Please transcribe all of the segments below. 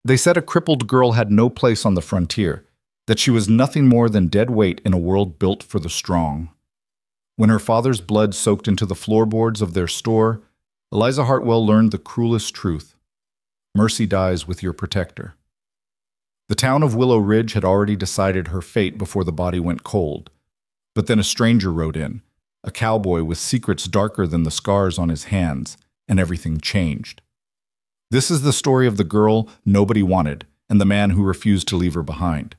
They said a crippled girl had no place on the frontier, that she was nothing more than dead weight in a world built for the strong. When her father's blood soaked into the floorboards of their store, Eliza Hartwell learned the cruelest truth. Mercy dies with your protector. The town of Willow Ridge had already decided her fate before the body went cold. But then a stranger rode in, a cowboy with secrets darker than the scars on his hands, and everything changed. This is the story of the girl nobody wanted and the man who refused to leave her behind.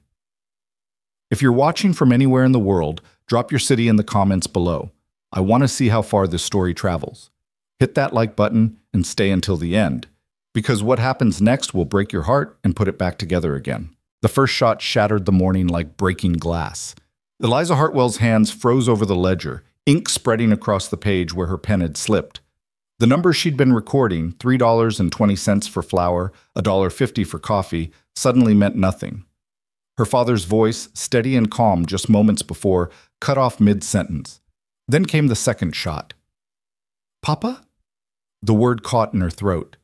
If you're watching from anywhere in the world, drop your city in the comments below. I want to see how far this story travels. Hit that like button and stay until the end, because what happens next will break your heart and put it back together again. The first shot shattered the morning like breaking glass. Eliza Hartwell's hands froze over the ledger, ink spreading across the page where her pen had slipped. The numbers she'd been recording, $3.20 for flour, $1.50 for coffee, suddenly meant nothing. Her father's voice, steady and calm just moments before, cut off mid-sentence. Then came the second shot. "Papa?" The word caught in her throat.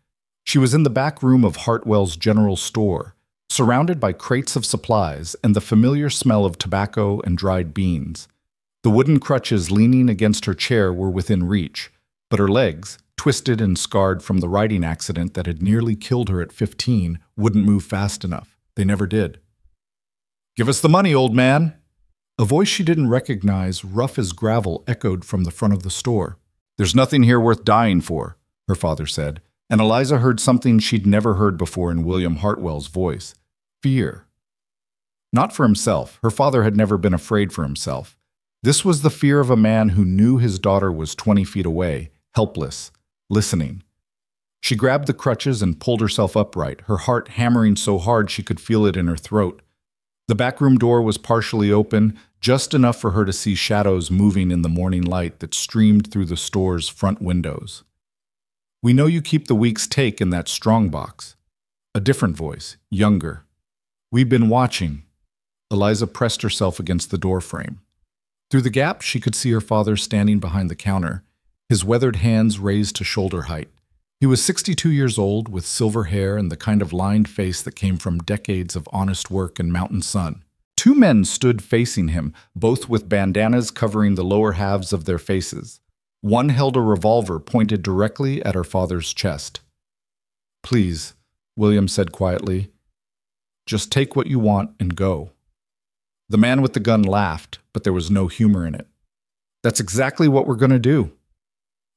She was in the back room of Hartwell's general store, surrounded by crates of supplies and the familiar smell of tobacco and dried beans. The wooden crutches leaning against her chair were within reach, but her legs, twisted and scarred from the riding accident that had nearly killed her at 15, wouldn't move fast enough. They never did. "Give us the money, old man!" A voice she didn't recognize, rough as gravel, echoed from the front of the store. "There's nothing here worth dying for," her father said, and Eliza heard something she'd never heard before in William Hartwell's voice. Fear. Not for himself. Her father had never been afraid for himself. This was the fear of a man who knew his daughter was 20 feet away, helpless, listening. She grabbed the crutches and pulled herself upright, her heart hammering so hard she could feel it in her throat. The backroom door was partially open, just enough for her to see shadows moving in the morning light that streamed through the store's front windows. "We know you keep the week's take in that strongbox." A different voice, younger. "We've been watching." Eliza pressed herself against the door frame. Through the gap, she could see her father standing behind the counter, his weathered hands raised to shoulder height. He was 62 years old, with silver hair and the kind of lined face that came from decades of honest work and mountain sun. Two men stood facing him, both with bandanas covering the lower halves of their faces. One held a revolver pointed directly at her father's chest. "Please," William said quietly, "just take what you want and go." The man with the gun laughed, but there was no humor in it. "That's exactly what we're going to do."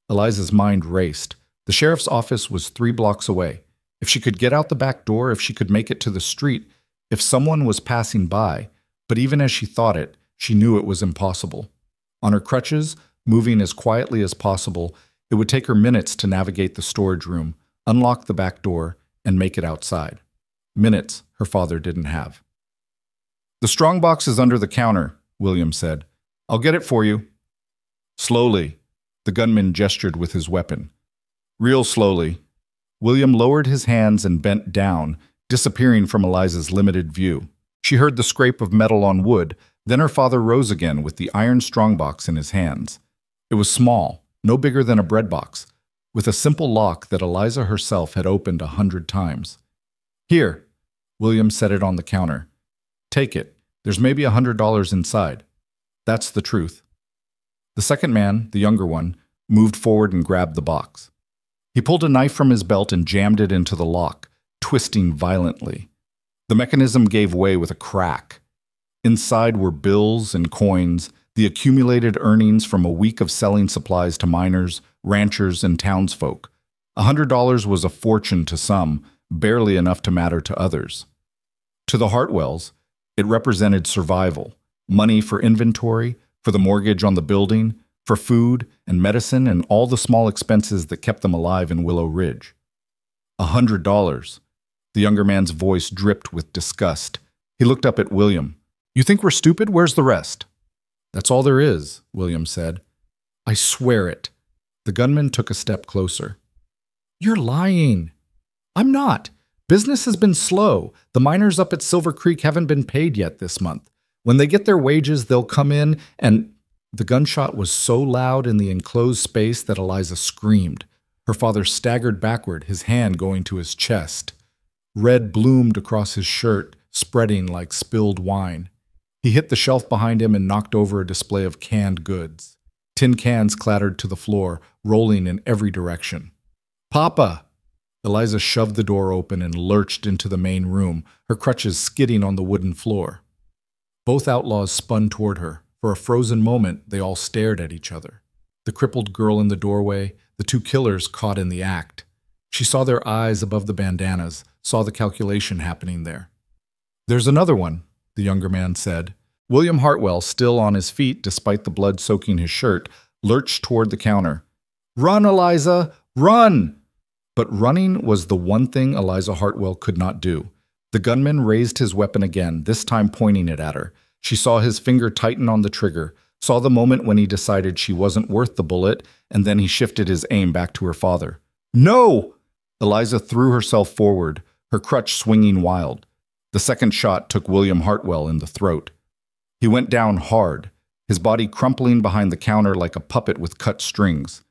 Eliza's mind raced. The sheriff's office was 3 blocks away. If she could get out the back door, if she could make it to the street, if someone was passing by, but even as she thought it, she knew it was impossible. On her crutches, moving as quietly as possible, it would take her minutes to navigate the storage room, unlock the back door, and make it outside. Minutes her father didn't have. "The strongbox is under the counter," William said. "I'll get it for you." Slowly, the gunman gestured with his weapon. Real slowly, William lowered his hands and bent down, disappearing from Eliza's limited view. She heard the scrape of metal on wood, then her father rose again with the iron strongbox in his hands. It was small, no bigger than a bread box, with a simple lock that Eliza herself had opened 100 times. "Here," William set it on the counter. "Take it. There's maybe $100 inside." That's the truth. The second man, the younger one, moved forward and grabbed the box. He pulled a knife from his belt and jammed it into the lock, twisting violently. The mechanism gave way with a crack. Inside were bills and coins, the accumulated earnings from a week of selling supplies to miners, ranchers, and townsfolk. $100 was a fortune to some, barely enough to matter to others. To the Hartwells, it represented survival, money for inventory, for the mortgage on the building, for food and medicine and all the small expenses that kept them alive in Willow Ridge. $100. The younger man's voice dripped with disgust. He looked up at William. "You think we're stupid? Where's the rest?" "That's all there is," William said. "I swear it." The gunman took a step closer. "You're lying." "I'm not. Business has been slow. The miners up at Silver Creek haven't been paid yet this month. When they get their wages, they'll come in and—" The gunshot was so loud in the enclosed space that Eliza screamed. Her father staggered backward, his hand going to his chest. Red bloomed across his shirt, spreading like spilled wine. He hit the shelf behind him and knocked over a display of canned goods. Tin cans clattered to the floor, rolling in every direction. "Papa!" Eliza shoved the door open and lurched into the main room, her crutches skidding on the wooden floor. Both outlaws spun toward her. For a frozen moment, they all stared at each other. The crippled girl in the doorway, the two killers caught in the act. She saw their eyes above the bandanas, saw the calculation happening there. "There's another one," the younger man said. William Hartwell, still on his feet despite the blood soaking his shirt, lurched toward the counter. "Run, Eliza! Run!" But running was the one thing Eliza Hartwell could not do. The gunman raised his weapon again, this time pointing it at her. She saw his finger tighten on the trigger, saw the moment when he decided she wasn't worth the bullet, and then he shifted his aim back to her father. "No!" Eliza threw herself forward, her crutch swinging wild. The second shot took William Hartwell in the throat. He went down hard, his body crumpling behind the counter like a puppet with cut strings.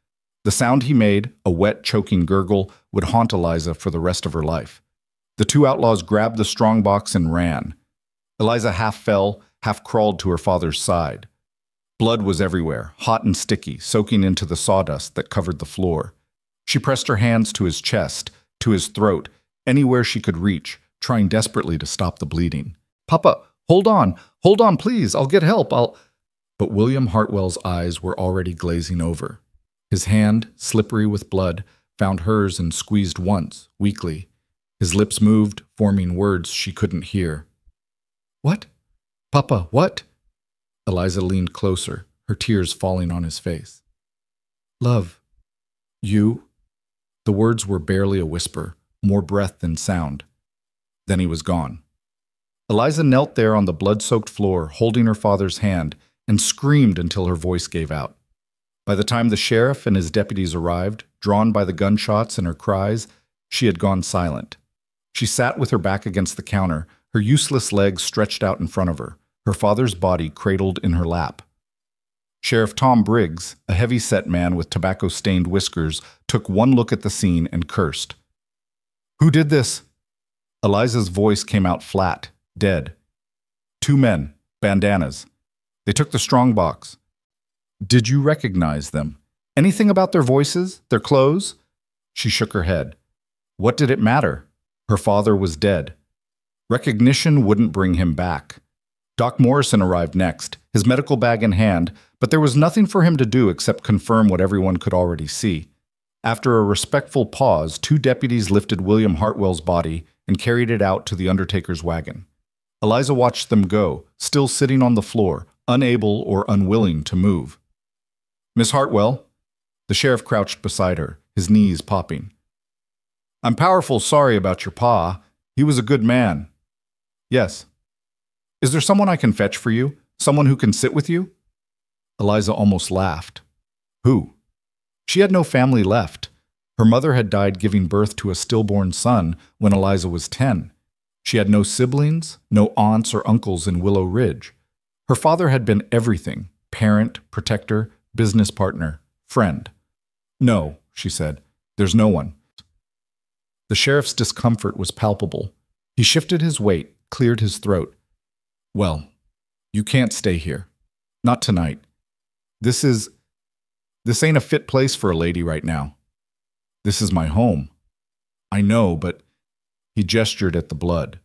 The sound he made, a wet, choking gurgle, would haunt Eliza for the rest of her life. The two outlaws grabbed the strongbox and ran. Eliza half fell, half crawled to her father's side. Blood was everywhere, hot and sticky, soaking into the sawdust that covered the floor. She pressed her hands to his chest, to his throat, anywhere she could reach, trying desperately to stop the bleeding. "Papa, hold on, please, I'll get help, But William Hartwell's eyes were already glazing over. His hand, slippery with blood, found hers and squeezed once, weakly. His lips moved, forming words she couldn't hear. "What? Papa, what?" Eliza leaned closer, her tears falling on his face. "Love. You?" The words were barely a whisper, more breath than sound. Then he was gone. Eliza knelt there on the blood-soaked floor, holding her father's hand, and screamed until her voice gave out. By the time the sheriff and his deputies arrived, drawn by the gunshots and her cries, she had gone silent. She sat with her back against the counter, her useless legs stretched out in front of her, her father's body cradled in her lap. Sheriff Tom Briggs, a heavy-set man with tobacco-stained whiskers, took one look at the scene and cursed. "Who did this?" Eliza's voice came out flat, dead. "Two men, bandanas. They took the strongbox. Did you recognize them? Anything about their voices, their clothes?" She shook her head. What did it matter? Her father was dead. Recognition wouldn't bring him back. Doc Morrison arrived next, his medical bag in hand, but there was nothing for him to do except confirm what everyone could already see. After a respectful pause, two deputies lifted William Hartwell's body and carried it out to the undertaker's wagon. Eliza watched them go, still sitting on the floor, unable or unwilling to move. "Miss Hartwell?" The sheriff crouched beside her, his knees popping. "I'm powerful sorry about your pa. He was a good man." "Yes." "Is there someone I can fetch for you? Someone who can sit with you?" Eliza almost laughed. "Who?" She had no family left. Her mother had died giving birth to a stillborn son when Eliza was 10. She had no siblings, no aunts or uncles in Willow Ridge. Her father had been everything: parent, protector, business partner, friend. "No," she said, "there's no one." The sheriff's discomfort was palpable. He shifted his weight, cleared his throat. "Well, you can't stay here. Not tonight. This ain't a fit place for a lady right now. This is my home. I know, but..." He gestured at the blood.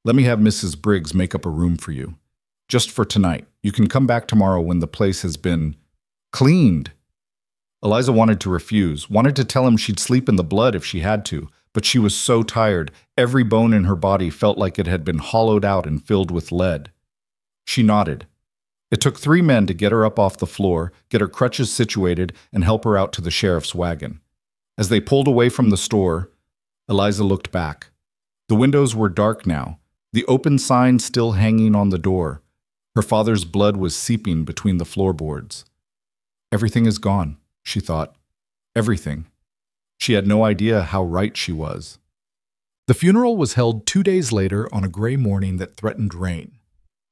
"Let me have Mrs. Briggs make up a room for you. Just for tonight. You can come back tomorrow when the place has been cleaned." Eliza wanted to refuse, wanted to tell him she'd sleep in the blood if she had to, but she was so tired, every bone in her body felt like it had been hollowed out and filled with lead. She nodded. It took 3 men to get her up off the floor, get her crutches situated, and help her out to the sheriff's wagon. As they pulled away from the store, Eliza looked back. The windows were dark now, the open sign still hanging on the door. Her father's blood was seeping between the floorboards. Everything is gone, she thought. Everything. She had no idea how right she was. The funeral was held 2 days later on a gray morning that threatened rain.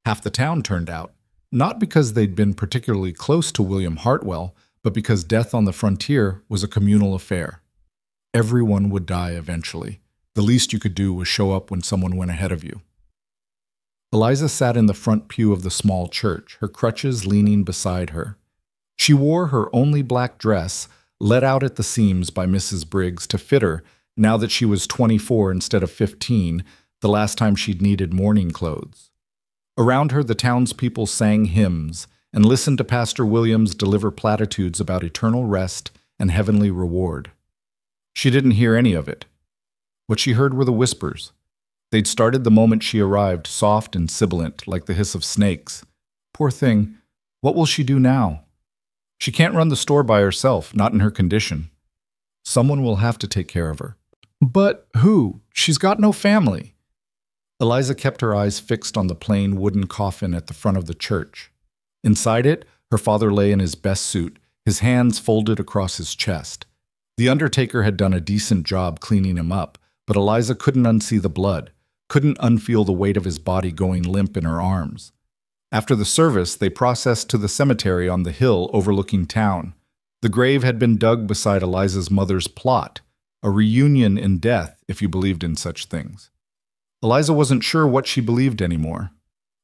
Half the town turned out, not because they'd been particularly close to William Hartwell, but because death on the frontier was a communal affair. Everyone would die eventually. The least you could do was show up when someone went ahead of you. Eliza sat in the front pew of the small church, her crutches leaning beside her. She wore her only black dress, let out at the seams by Mrs. Briggs to fit her now that she was 24 instead of 15, the last time she'd needed mourning clothes. Around her, the townspeople sang hymns and listened to Pastor Williams deliver platitudes about eternal rest and heavenly reward. She didn't hear any of it. What she heard were the whispers. They'd started the moment she arrived, soft and sibilant, like the hiss of snakes. Poor thing, what will she do now? She can't run the store by herself, not in her condition. Someone will have to take care of her. But who? She's got no family. Eliza kept her eyes fixed on the plain wooden coffin at the front of the church. Inside it, her father lay in his best suit, his hands folded across his chest. The undertaker had done a decent job cleaning him up, but Eliza couldn't unsee the blood, couldn't unfeel the weight of his body going limp in her arms. After the service, they processed to the cemetery on the hill overlooking town. The grave had been dug beside Eliza's mother's plot, a reunion in death, if you believed in such things. Eliza wasn't sure what she believed anymore.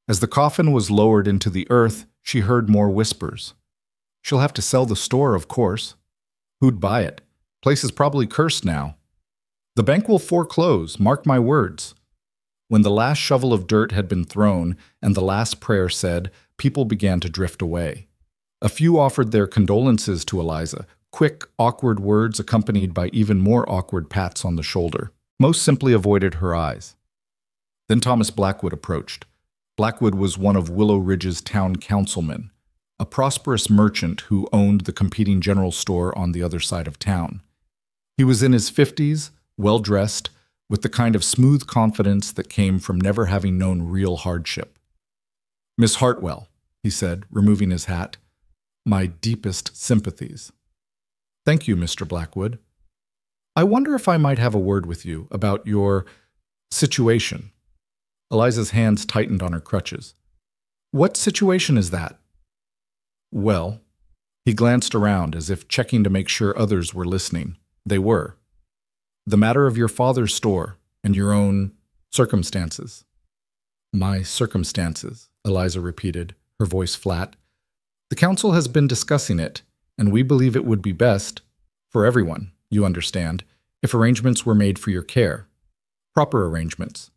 As the coffin was lowered into the earth, she heard more whispers. She'll have to sell the store, of course. Who'd buy it? Place is probably cursed now. The bank will foreclose, mark my words. When the last shovel of dirt had been thrown and the last prayer said, people began to drift away. A few offered their condolences to Eliza, quick, awkward words accompanied by even more awkward pats on the shoulder. Most simply avoided her eyes. Then Thomas Blackwood approached. Blackwood was one of Willow Ridge's town councilmen, a prosperous merchant who owned the competing general store on the other side of town. He was in his 50s, well-dressed, with the kind of smooth confidence that came from never having known real hardship. "Miss Hartwell," he said, removing his hat, "my deepest sympathies." "Thank you, Mr. Blackwood. I wonder if I might have a word with you about your situation." Eliza's hands tightened on her crutches. "What situation is that?" "Well," he glanced around as if checking to make sure others were listening. They were. "The matter of your father's store and your own circumstances." "My circumstances," Eliza repeated, her voice flat. "The council has been discussing it, and we believe it would be best, for everyone, you understand, if arrangements were made for your care. Proper arrangements."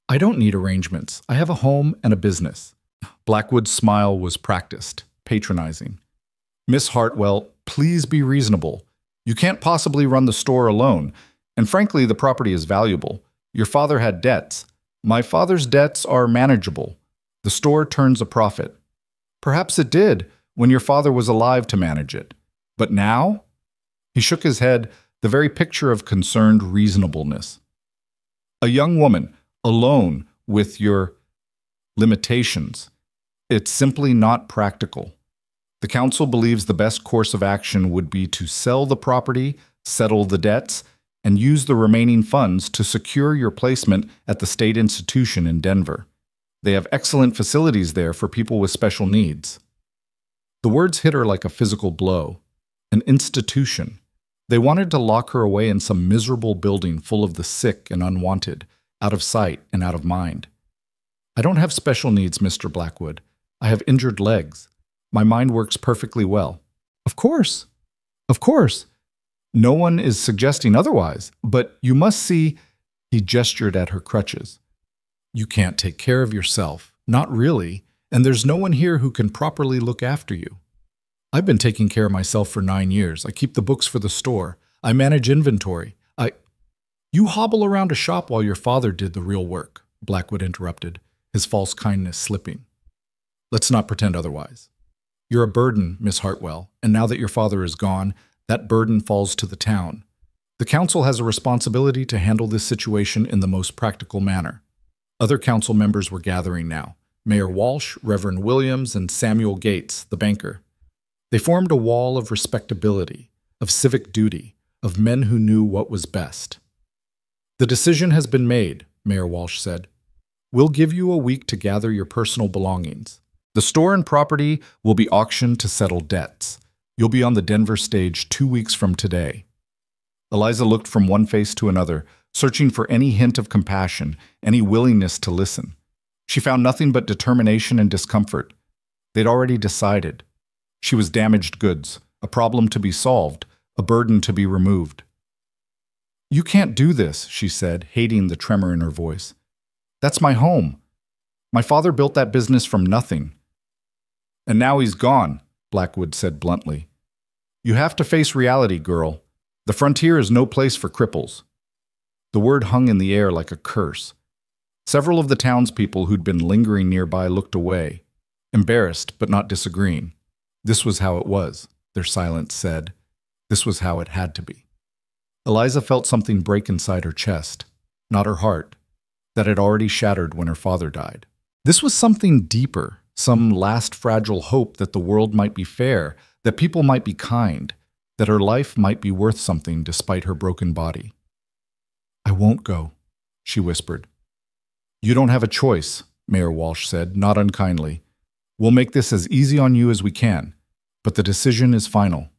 "I don't need arrangements. I have a home and a business." Blackwood's smile was practiced, patronizing. "Miss Hartwell, please be reasonable. You can't possibly run the store alone, and frankly, the property is valuable. Your father had debts. My father's debts are manageable. The store turns a profit. Perhaps it did when your father was alive to manage it. But now?" He shook his head, the very picture of concerned reasonableness. "A young woman, alone with your limitations. It's simply not practical. The council believes the best course of action would be to sell the property, settle the debts, and use the remaining funds to secure your placement at the state institution in Denver. They have excellent facilities there for people with special needs." The words hit her like a physical blow. An institution. They wanted to lock her away in some miserable building full of the sick and unwanted, out of sight and out of mind. "I don't have special needs, Mr. Blackwood. I have injured legs. My mind works perfectly well." "Of course. Of course. No one is suggesting otherwise. But you must see," he gestured at her crutches. "You can't take care of yourself. Not really. And there's no one here who can properly look after you. I've been taking care of myself for 9 years. I keep the books for the store. I manage inventory. You hobble around a shop while your father did the real work," Blackwood interrupted, his false kindness slipping. "Let's not pretend otherwise. You're a burden, Miss Hartwell, and now that your father is gone, that burden falls to the town. The council has a responsibility to handle this situation in the most practical manner." Other council members were gathering now. Mayor Walsh, Reverend Williams, and Samuel Gates, the banker. They formed a wall of respectability, of civic duty, of men who knew what was best. "The decision has been made," Mayor Walsh said. "We'll give you a week to gather your personal belongings. The store and property will be auctioned to settle debts. You'll be on the Denver stage 2 weeks from today." Eliza looked from one face to another, searching for any hint of compassion, any willingness to listen. She found nothing but determination and discomfort. They'd already decided. She was damaged goods, a problem to be solved, a burden to be removed. "You can't do this," she said, hating the tremor in her voice. "That's my home. My father built that business from nothing." "And now he's gone," Blackwood said bluntly. "You have to face reality, girl. The frontier is no place for cripples." The word hung in the air like a curse. Several of the townspeople who'd been lingering nearby looked away, embarrassed but not disagreeing. This was how it was, their silence said. This was how it had to be. Eliza felt something break inside her chest, not her heart, that had already shattered when her father died. This was something deeper, some last fragile hope that the world might be fair, that people might be kind, that her life might be worth something despite her broken body. "I won't go," she whispered. "You don't have a choice," Mayor Walsh said, not unkindly. "We'll make this as easy on you as we can, but the decision is final."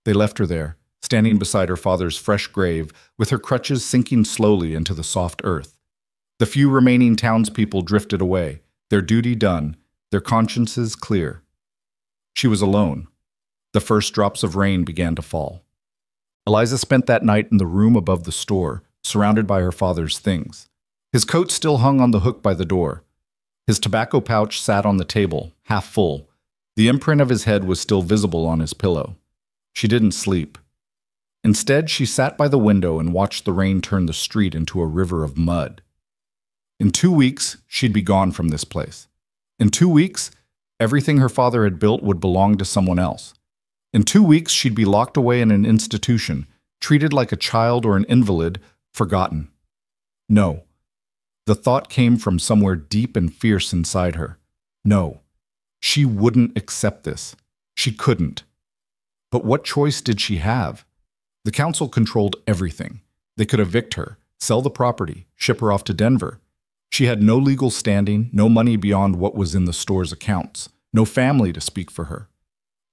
They left her there, standing beside her father's fresh grave, with her crutches sinking slowly into the soft earth. The few remaining townspeople drifted away, their duty done, their consciences clear. She was alone. The first drops of rain began to fall. Eliza spent that night in the room above the store, surrounded by her father's things. His coat still hung on the hook by the door. His tobacco pouch sat on the table, half full. The imprint of his head was still visible on his pillow. She didn't sleep. Instead, she sat by the window and watched the rain turn the street into a river of mud. In 2 weeks, she'd be gone from this place. In 2 weeks, everything her father had built would belong to someone else. In 2 weeks, she'd be locked away in an institution, treated like a child or an invalid, forgotten. No. The thought came from somewhere deep and fierce inside her. No. She wouldn't accept this. She couldn't. But what choice did she have? The council controlled everything. They could evict her, sell the property, ship her off to Denver. She had no legal standing, no money beyond what was in the store's accounts, no family to speak for her.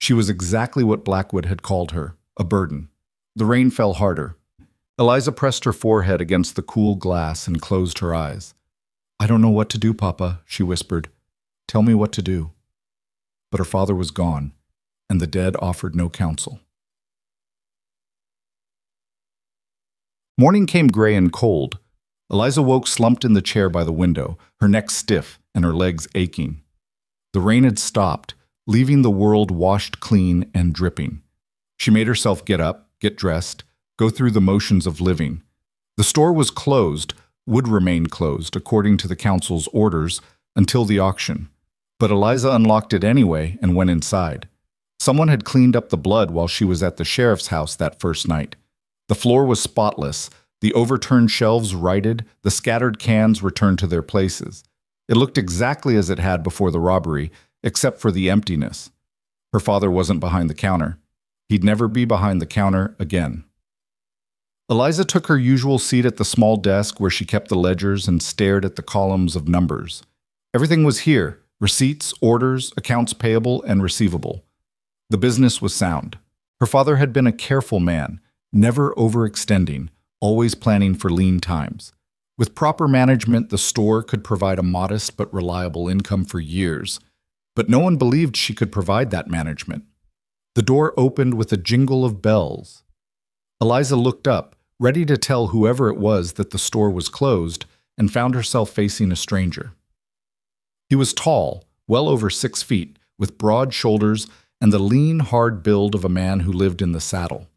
She was exactly what Blackwood had called her, a burden. The rain fell harder. Eliza pressed her forehead against the cool glass and closed her eyes. "I don't know what to do, Papa," she whispered. "Tell me what to do." But her father was gone, and the dead offered no counsel. Morning came gray and cold. Eliza woke slumped in the chair by the window, her neck stiff and her legs aching. The rain had stopped, leaving the world washed clean and dripping. She made herself get up, get dressed, go through the motions of living. The store was closed, would remain closed according to the council's orders until the auction. But Eliza unlocked it anyway and went inside. Someone had cleaned up the blood while she was at the sheriff's house that first night. The floor was spotless, the overturned shelves righted, the scattered cans returned to their places. It looked exactly as it had before the robbery, except for the emptiness. Her father wasn't behind the counter. He'd never be behind the counter again. Eliza took her usual seat at the small desk where she kept the ledgers and stared at the columns of numbers. Everything was here: receipts, orders, accounts payable and receivable. The business was sound. Her father had been a careful man, never overextending, always planning for lean times. With proper management, the store could provide a modest but reliable income for years. But no one believed she could provide that management. The door opened with a jingle of bells. Eliza looked up, ready to tell whoever it was that the store was closed, and found herself facing a stranger. He was tall, well over 6 feet, with broad shoulders and the lean, hard build of a man who lived in the saddle.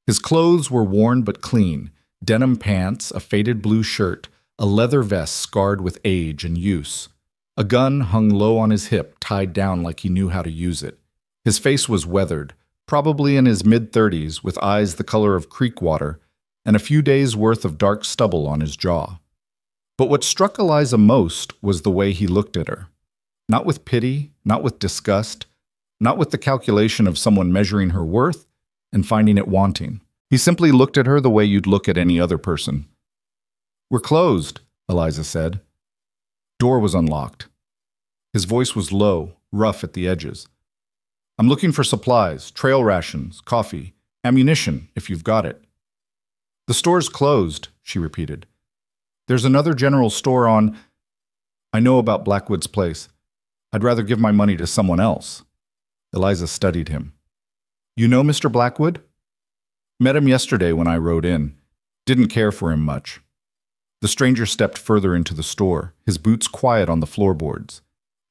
His clothes were worn but clean: denim pants, a faded blue shirt, a leather vest scarred with age and use. A gun hung low on his hip, tied down like he knew how to use it. His face was weathered, probably in his mid-30s, with eyes the color of creek water, and a few days' worth of dark stubble on his jaw. But what struck Eliza most was the way he looked at her. Not with pity, not with disgust, not with the calculation of someone measuring her worth and finding it wanting. He simply looked at her the way you'd look at any other person. "We're closed," Eliza said. Door was unlocked. His voice was low, rough at the edges. "I'm looking for supplies, trail rations, coffee, ammunition, if you've got it." The store's closed, she repeated. There's another general store on... I know about Blackwood's place. I'd rather give my money to someone else. Eliza studied him. You know Mr. Blackwood? Met him yesterday when I rode in. Didn't care for him much. The stranger stepped further into the store, his boots quiet on the floorboards.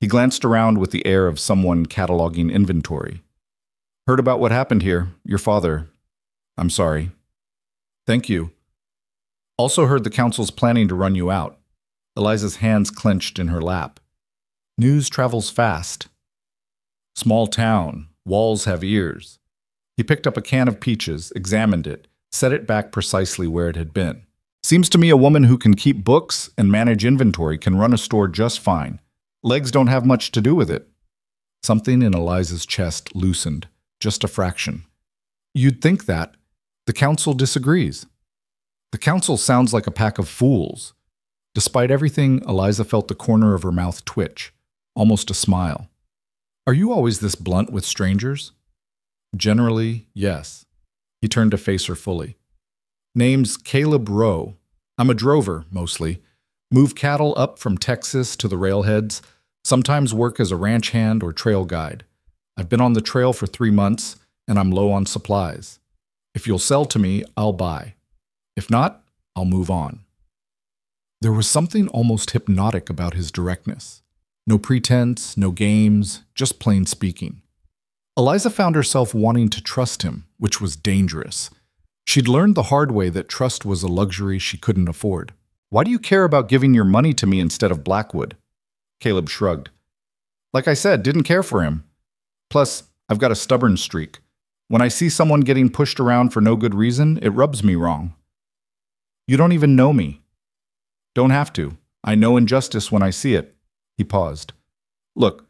He glanced around with the air of someone cataloging inventory. Heard about what happened here, your father. I'm sorry. Thank you. Also heard the council's planning to run you out. Eliza's hands clenched in her lap. News travels fast. Small town, walls have ears. He picked up a can of peaches, examined it, set it back precisely where it had been. Seems to me a woman who can keep books and manage inventory can run a store just fine. Legs don't have much to do with it. Something in Eliza's chest loosened, just a fraction. You'd think that. The council disagrees. The council sounds like a pack of fools. Despite everything, Eliza felt the corner of her mouth twitch, almost a smile. Are you always this blunt with strangers? Generally, yes. He turned to face her fully. Name's Caleb Rowe. I'm a drover, mostly. Move cattle up from Texas to the railheads, sometimes work as a ranch hand or trail guide. I've been on the trail for 3 months, and I'm low on supplies. If you'll sell to me, I'll buy. If not, I'll move on. There was something almost hypnotic about his directness. No pretense, no games, just plain speaking. Eliza found herself wanting to trust him, which was dangerous. She'd learned the hard way that trust was a luxury she couldn't afford. Why do you care about giving your money to me instead of Blackwood? Caleb shrugged. Like I said, didn't care for him. Plus, I've got a stubborn streak. When I see someone getting pushed around for no good reason, it rubs me wrong. You don't even know me. Don't have to. I know injustice when I see it. He paused. Look,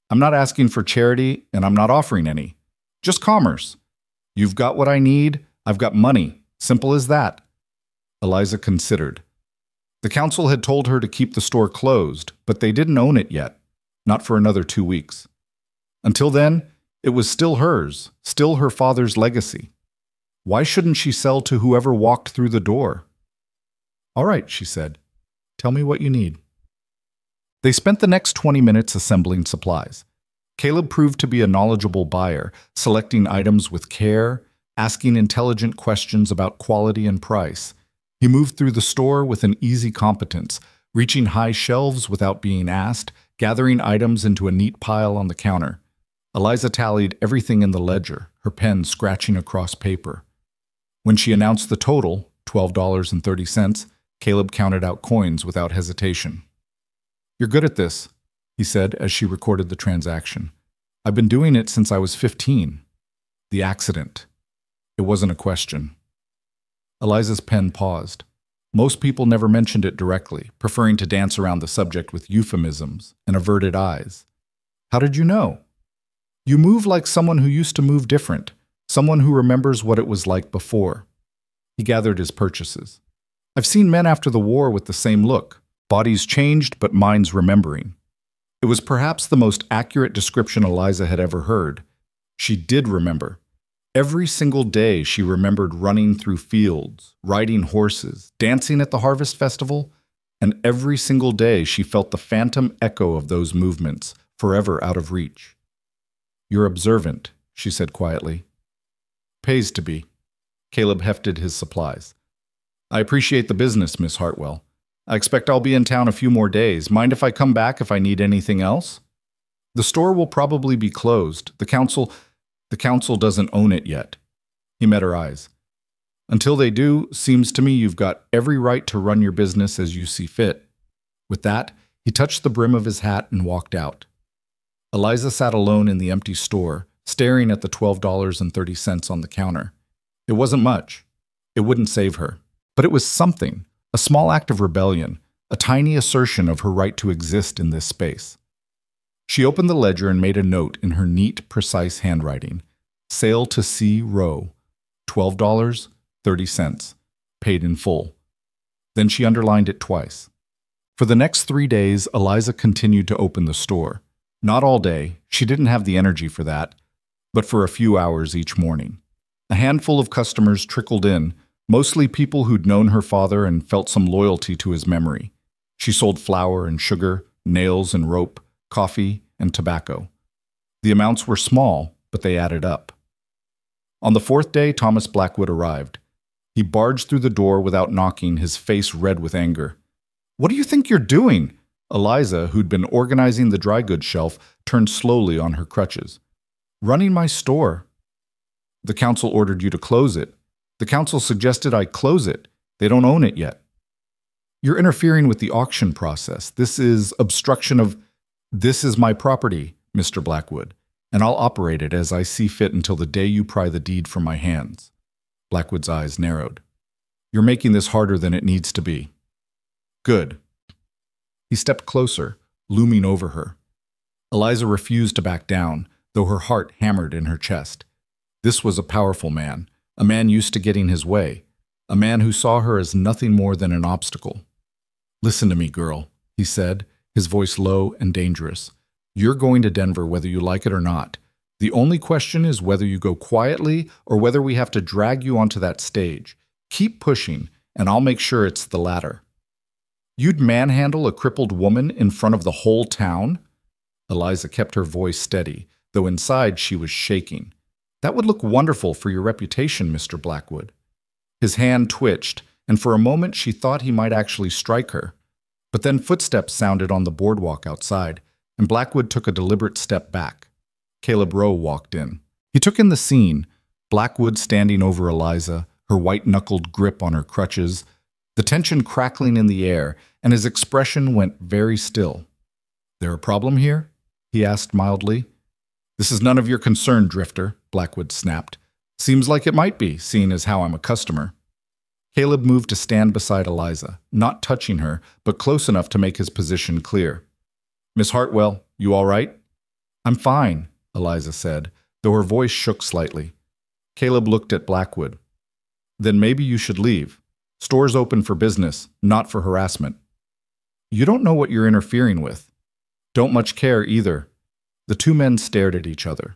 I'm not asking for charity, and I'm not offering any. Just commerce. You've got what I need, I've got money. Simple as that. Eliza considered. The council had told her to keep the store closed, but they didn't own it yet. Not for another 2 weeks. Until then, it was still hers, still her father's legacy. Why shouldn't she sell to whoever walked through the door? All right, she said. Tell me what you need. They spent the next 20 minutes assembling supplies. Caleb proved to be a knowledgeable buyer, selecting items with care, asking intelligent questions about quality and price. He moved through the store with an easy competence, reaching high shelves without being asked, gathering items into a neat pile on the counter. Eliza tallied everything in the ledger, her pen scratching across paper. When she announced the total, $12.30, Caleb counted out coins without hesitation. You're good at this, he said as she recorded the transaction. I've been doing it since I was 15. The accident. It wasn't a question. Eliza's pen paused. Most people never mentioned it directly, preferring to dance around the subject with euphemisms and averted eyes. How did you know? You move like someone who used to move different, someone who remembers what it was like before. He gathered his purchases. I've seen men after the war with the same look. Bodies changed, but minds remembering. It was perhaps the most accurate description Eliza had ever heard. She did remember. Every single day she remembered running through fields, riding horses, dancing at the harvest festival, and every single day she felt the phantom echo of those movements, forever out of reach. You're observant, she said quietly. Pays to be. Caleb hefted his supplies. I appreciate the business, Miss Hartwell. I expect I'll be in town a few more days. Mind if I come back if I need anything else? The store will probably be closed. The council doesn't own it yet. He met her eyes. Until they do, seems to me you've got every right to run your business as you see fit. With that, he touched the brim of his hat and walked out. Eliza sat alone in the empty store, staring at the $12.30 on the counter. It wasn't much. It wouldn't save her. But it was something. A small act of rebellion, a tiny assertion of her right to exist in this space. She opened the ledger and made a note in her neat, precise handwriting. Sale to C. Rowe, $12.30, paid in full. Then she underlined it twice. For the next 3 days, Eliza continued to open the store. Not all day, she didn't have the energy for that, but for a few hours each morning. A handful of customers trickled in, Mostly people who'd known her father and felt some loyalty to his memory. She sold flour and sugar, nails and rope, coffee and tobacco. The amounts were small, but they added up. On the fourth day, Thomas Blackwood arrived. He barged through the door without knocking, his face red with anger. "What do you think you're doing?" Eliza, who'd been organizing the dry goods shelf, turned slowly on her crutches. "Running my store." "The council ordered you to close it." "The council suggested I close it. They don't own it yet." "You're interfering with the auction process. This is obstruction of—" "This is my property, Mr. Blackwood, and I'll operate it as I see fit until the day you pry the deed from my hands." Blackwood's eyes narrowed. "You're making this harder than it needs to be." "Good." He stepped closer, looming over her. Eliza refused to back down, though her heart hammered in her chest. This was a powerful man, a man used to getting his way, a man who saw her as nothing more than an obstacle. "Listen to me, girl," he said, his voice low and dangerous. "You're going to Denver whether you like it or not. The only question is whether you go quietly or whether we have to drag you onto that stage. Keep pushing, and I'll make sure it's the latter." "You'd manhandle a crippled woman in front of the whole town?" Eliza kept her voice steady, though inside she was shaking. "That would look wonderful for your reputation, Mr. Blackwood." His hand twitched, and for a moment she thought he might actually strike her. But then footsteps sounded on the boardwalk outside, and Blackwood took a deliberate step back. Caleb Rowe walked in. He took in the scene, Blackwood standing over Eliza, her white-knuckled grip on her crutches, the tension crackling in the air, and his expression went very still. "There a problem here?" he asked mildly. "This is none of your concern, Drifter," Blackwood snapped. "Seems like it might be, seeing as how I'm a customer." Caleb moved to stand beside Eliza, not touching her, but close enough to make his position clear. "Miss Hartwell, you all right?" "I'm fine," Eliza said, though her voice shook slightly. Caleb looked at Blackwood. "Then maybe you should leave. Store's open for business, not for harassment." "You don't know what you're interfering with." "Don't much care either." The two men stared at each other.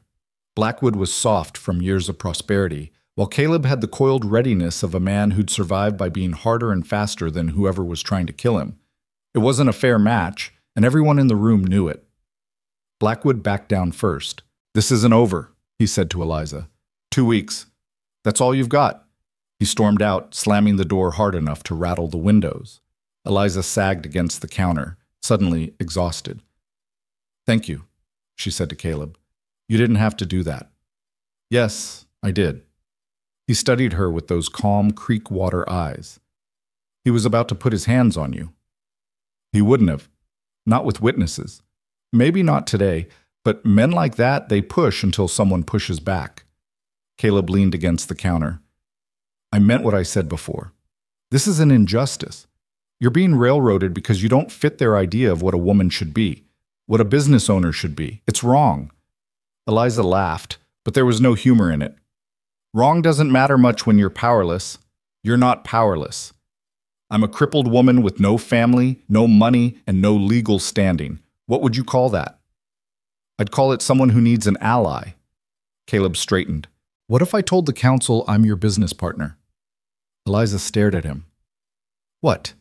Blackwood was soft from years of prosperity, while Caleb had the coiled readiness of a man who'd survived by being harder and faster than whoever was trying to kill him. It wasn't a fair match, and everyone in the room knew it. Blackwood backed down first. "This isn't over," he said to Eliza. 2 weeks. That's all you've got." He stormed out, slamming the door hard enough to rattle the windows. Eliza sagged against the counter, suddenly exhausted. "Thank you," she said to Caleb. "You didn't have to do that." "Yes, I did." He studied her with those calm creek water eyes. "He was about to put his hands on you." "He wouldn't have. Not with witnesses. Maybe not today, but men like that, they push until someone pushes back." Caleb leaned against the counter. "I meant what I said before. This is an injustice. You're being railroaded because you don't fit their idea of what a woman should be, what a business owner should be. It's wrong." Eliza laughed, but there was no humor in it. "Wrong doesn't matter much when you're powerless. You're not powerless. I'm a crippled woman with no family, no money, and no legal standing. What would you call that?" "I'd call it someone who needs an ally." Caleb straightened. "What if I told the council I'm your business partner?" Eliza stared at him. "What?"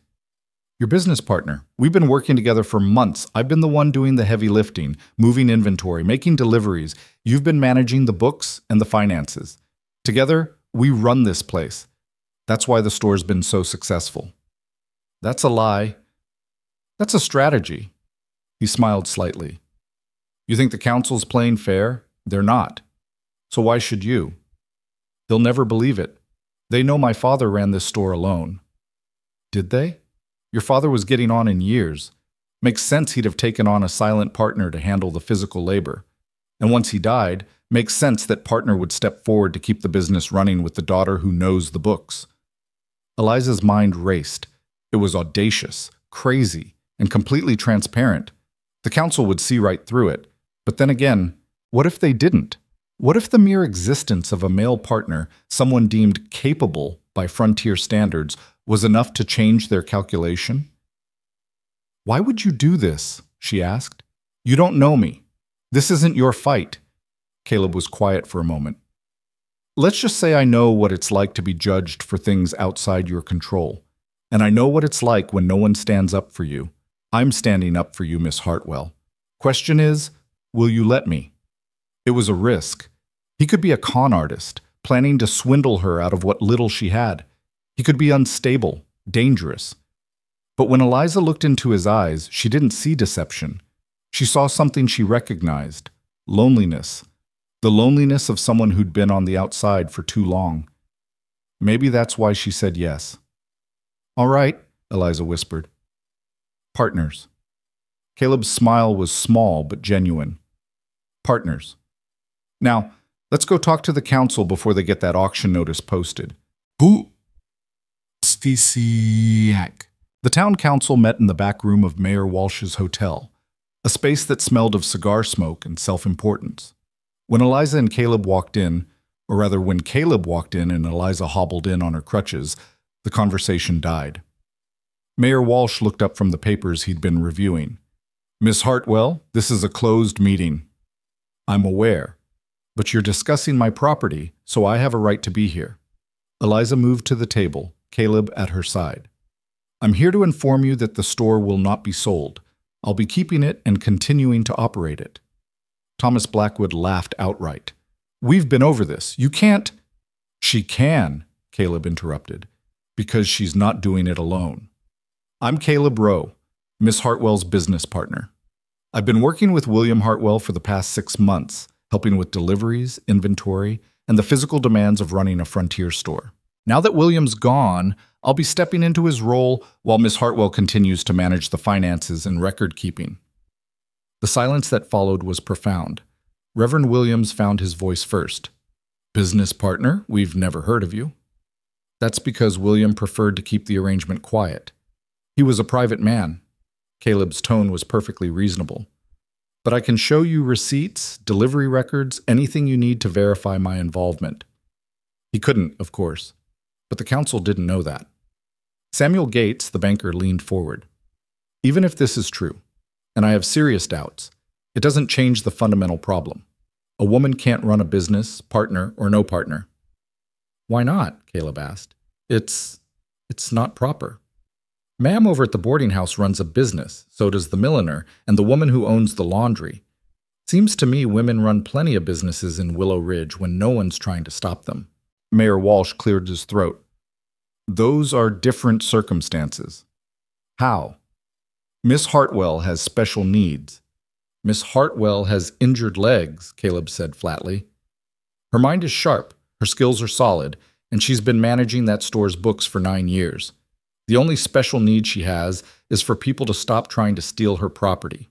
"Your business partner. We've been working together for months. I've been the one doing the heavy lifting, moving inventory, making deliveries. You've been managing the books and the finances. Together, we run this place. That's why the store's been so successful." "That's a lie." "That's a strategy." He smiled slightly. "You think the council's playing fair? They're not. So why should you?" "They'll never believe it. They know my father ran this store alone." "Did they? Your father was getting on in years. Makes sense he'd have taken on a silent partner to handle the physical labor. And once he died, makes sense that partner would step forward to keep the business running with the daughter who knows the books." Eliza's mind raced. It was audacious, crazy, and completely transparent. The council would see right through it. But then again, what if they didn't? What if the mere existence of a male partner, someone deemed capable by frontier standards, was enough to change their calculation? "Why would you do this?" she asked. "You don't know me. This isn't your fight." Caleb was quiet for a moment. Let's just say I know what it's like to be judged for things outside your control. And I know what it's like when no one stands up for you. I'm standing up for you, Miss Hartwell. Question is, will you let me? It was a risk. He could be a con artist, planning to swindle her out of what little she had. He could be unstable, dangerous. But when Eliza looked into his eyes, she didn't see deception. She saw something she recognized: loneliness. The loneliness of someone who'd been on the outside for too long. Maybe that's why she said yes. All right, Eliza whispered. Partners. Caleb's smile was small but genuine. Partners. Now, let's go talk to the council before they get that auction notice posted. Who? The town council met in the back room of Mayor Walsh's hotel, a space that smelled of cigar smoke and self-importance. When Eliza and Caleb walked in, or rather when Caleb walked in and Eliza hobbled in on her crutches, the conversation died. Mayor Walsh looked up from the papers he'd been reviewing. Miss Hartwell, this is a closed meeting. I'm aware, but you're discussing my property, so I have a right to be here. Eliza moved to the table, Caleb at her side. I'm here to inform you that the store will not be sold. I'll be keeping it and continuing to operate it. Thomas Blackwood laughed outright. We've been over this. You can't. She can, Caleb interrupted, because she's not doing it alone. I'm Caleb Rowe, Miss Hartwell's business partner. I've been working with William Hartwell for the past 6 months, helping with deliveries, inventory, and the physical demands of running a frontier store. Now that William's gone, I'll be stepping into his role while Miss Hartwell continues to manage the finances and record keeping. The silence that followed was profound. Reverend Williams found his voice first. Business partner, we've never heard of you. That's because William preferred to keep the arrangement quiet. He was a private man. Caleb's tone was perfectly reasonable. But I can show you receipts, delivery records, anything you need to verify my involvement. He couldn't, of course, but the council didn't know that. Samuel Gates, the banker, leaned forward. Even if this is true, and I have serious doubts, it doesn't change the fundamental problem. A woman can't run a business, partner or no partner. Why not? Caleb asked. It's not proper. Ma'am over at the boarding house runs a business, so does the milliner and the woman who owns the laundry. Seems to me women run plenty of businesses in Willow Ridge when no one's trying to stop them. Mayor Walsh cleared his throat. Those are different circumstances. How? Miss Hartwell has special needs. Miss Hartwell has injured legs, Caleb said flatly. Her mind is sharp, her skills are solid, and she's been managing that store's books for 9 years. The only special need she has is for people to stop trying to steal her property.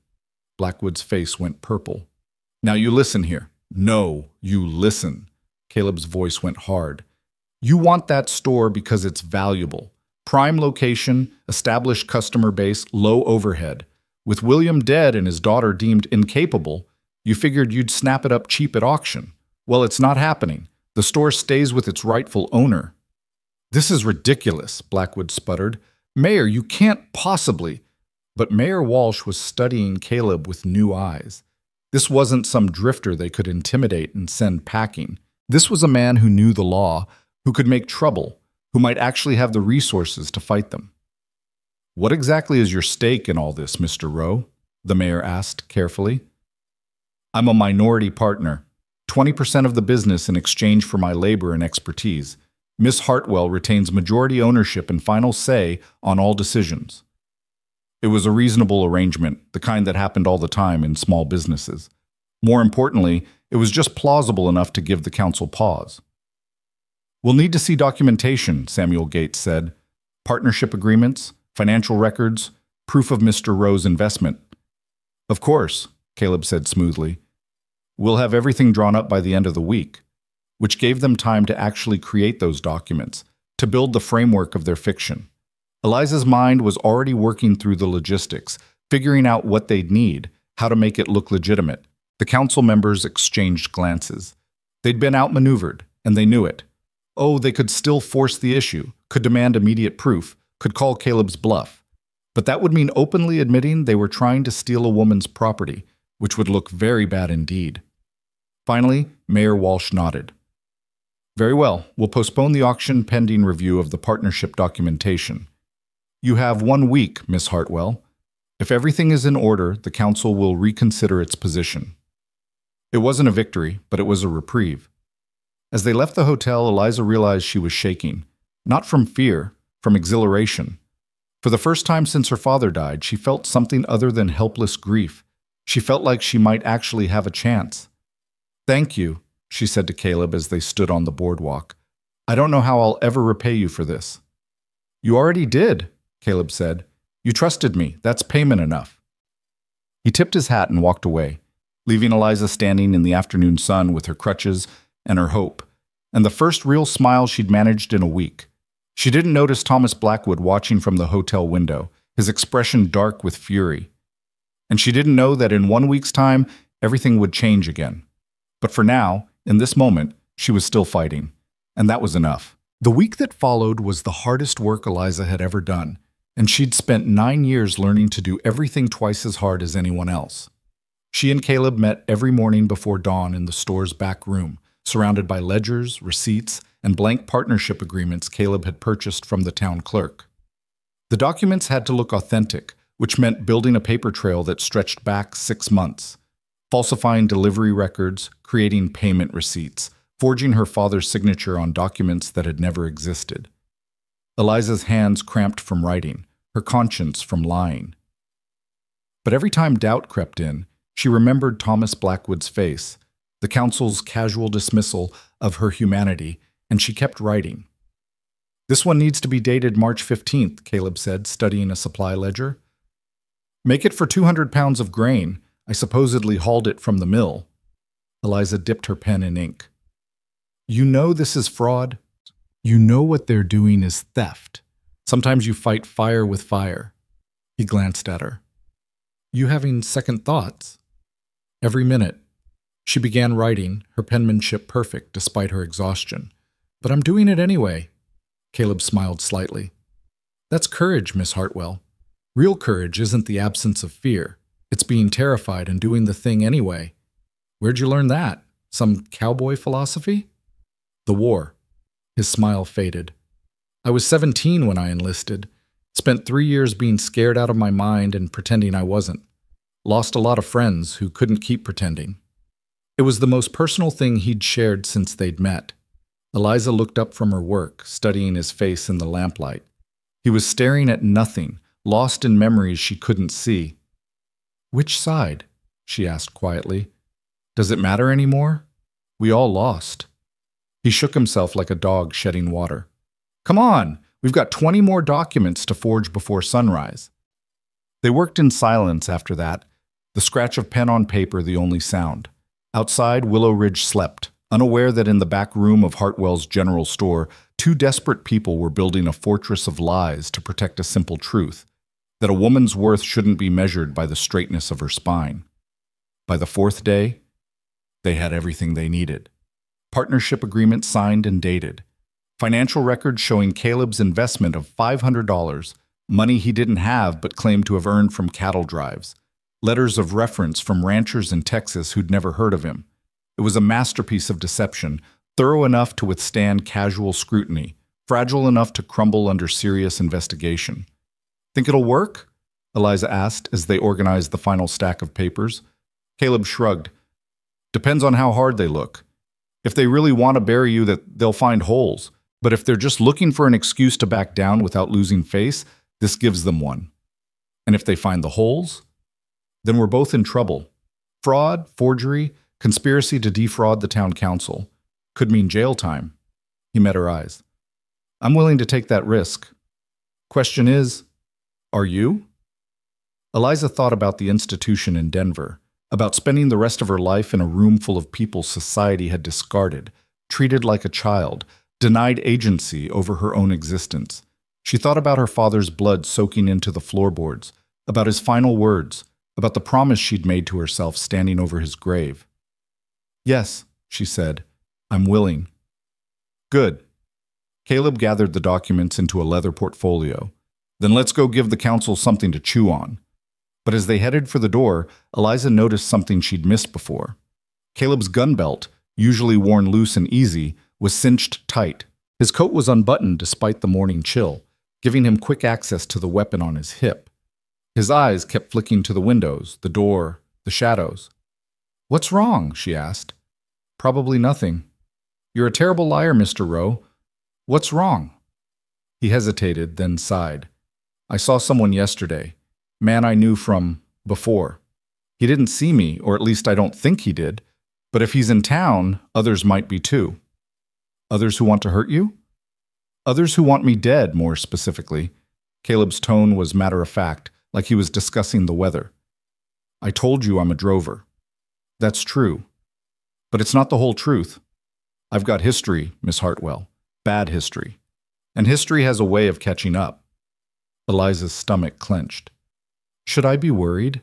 Blackwood's face went purple. Now you listen here. No, you listen. Caleb's voice went hard. You want that store because it's valuable. Prime location, established customer base, low overhead. With William dead and his daughter deemed incapable, you figured you'd snap it up cheap at auction. Well, it's not happening. The store stays with its rightful owner. This is ridiculous, Blackwood sputtered. Mayor, you can't possibly. But Mayor Walsh was studying Caleb with new eyes. This wasn't some drifter they could intimidate and send packing. This was a man who knew the law, who could make trouble, who might actually have the resources to fight them. What exactly is your stake in all this, Mr. Rowe? The mayor asked carefully. I'm a minority partner, 20% of the business in exchange for my labor and expertise. Miss Hartwell retains majority ownership and final say on all decisions. It was a reasonable arrangement, the kind that happened all the time in small businesses. More importantly, it was just plausible enough to give the council pause. We'll need to see documentation, Samuel Gates said. Partnership agreements, financial records, proof of Mr. Rowe's investment. Of course, Caleb said smoothly. We'll have everything drawn up by the end of the week, which gave them time to actually create those documents, to build the framework of their fiction. Eliza's mind was already working through the logistics, figuring out what they'd need, how to make it look legitimate. The council members exchanged glances. They'd been outmaneuvered, and they knew it. Oh, they could still force the issue, could demand immediate proof, could call Caleb's bluff. But that would mean openly admitting they were trying to steal a woman's property, which would look very bad indeed. Finally, Mayor Walsh nodded. Very well. We'll postpone the auction pending review of the partnership documentation. You have 1 week, Miss Hartwell. If everything is in order, the council will reconsider its position. It wasn't a victory, but it was a reprieve. As they left the hotel, Eliza realized she was shaking. Not from fear, from exhilaration. For the first time since her father died, she felt something other than helpless grief. She felt like she might actually have a chance. "Thank you," she said to Caleb as they stood on the boardwalk. "I don't know how I'll ever repay you for this." "You already did," Caleb said. "You trusted me. That's payment enough." He tipped his hat and walked away, leaving Eliza standing in the afternoon sun with her crutches and her hope, and the first real smile she'd managed in a week. She didn't notice Thomas Blackwood watching from the hotel window, his expression dark with fury. And she didn't know that in 1 week's time, everything would change again. But for now, in this moment, she was still fighting, and that was enough. The week that followed was the hardest work Eliza had ever done, and she'd spent 9 years learning to do everything twice as hard as anyone else. She and Caleb met every morning before dawn in the store's back room, surrounded by ledgers, receipts, and blank partnership agreements Caleb had purchased from the town clerk. The documents had to look authentic, which meant building a paper trail that stretched back 6 months, falsifying delivery records, creating payment receipts, forging her father's signature on documents that had never existed. Eliza's hands cramped from writing, her conscience from lying. But every time doubt crept in, she remembered Thomas Blackwood's face, the council's casual dismissal of her humanity, and she kept writing. "This one needs to be dated March 15th, Caleb said, studying a supply ledger. "Make it for 200 pounds of grain. I supposedly hauled it from the mill." Eliza dipped her pen in ink. "You know this is fraud. You know what they're doing is theft. Sometimes you fight fire with fire." He glanced at her. "You having second thoughts?" "Every minute." She began writing, her penmanship perfect despite her exhaustion. "But I'm doing it anyway." Caleb smiled slightly. "That's courage, Miss Hartwell. Real courage isn't the absence of fear. It's being terrified and doing the thing anyway. Where'd you learn that? Some cowboy philosophy?" "The war." His smile faded. "I was 17 when I enlisted. Spent 3 years being scared out of my mind and pretending I wasn't. Lost a lot of friends who couldn't keep pretending." It was the most personal thing he'd shared since they'd met. Eliza looked up from her work, studying his face in the lamplight. He was staring at nothing, lost in memories she couldn't see. "Which side?" she asked quietly. "Does it matter anymore? We all lost." He shook himself like a dog shedding water. "Come on, we've got 20 more documents to forge before sunrise." They worked in silence after that, the scratch of pen on paper the only sound. Outside, Willow Ridge slept, unaware that in the back room of Hartwell's general store, 2 desperate people were building a fortress of lies to protect a simple truth, that a woman's worth shouldn't be measured by the straightness of her spine. By the 4th day, they had everything they needed. Partnership agreement signed and dated. Financial records showing Caleb's investment of $500, money he didn't have but claimed to have earned from cattle drives. Letters of reference from ranchers in Texas who'd never heard of him. It was a masterpiece of deception, thorough enough to withstand casual scrutiny, fragile enough to crumble under serious investigation. "Think it'll work?" Eliza asked as they organized the final stack of papers. Caleb shrugged. "Depends on how hard they look. If they really want to bury you, they'll find holes. But if they're just looking for an excuse to back down without losing face, this gives them one. And if they find the holes, then we're both in trouble. Fraud, forgery, conspiracy to defraud the town council. Could mean jail time." He met her eyes. "I'm willing to take that risk. Question is, are you?" Eliza thought about the institution in Denver, about spending the rest of her life in a room full of people society had discarded, treated like a child, denied agency over her own existence. She thought about her father's blood soaking into the floorboards, about his final words, about the promise she'd made to herself standing over his grave. "Yes," she said, "I'm willing." "Good." Caleb gathered the documents into a leather portfolio. "Then let's go give the council something to chew on." But as they headed for the door, Eliza noticed something she'd missed before. Caleb's gun belt, usually worn loose and easy, was cinched tight. His coat was unbuttoned despite the morning chill, giving him quick access to the weapon on his hip. His eyes kept flicking to the windows, the door, the shadows. "What's wrong?" she asked. "Probably nothing." "You're a terrible liar, Mr. Rowe. What's wrong?" He hesitated, then sighed. "I saw someone yesterday. Man I knew from before. He didn't see me, or at least I don't think he did. But if he's in town, others might be too." "Others who want to hurt you?" "Others who want me dead, more specifically." Caleb's tone was matter-of-fact, like he was discussing the weather. "I told you I'm a drover." "That's true. But it's not the whole truth. I've got history, Miss Hartwell. Bad history. And history has a way of catching up." Eliza's stomach clenched. "Should I be worried?"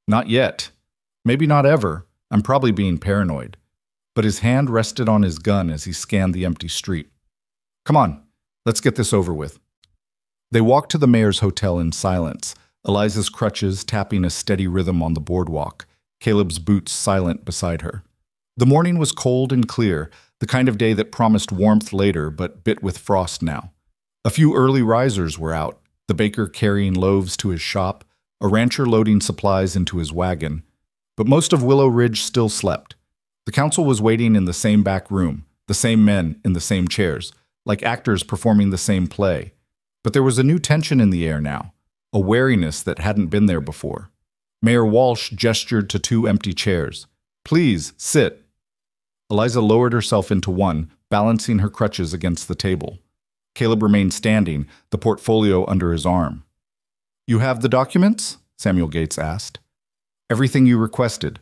"Not yet. Maybe not ever. I'm probably being paranoid." But his hand rested on his gun as he scanned the empty street. "Come on, let's get this over with." They walked to the mayor's hotel in silence, Eliza's crutches tapping a steady rhythm on the boardwalk, Caleb's boots silent beside her. The morning was cold and clear, the kind of day that promised warmth later but bit with frost now. A few early risers were out, the baker carrying loaves to his shop, a rancher loading supplies into his wagon. But most of Willow Ridge still slept. The council was waiting in the same back room, the same men in the same chairs, like actors performing the same play. But there was a new tension in the air now, a wariness that hadn't been there before. Mayor Walsh gestured to two empty chairs. "Please, sit." Eliza lowered herself into one, balancing her crutches against the table. Caleb remained standing, the portfolio under his arm. "You have the documents?" Samuel Gates asked. "Everything you requested."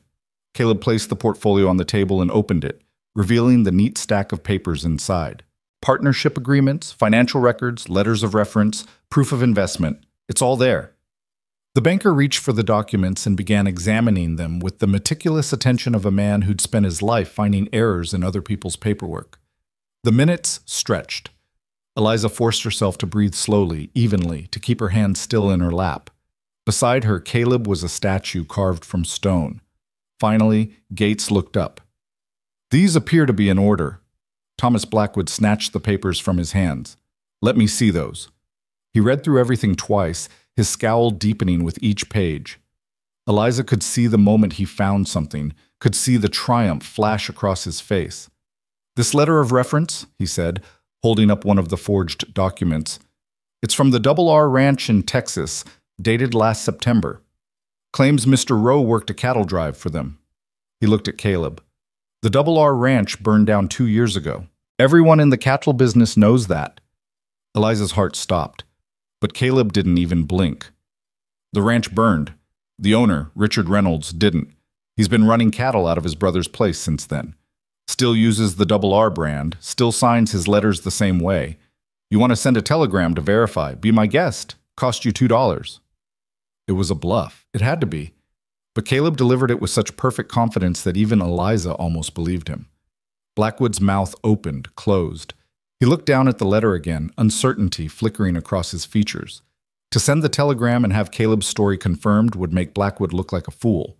Caleb placed the portfolio on the table and opened it, revealing the neat stack of papers inside. Partnership agreements, financial records, letters of reference, proof of investment. It's all there. The banker reached for the documents and began examining them with the meticulous attention of a man who'd spent his life finding errors in other people's paperwork. The minutes stretched. Eliza forced herself to breathe slowly, evenly, to keep her hands still in her lap. Beside her, Caleb was a statue carved from stone. Finally, Gates looked up. "These appear to be in order." Thomas Blackwood snatched the papers from his hands. "Let me see those." He read through everything twice, his scowl deepening with each page. Eliza could see the moment he found something, could see the triumph flash across his face. "This letter of reference," he said, holding up one of the forged documents. "It's from the R Ranch in Texas, dated last September. Claims Mr. Rowe worked a cattle drive for them." He looked at Caleb. "The R Ranch burned down 2 years ago. Everyone in the cattle business knows that." Eliza's heart stopped, but Caleb didn't even blink. "The ranch burned. The owner, Richard Reynolds, didn't. He's been running cattle out of his brother's place since then. Still uses the R brand, still signs his letters the same way. You want to send a telegram to verify. Be my guest. Cost you $2. It was a bluff. It had to be. But Caleb delivered it with such perfect confidence that even Eliza almost believed him. Blackwood's mouth opened, closed. He looked down at the letter again, uncertainty flickering across his features. To send the telegram and have Caleb's story confirmed would make Blackwood look like a fool.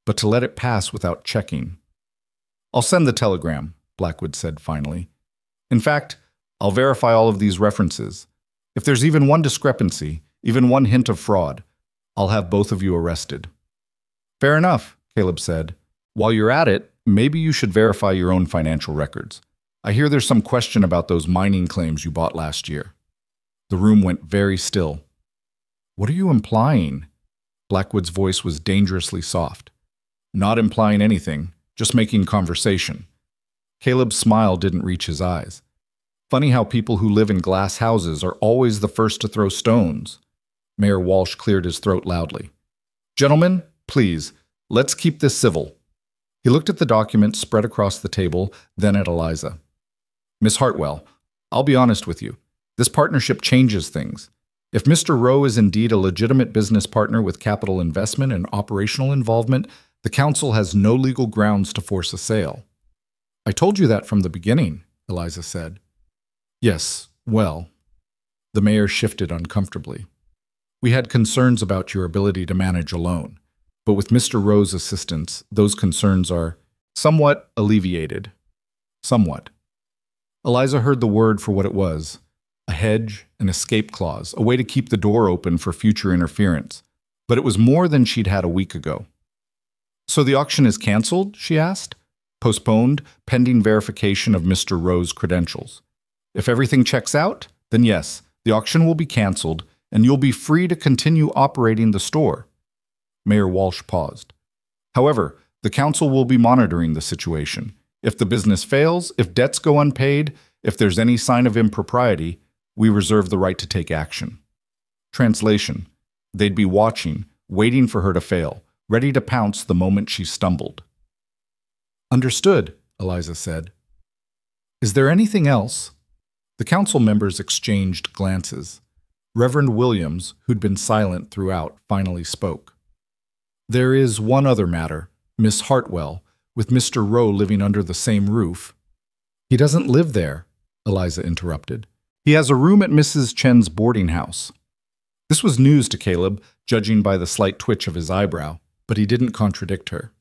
But to let it pass without checking. "I'll send the telegram," Blackwood said finally. "In fact, I'll verify all of these references. If there's even one discrepancy, even one hint of fraud, I'll have both of you arrested." "Fair enough," Caleb said. "While you're at it, maybe you should verify your own financial records. I hear there's some question about those mining claims you bought last year." The room went very still. "What are you implying?" Blackwood's voice was dangerously soft. "Not implying anything, just making conversation." Caleb's smile didn't reach his eyes. "Funny how people who live in glass houses are always the first to throw stones." Mayor Walsh cleared his throat loudly. "Gentlemen, please, let's keep this civil." He looked at the documents spread across the table, then at Eliza. "Miss Hartwell, I'll be honest with you. This partnership changes things. If Mr. Rowe is indeed a legitimate business partner with capital investment and operational involvement, the council has no legal grounds to force a sale." "I told you that from the beginning," Eliza said. "Yes, well." The mayor shifted uncomfortably. "We had concerns about your ability to manage alone. But with Mr. Rowe's assistance, those concerns are somewhat alleviated." "Somewhat." Eliza heard the word for what it was: a hedge, an escape clause, a way to keep the door open for future interference. But it was more than she'd had a week ago. "So the auction is canceled?" she asked. "Postponed, pending verification of Mr. Rowe's credentials. If everything checks out, then yes, the auction will be canceled, and you'll be free to continue operating the store." Mayor Walsh paused. "However, the council will be monitoring the situation. If the business fails, if debts go unpaid, if there's any sign of impropriety, we reserve the right to take action." Translation: they'd be watching, waiting for her to fail, ready to pounce the moment she stumbled. "Understood," Eliza said. "Is there anything else?" The council members exchanged glances. Reverend Williams, who'd been silent throughout, finally spoke. "There is one other matter, Miss Hartwell, with Mr. Rowe living under the same roof." "He doesn't live there," Eliza interrupted. "He has a room at Mrs. Chen's boarding house." This was news to Caleb, judging by the slight twitch of his eyebrow, but he didn't contradict her.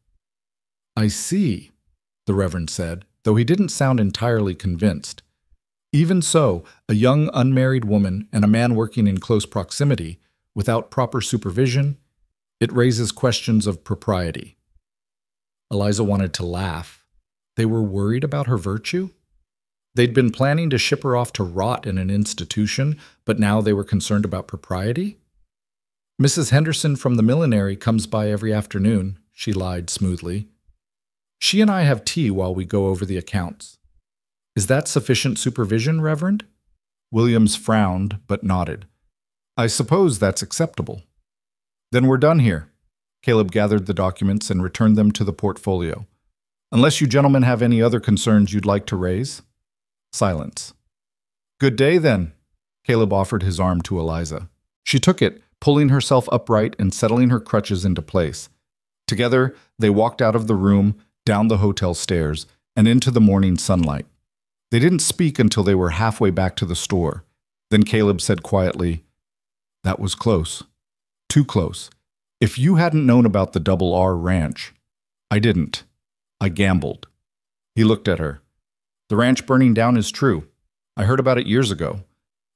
"I see," the Reverend said, though he didn't sound entirely convinced. "Even so, a young unmarried woman and a man working in close proximity, without proper supervision, it raises questions of propriety." Eliza wanted to laugh. They were worried about her virtue? They'd been planning to ship her off to rot in an institution, but now they were concerned about propriety? "Mrs. Henderson from the millinery comes by every afternoon," she lied smoothly. "She and I have tea while we go over the accounts." "Is that sufficient supervision, Reverend?" Williams frowned, but nodded. "I suppose that's acceptable." "Then we're done here." Caleb gathered the documents and returned them to the portfolio. "Unless you gentlemen have any other concerns you'd like to raise?" Silence. "Good day, then." Caleb offered his arm to Eliza. She took it, pulling herself upright and settling her crutches into place. Together, they walked out of the room, down the hotel stairs, and into the morning sunlight. They didn't speak until they were halfway back to the store. Then Caleb said quietly, "That was close. Too close. If you hadn't known about the Double R Ranch—" "I didn't. I gambled." He looked at her. "The ranch burning down is true. I heard about it years ago.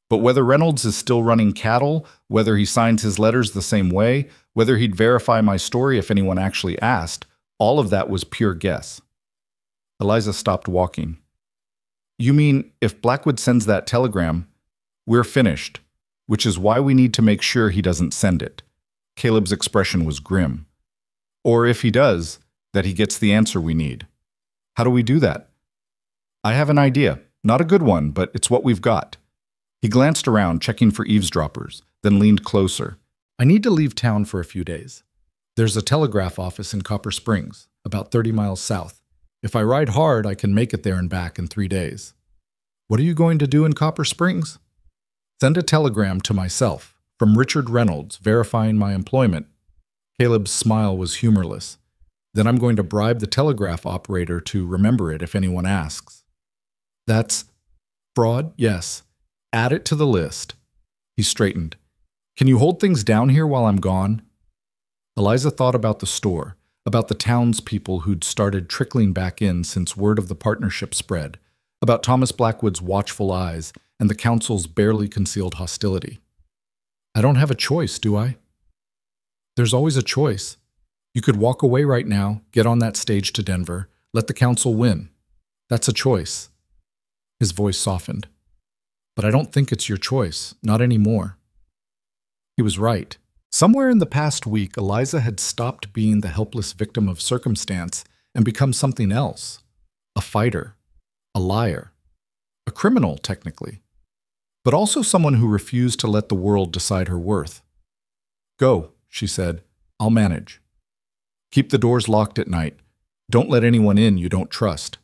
But whether Reynolds is still running cattle, whether he signs his letters the same way, whether he'd verify my story if anyone actually asked, all of that was pure guess." Eliza stopped walking. "You mean, if Blackwood sends that telegram, we're finished, which is why we need to make sure he doesn't send it." Caleb's expression was grim. "Or if he does, that he gets the answer we need. How do we do that?" "I have an idea. Not a good one, but it's what we've got." He glanced around, checking for eavesdroppers, then leaned closer. "I need to leave town for a few days. There's a telegraph office in Copper Springs, about 30 miles south. If I ride hard, I can make it there and back in 3 days." "What are you going to do in Copper Springs?" "Send a telegram to myself, from Richard Reynolds, verifying my employment." Caleb's smile was humorless. "Then I'm going to bribe the telegraph operator to remember it if anyone asks." "That's fraud, yes. Add it to the list." He straightened. "Can you hold things down here while I'm gone?" Eliza thought about the store, about the townspeople who'd started trickling back in since word of the partnership spread, about Thomas Blackwood's watchful eyes and the council's barely concealed hostility. "I don't have a choice, do I?" "There's always a choice. You could walk away right now, get on that stage to Denver, let the council win. That's a choice." His voice softened. "But I don't think it's your choice, not anymore." He was right. Somewhere in the past week, Eliza had stopped being the helpless victim of circumstance and become something else. A fighter. A liar. A criminal, technically. But also someone who refused to let the world decide her worth. "Go," she said. "I'll manage. Keep the doors locked at night. Don't let anyone in you don't trust."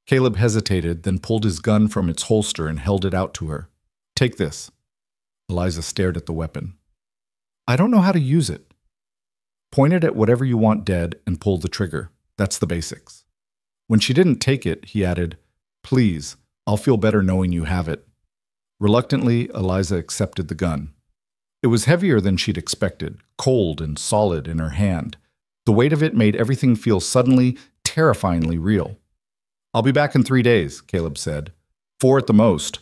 Caleb hesitated, then pulled his gun from its holster and held it out to her. "Take this." Eliza stared at the weapon. "I don't know how to use it." "Point it at whatever you want dead and pull the trigger. That's the basics." When she didn't take it, he added, "Please, I'll feel better knowing you have it." Reluctantly, Eliza accepted the gun. It was heavier than she'd expected, cold and solid in her hand. The weight of it made everything feel suddenly, terrifyingly real. "I'll be back in 3 days," Caleb said. 4 at the most.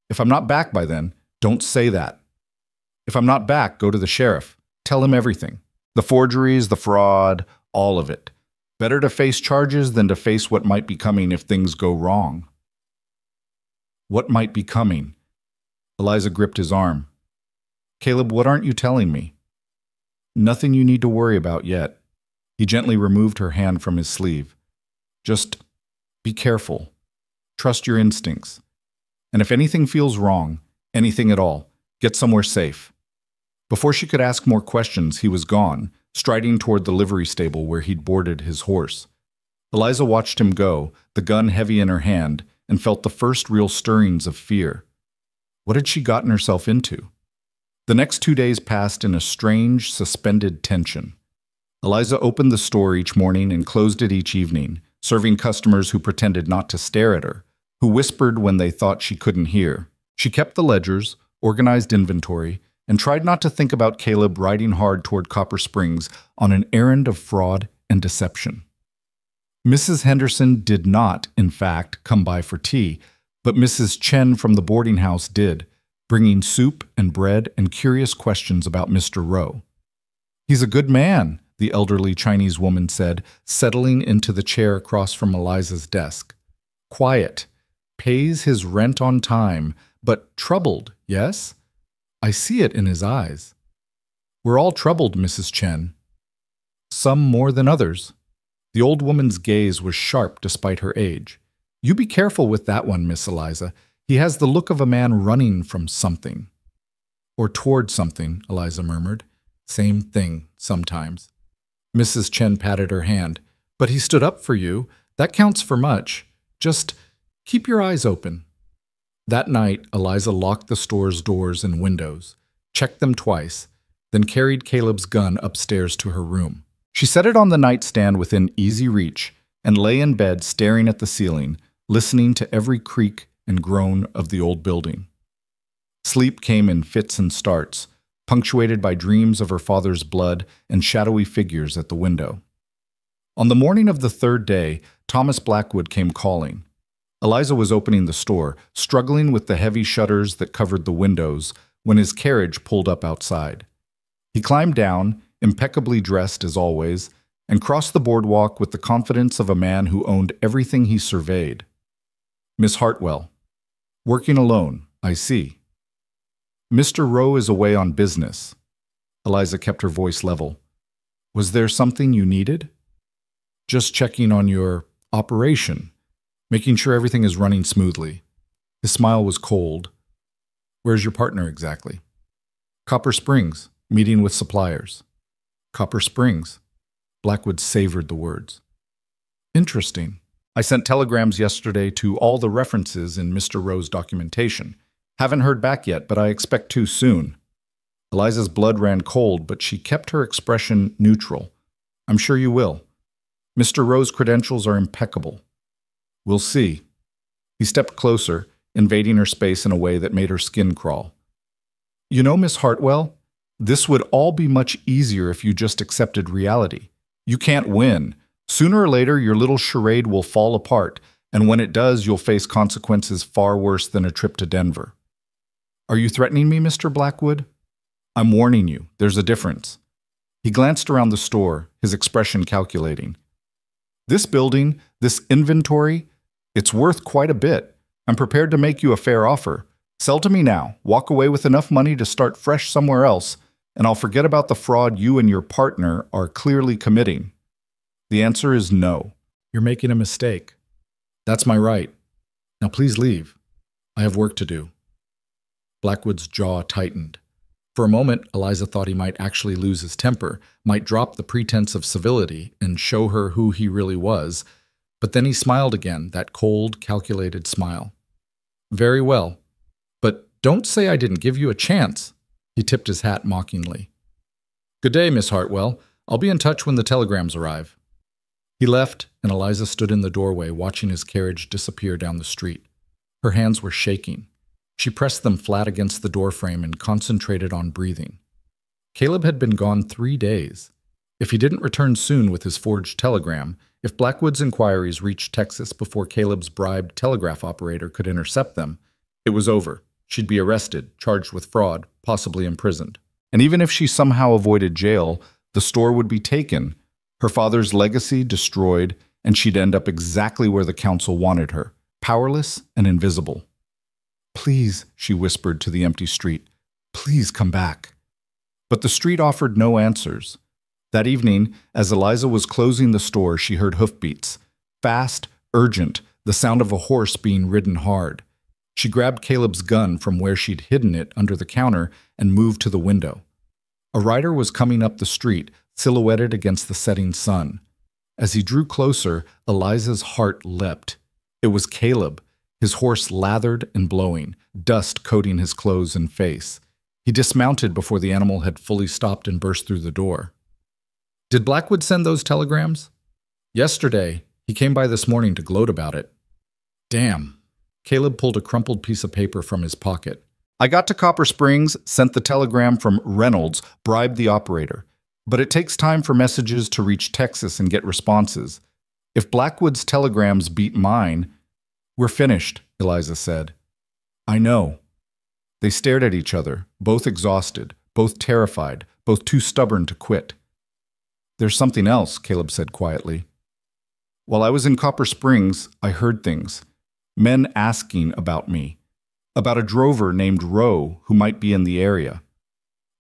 If I'm not back by then, don't say that. If I'm not back, go to the sheriff. Tell him everything. The forgeries, the fraud, all of it. Better to face charges than to face what might be coming if things go wrong. What might be coming? Eliza gripped his arm. Caleb, what aren't you telling me? Nothing you need to worry about yet. He gently removed her hand from his sleeve. Just be careful. Trust your instincts. And if anything feels wrong, anything at all, get somewhere safe. Before she could ask more questions, he was gone, striding toward the livery stable where he'd boarded his horse. Eliza watched him go, the gun heavy in her hand, and felt the first real stirrings of fear. What had she gotten herself into? The next 2 days passed in a strange, suspended tension. Eliza opened the store each morning and closed it each evening, serving customers who pretended not to stare at her, who whispered when they thought she couldn't hear. She kept the ledgers, organized inventory, and tried not to think about Caleb riding hard toward Copper Springs on an errand of fraud and deception. Mrs. Henderson did not, in fact, come by for tea, but Mrs. Chen from the boarding house did, bringing soup and bread and curious questions about Mr. Rowe. He's a good man, the elderly Chinese woman said, settling into the chair across from Eliza's desk. Quiet, pays his rent on time, but troubled, yes? I see it in his eyes. We're all troubled, Mrs. Chen. Some more than others. The old woman's gaze was sharp despite her age. You be careful with that one, Miss Eliza. He has the look of a man running from something. Or toward something, Eliza murmured. Same thing, sometimes. Mrs. Chen patted her hand. But he stood up for you. That counts for much. Just keep your eyes open. That night, Eliza locked the store's doors and windows, checked them twice, then carried Caleb's gun upstairs to her room. She set it on the nightstand within easy reach and lay in bed staring at the ceiling, listening to every creak and groan of the old building. Sleep came in fits and starts, punctuated by dreams of her father's blood and shadowy figures at the window. On the morning of the 3rd day, Thomas Blackwood came calling. Eliza was opening the store, struggling with the heavy shutters that covered the windows, when his carriage pulled up outside. He climbed down, impeccably dressed as always, and crossed the boardwalk with the confidence of a man who owned everything he surveyed. Miss Hartwell. Working alone, I see. Mr. Rowe is away on business. Eliza kept her voice level. Was there something you needed? Just checking on your operation, making sure everything is running smoothly. His smile was cold. Where's your partner exactly? Copper Springs, meeting with suppliers. Copper Springs. Blackwood savored the words. Interesting. I sent telegrams yesterday to all the references in Mr. Rowe's documentation. Haven't heard back yet, but I expect to soon. Eliza's blood ran cold, but she kept her expression neutral. I'm sure you will. Mr. Rowe's credentials are impeccable. We'll see. He stepped closer, invading her space in a way that made her skin crawl. You know, Miss Hartwell, this would all be much easier if you just accepted reality. You can't win. Sooner or later, your little charade will fall apart, and when it does, you'll face consequences far worse than a trip to Denver. Are you threatening me, Mr. Blackwood? I'm warning you. There's a difference. He glanced around the store, his expression calculating. This building, this inventory, it's worth quite a bit. I'm prepared to make you a fair offer. Sell to me now, walk away with enough money to start fresh somewhere else, and I'll forget about the fraud you and your partner are clearly committing. The answer is no. You're making a mistake. That's my right. Now please leave. I have work to do. Blackwood's jaw tightened. For a moment, Eliza thought he might actually lose his temper, might drop the pretense of civility and show her who he really was, but then he smiled again, that cold, calculated smile. Very well, but don't say I didn't give you a chance. He tipped his hat mockingly. Good day, Miss Hartwell. I'll be in touch when the telegrams arrive. He left, and Eliza stood in the doorway watching his carriage disappear down the street. Her hands were shaking. She pressed them flat against the doorframe and concentrated on breathing. Caleb had been gone 3 days. If he didn't return soon with his forged telegram, If Blackwood's inquiries reached Texas before Caleb's bribed telegraph operator could intercept them, it was over. She'd be arrested, charged with fraud, possibly imprisoned. And even if she somehow avoided jail, the store would be taken, her father's legacy destroyed, and she'd end up exactly where the council wanted her, powerless and invisible. "Please," she whispered to the empty street, "please come back." But the street offered no answers. That evening, as Eliza was closing the store, she heard hoofbeats. Fast, urgent, the sound of a horse being ridden hard. She grabbed Caleb's gun from where she'd hidden it under the counter and moved to the window. A rider was coming up the street, silhouetted against the setting sun. As he drew closer, Eliza's heart leapt. It was Caleb, his horse lathered and blowing, dust coating his clothes and face. He dismounted before the animal had fully stopped and burst through the door. "Did Blackwood send those telegrams?" "Yesterday. He came by this morning to gloat about it." "Damn." Caleb pulled a crumpled piece of paper from his pocket. "I got to Copper Springs, sent the telegram from Reynolds, bribed the operator. But it takes time for messages to reach Texas and get responses. If Blackwood's telegrams beat mine—" "We're finished," Eliza said. "I know." They stared at each other, both exhausted, both terrified, both too stubborn to quit. "There's something else," Caleb said quietly. "While I was in Copper Springs, I heard things. Men asking about me. About a drover named Rowe who might be in the area."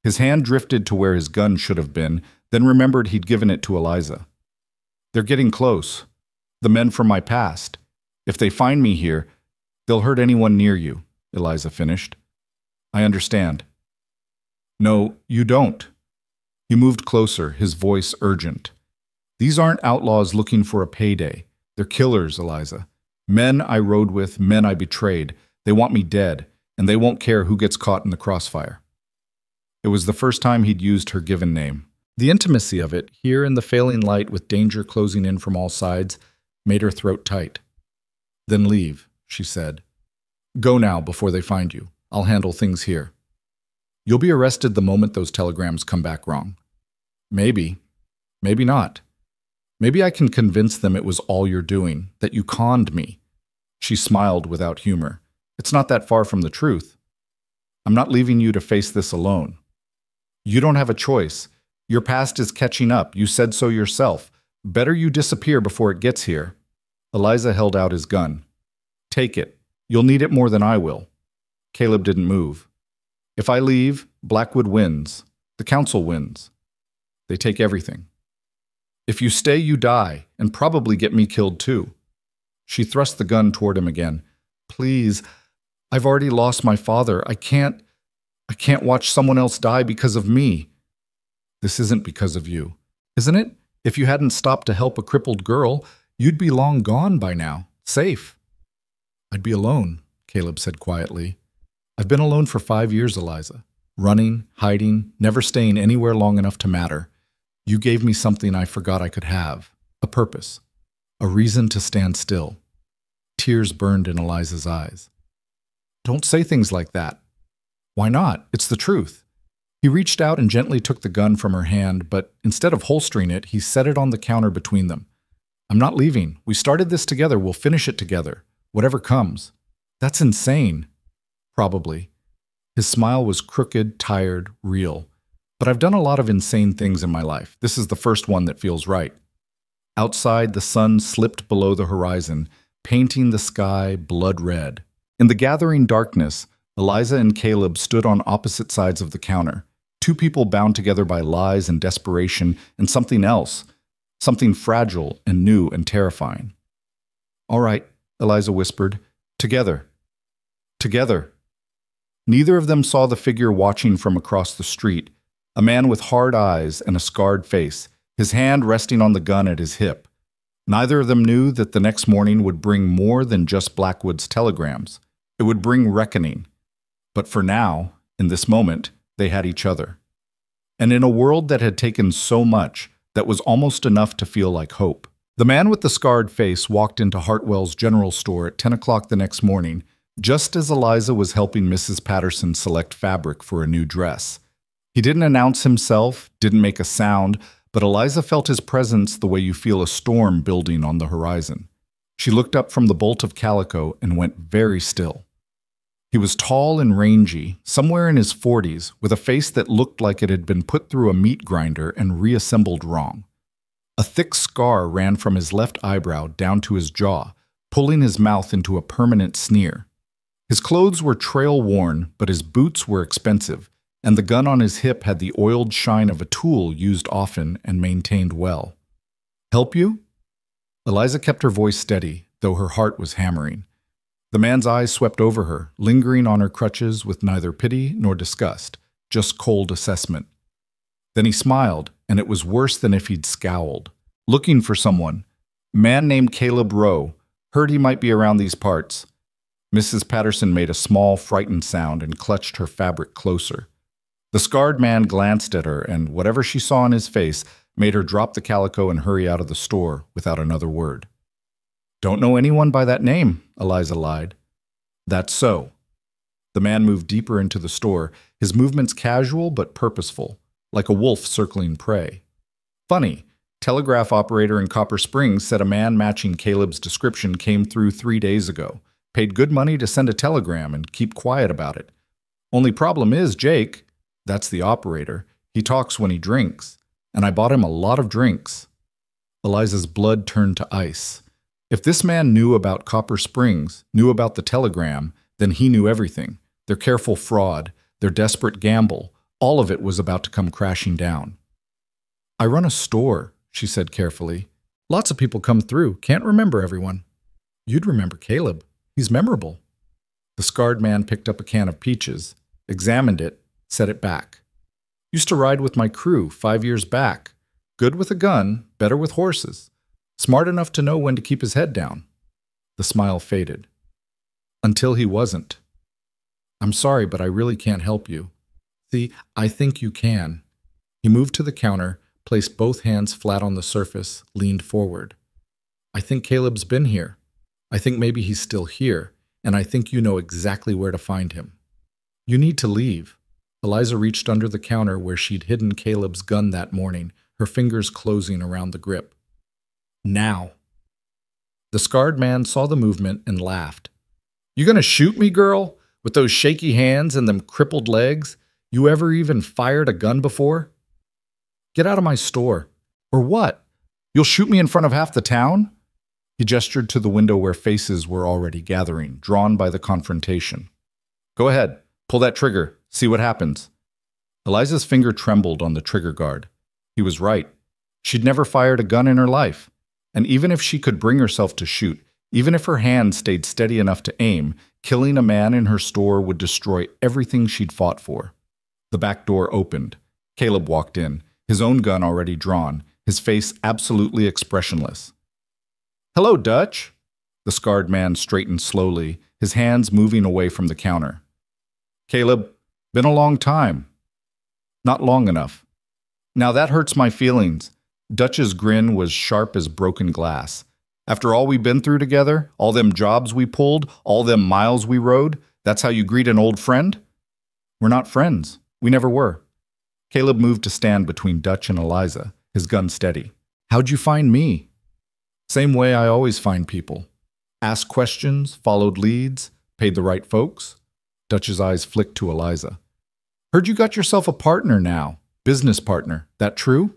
His hand drifted to where his gun should have been, then remembered he'd given it to Eliza. "They're getting close. The men from my past. If they find me here, they'll hurt anyone near you," Eliza finished. "I understand." "No, you don't." He moved closer, his voice urgent. "These aren't outlaws looking for a payday. They're killers, Eliza. Men I rode with, men I betrayed. They want me dead, and they won't care who gets caught in the crossfire." It was the first time he'd used her given name. The intimacy of it, here in the failing light with danger closing in from all sides, made her throat tight. "Then leave," she said. "Go now before they find you. I'll handle things here. You'll be arrested the moment those telegrams come back wrong. Maybe. Maybe not. Maybe I can convince them it was all you're doing, that you conned me." She smiled without humor. "It's not that far from the truth. I'm not leaving you to face this alone. You don't have a choice. Your past is catching up. You said so yourself. Better you disappear before it gets here." Eliza held out his gun. "Take it. You'll need it more than I will." Caleb didn't move. "If I leave, Blackwood wins. The council wins. They take everything. If you stay, you die, and probably get me killed too." She thrust the gun toward him again. "Please, I've already lost my father. I can't watch someone else die because of me." "This isn't because of you, isn't it? If you hadn't stopped to help a crippled girl, you'd be long gone by now, safe." "I'd be alone," Caleb said quietly. "I've been alone for 5 years, Eliza. Running, hiding, never staying anywhere long enough to matter. You gave me something I forgot I could have. A purpose. A reason to stand still." Tears burned in Eliza's eyes. "Don't say things like that." "Why not? It's the truth." He reached out and gently took the gun from her hand, but instead of holstering it, he set it on the counter between them. "I'm not leaving. We started this together. We'll finish it together. Whatever comes." "That's insane." "Probably." His smile was crooked, tired, real. "But I've done a lot of insane things in my life. This is the first one that feels right." Outside, the sun slipped below the horizon, painting the sky blood red. In the gathering darkness, Eliza and Caleb stood on opposite sides of the counter, two people bound together by lies and desperation and something else, something fragile and new and terrifying. "All right," Eliza whispered. "Together. Together." Neither of them saw the figure watching from across the street, a man with hard eyes and a scarred face, his hand resting on the gun at his hip. Neither of them knew that the next morning would bring more than just Blackwood's telegrams. It would bring reckoning. But for now, in this moment, they had each other. And in a world that had taken so much, that was almost enough to feel like hope. The man with the scarred face walked into Hartwell's general store at 10 o'clock the next morning, just as Eliza was helping Mrs. Patterson select fabric for a new dress. He didn't announce himself, didn't make a sound, but Eliza felt his presence the way you feel a storm building on the horizon. She looked up from the bolt of calico and went very still. He was tall and rangy, somewhere in his 40s, with a face that looked like it had been put through a meat grinder and reassembled wrong. A thick scar ran from his left eyebrow down to his jaw, pulling his mouth into a permanent sneer. His clothes were trail-worn, but his boots were expensive, and the gun on his hip had the oiled shine of a tool used often and maintained well. "Help you?" Eliza kept her voice steady, though her heart was hammering. The man's eyes swept over her, lingering on her crutches with neither pity nor disgust, just cold assessment. Then he smiled, and it was worse than if he'd scowled. "Looking for someone. Man named Caleb Rowe. Heard he might be around these parts." Mrs. Patterson made a small, frightened sound and clutched her fabric closer. The scarred man glanced at her, and whatever she saw in his face made her drop the calico and hurry out of the store without another word. "Don't know anyone by that name," Eliza lied. "That's so." The man moved deeper into the store, his movements casual but purposeful, like a wolf circling prey. "Funny, telegraph operator in Copper Springs said a man matching Caleb's description came through 3 days ago. Paid good money to send a telegram and keep quiet about it. Only problem is Jake, that's the operator, he talks when he drinks, and I bought him a lot of drinks." Eliza's blood turned to ice. If this man knew about Copper Springs, knew about the telegram, then he knew everything. Their careful fraud, their desperate gamble, all of it was about to come crashing down. "I run a store," she said carefully. "Lots of people come through, can't remember everyone." "You'd remember Caleb. He's memorable." The scarred man picked up a can of peaches, examined it, set it back. "Used to ride with my crew 5 years back. Good with a gun, better with horses. Smart enough to know when to keep his head down." The smile faded. "Until he wasn't." "I'm sorry, but I really can't help you." "See, I think you can." He moved to the counter, placed both hands flat on the surface, leaned forward. "I think Caleb's been here. I think maybe he's still here, and I think you know exactly where to find him." "You need to leave." Eliza reached under the counter where she'd hidden Caleb's gun that morning, her fingers closing around the grip. "Now." The scarred man saw the movement and laughed. "You gonna shoot me, girl? With those shaky hands and them crippled legs? You ever even fired a gun before?" "Get out of my store." "Or what? You'll shoot me in front of half the town?" He gestured to the window where faces were already gathering, drawn by the confrontation. "Go ahead. Pull that trigger. See what happens." Eliza's finger trembled on the trigger guard. He was right. She'd never fired a gun in her life. And even if she could bring herself to shoot, even if her hand stayed steady enough to aim, killing a man in her store would destroy everything she'd fought for. The back door opened. Caleb walked in, his own gun already drawn, his face absolutely expressionless. "Hello, Dutch." The scarred man straightened slowly, his hands moving away from the counter. "Caleb, been a long time." "Not long enough." "Now that hurts my feelings." Dutch's grin was sharp as broken glass. "After all we've been through together, all them jobs we pulled, all them miles we rode, that's how you greet an old friend?" "We're not friends. We never were." Caleb moved to stand between Dutch and Eliza, his gun steady. "How'd you find me?" "Same way I always find people. Asked questions, followed leads, paid the right folks." Dutch's eyes flicked to Eliza. "Heard you got yourself a partner now, business partner. That true?"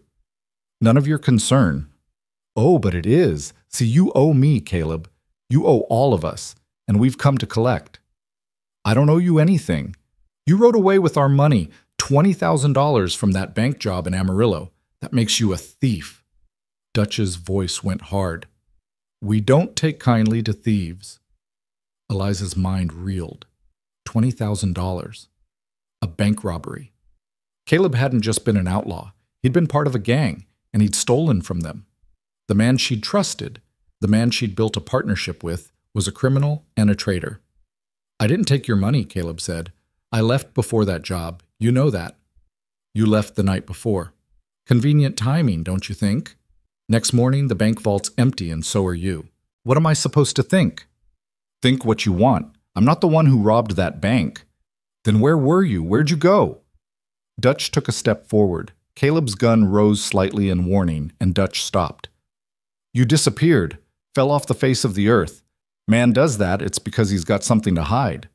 "None of your concern." "Oh, but it is. See, you owe me, Caleb. You owe all of us, and we've come to collect." "I don't owe you anything. You rode away with our money, $20,000 from that bank job in Amarillo. That makes you a thief." Dutch's voice went hard. "We don't take kindly to thieves." Eliza's mind reeled. $20,000. A bank robbery. Caleb hadn't just been an outlaw. He'd been part of a gang, and he'd stolen from them. The man she'd trusted, the man she'd built a partnership with, was a criminal and a traitor. "I didn't take your money," Caleb said. "I left before that job. You know that." "You left the night before." "Convenient timing, don't you think? Next morning, the bank vault's empty, and so are you." "What am I supposed to think?" "Think what you want. I'm not the one who robbed that bank." "Then where were you? Where'd you go?" Dutch took a step forward. Caleb's gun rose slightly in warning, and Dutch stopped. You disappeared, fell off the face of the earth. Man does that, it's because he's got something to hide.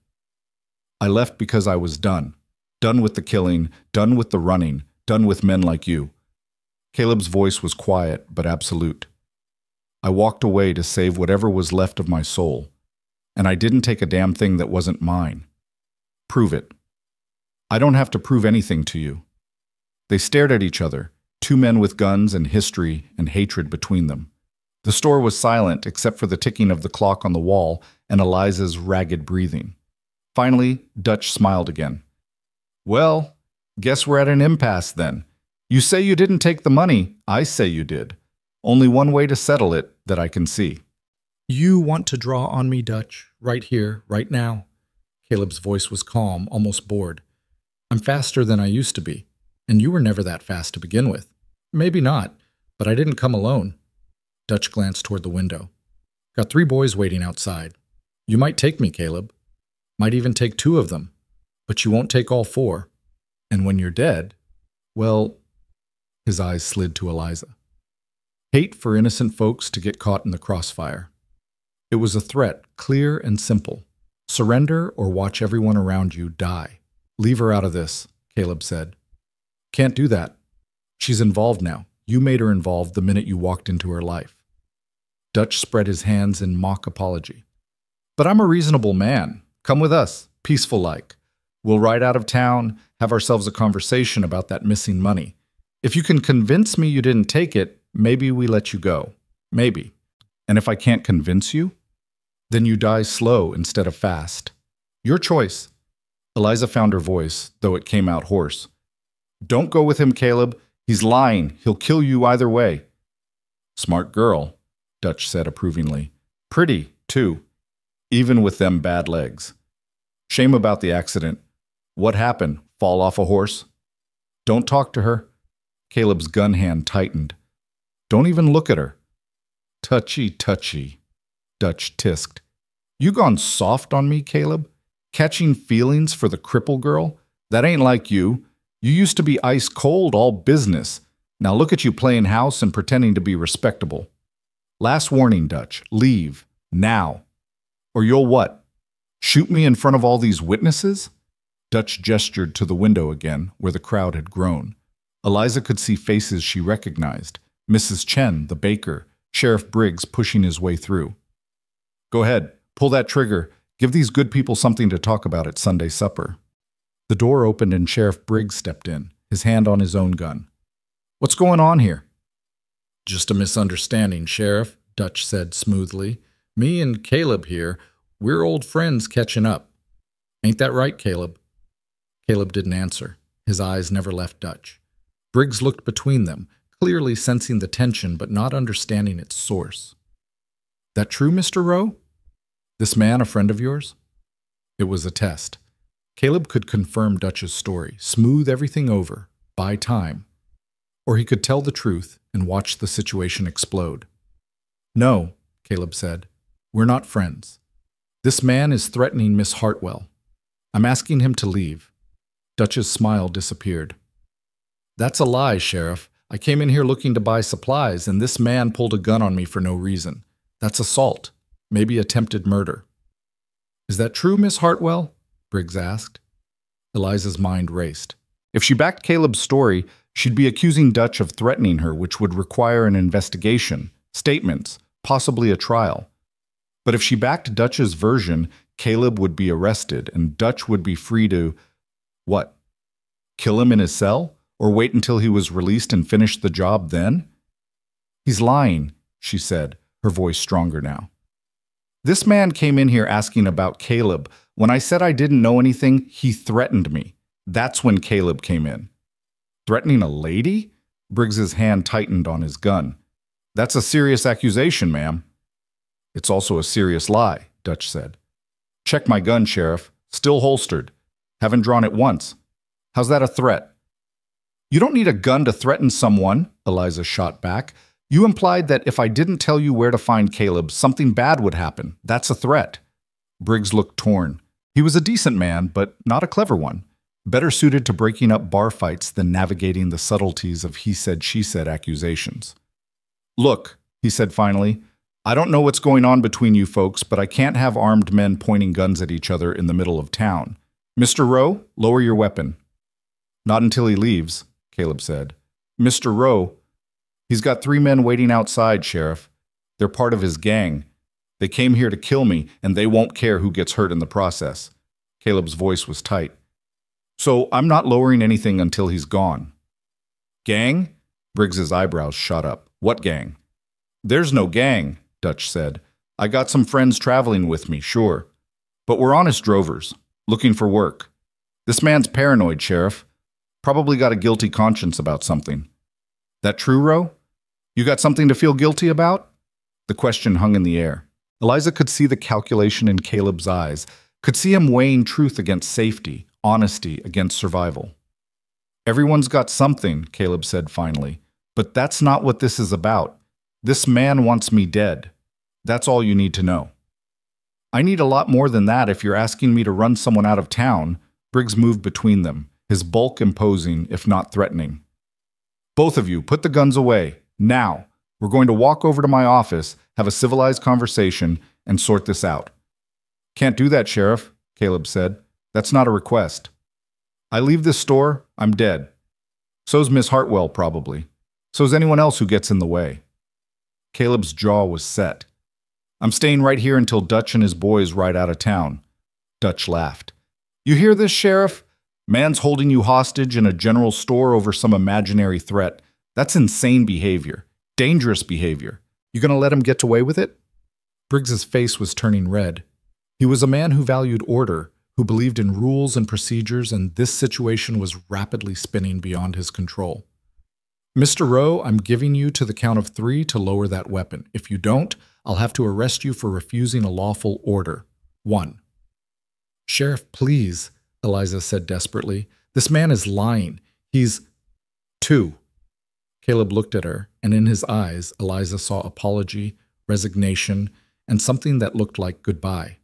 I left because I was done. Done with the killing, done with the running, done with men like you. Caleb's voice was quiet, but absolute. I walked away to save whatever was left of my soul, and I didn't take a damn thing that wasn't mine. Prove it. I don't have to prove anything to you. They stared at each other, two men with guns and history and hatred between them. The store was silent except for the ticking of the clock on the wall and Eliza's ragged breathing. Finally, Dutch smiled again. Well, guess we're at an impasse then. You say you didn't take the money, I say you did. Only one way to settle it that I can see. You want to draw on me, Dutch, right here, right now. Caleb's voice was calm, almost bored. I'm faster than I used to be, and you were never that fast to begin with. Maybe not, but I didn't come alone. Dutch glanced toward the window. Got 3 boys waiting outside. You might take me, Caleb. Might even take 2 of them, but you won't take all 4. And when you're dead, well, his eyes slid to Eliza. Hate for innocent folks to get caught in the crossfire. It was a threat, clear and simple. Surrender or watch everyone around you die. Leave her out of this, Caleb said. Can't do that. She's involved now. You made her involved the minute you walked into her life. Dutch spread his hands in mock apology. But I'm a reasonable man. Come with us, peaceful-like. We'll ride out of town, have ourselves a conversation about that missing money. If you can convince me you didn't take it, maybe we let you go. Maybe. And if I can't convince you, then you die slow instead of fast. Your choice. Eliza found her voice, though it came out hoarse. Don't go with him, Caleb. He's lying. He'll kill you either way. Smart girl, Dutch said approvingly. Pretty, too. Even with them bad legs. Shame about the accident. What happened? Fall off a horse? Don't talk to her. Caleb's gun hand tightened. Don't even look at her. Touchy, touchy, Dutch tisked. You gone soft on me, Caleb? Catching feelings for the cripple girl? That ain't like you. You used to be ice cold, all business. Now look at you playing house and pretending to be respectable. Last warning, Dutch. Leave. Now. Or you'll what? Shoot me in front of all these witnesses? Dutch gestured to the window again, where the crowd had grown. Eliza could see faces she recognized. Mrs. Chen, the baker, Sheriff Briggs pushing his way through. Go ahead. Pull that trigger. Give these good people something to talk about at Sunday supper. The door opened and Sheriff Briggs stepped in, his hand on his own gun. What's going on here? Just a misunderstanding, Sheriff, Dutch said smoothly. Me and Caleb here, we're old friends catching up. Ain't that right, Caleb? Caleb didn't answer. His eyes never left Dutch. Briggs looked between them, clearly sensing the tension but not understanding its source. That true, Mr. Rowe? This man a friend of yours? It was a test. Caleb could confirm Dutch's story, smooth everything over, buy time. Or he could tell the truth and watch the situation explode. No, Caleb said. We're not friends. This man is threatening Miss Hartwell. I'm asking him to leave. Dutch's smile disappeared. That's a lie, Sheriff. I came in here looking to buy supplies, and this man pulled a gun on me for no reason. That's assault, maybe attempted murder. Is that true, Miss Hartwell? Briggs asked. Eliza's mind raced. If she backed Caleb's story, she'd be accusing Dutch of threatening her, which would require an investigation, statements, possibly a trial. But if she backed Dutch's version, Caleb would be arrested, and Dutch would be free to, what? Kill him in his cell? Or wait until he was released and finish the job then? He's lying, she said, her voice stronger now. This man came in here asking about Caleb. When I said I didn't know anything, he threatened me. That's when Caleb came in. Threatening a lady? Briggs's hand tightened on his gun. That's a serious accusation, ma'am. It's also a serious lie, Dutch said. Check my gun, Sheriff. Still holstered. Haven't drawn it once. How's that a threat? You don't need a gun to threaten someone, Eliza shot back. You implied that if I didn't tell you where to find Caleb, something bad would happen. That's a threat. Briggs looked torn. He was a decent man, but not a clever one. better suited to breaking up bar fights than navigating the subtleties of he said, she said accusations. "Look," he said finally, "I don't know what's going on between you folks, but I can't have armed men pointing guns at each other in the middle of town. Mr. Rowe, lower your weapon." "Not until he leaves," Caleb said. "Mr. Rowe, he's got 3 men waiting outside, Sheriff. They're part of his gang. They came here to kill me, and they won't care who gets hurt in the process." Caleb's voice was tight. "So I'm not lowering anything until he's gone." "Gang?" Briggs's eyebrows shot up. "What gang?" "There's no gang," Dutch said. "I got some friends traveling with me, sure. But we're honest drovers, looking for work. This man's paranoid, Sheriff. Probably got a guilty conscience about something." "That true, Rowe? You got something to feel guilty about?" The question hung in the air. Eliza could see the calculation in Caleb's eyes, could see him weighing truth against safety, honesty against survival. "Everyone's got something," Caleb said finally, "but that's not what this is about. This man wants me dead. That's all you need to know." "I need a lot more than that if you're asking me to run someone out of town." Briggs moved between them, his bulk imposing, if not threatening. "Both of you, put the guns away, now. We're going to walk over to my office, have a civilized conversation, and sort this out." "Can't do that, Sheriff," Caleb said. "That's not a request. I leave this store, I'm dead. So's Miss Hartwell, probably. So's anyone else who gets in the way." Caleb's jaw was set. "I'm staying right here until Dutch and his boys ride out of town." Dutch laughed. "You hear this, Sheriff? Man's holding you hostage in a general store over some imaginary threat. That's insane behavior. Dangerous behavior. You gonna let him get away with it?" Briggs's face was turning red. He was a man who valued order, who believed in rules and procedures, and this situation was rapidly spinning beyond his control. "Mr. Rowe, I'm giving you to the count of 3 to lower that weapon. If you don't, I'll have to arrest you for refusing a lawful order. 1. "Sheriff, please," Eliza said desperately. "This man is lying. He's—" 2. Caleb looked at her, and in his eyes, Eliza saw apology, resignation, and something that looked like goodbye.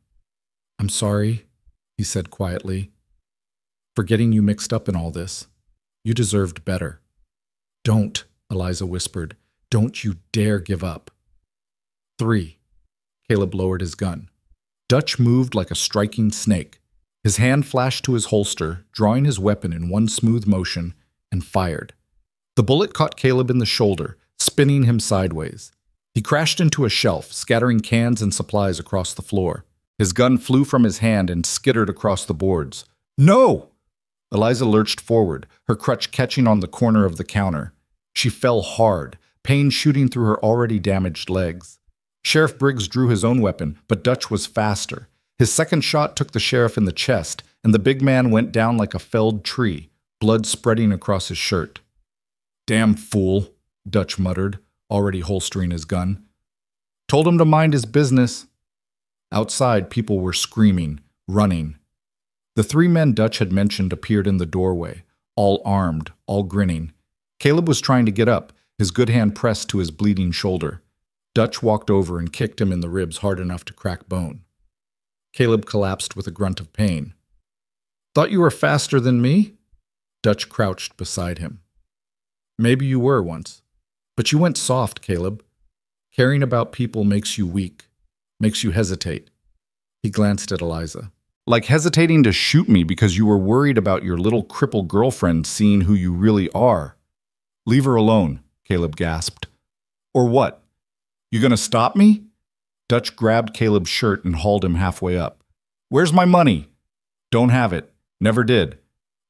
"I'm sorry," he said quietly, "for getting you mixed up in all this. You deserved better." "Don't," Eliza whispered. "Don't you dare give up." 3. Caleb lowered his gun. Dutch moved like a striking snake. His hand flashed to his holster, drawing his weapon in one smooth motion, and fired. The bullet caught Caleb in the shoulder, spinning him sideways. He crashed into a shelf, scattering cans and supplies across the floor. His gun flew from his hand and skittered across the boards. "No!" Eliza lurched forward, her crutch catching on the corner of the counter. She fell hard, pain shooting through her already damaged legs. Sheriff Briggs drew his own weapon, but Dutch was faster. His second shot took the sheriff in the chest, and the big man went down like a felled tree, blood spreading across his shirt. "Damn fool," Dutch muttered, already holstering his gun. "Told him to mind his business." Outside, people were screaming, running. The 3 men Dutch had mentioned appeared in the doorway, all armed, all grinning. Caleb was trying to get up, his good hand pressed to his bleeding shoulder. Dutch walked over and kicked him in the ribs hard enough to crack bone. Caleb collapsed with a grunt of pain. "Thought you were faster than me?" Dutch crouched beside him. "Maybe you were once. But you went soft, Caleb. Caring about people makes you weak, makes you hesitate." He glanced at Eliza. "Like hesitating to shoot me because you were worried about your little crippled girlfriend seeing who you really are." "Leave her alone," Caleb gasped. "Or what? You gonna stop me?" Dutch grabbed Caleb's shirt and hauled him halfway up. "Where's my money?" "Don't have it. Never did."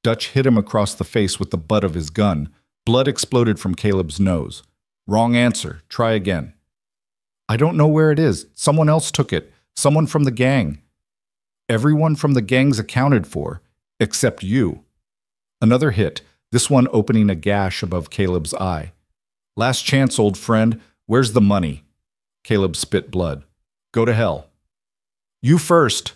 Dutch hit him across the face with the butt of his gun. Blood exploded from Caleb's nose. "Wrong answer. Try again." "I don't know where it is. Someone else took it. Someone from the gang." "Everyone from the gang's accounted for, except you." Another hit, this one opening a gash above Caleb's eye. "Last chance, old friend. Where's the money?" Caleb spit blood. "Go to hell." "You first."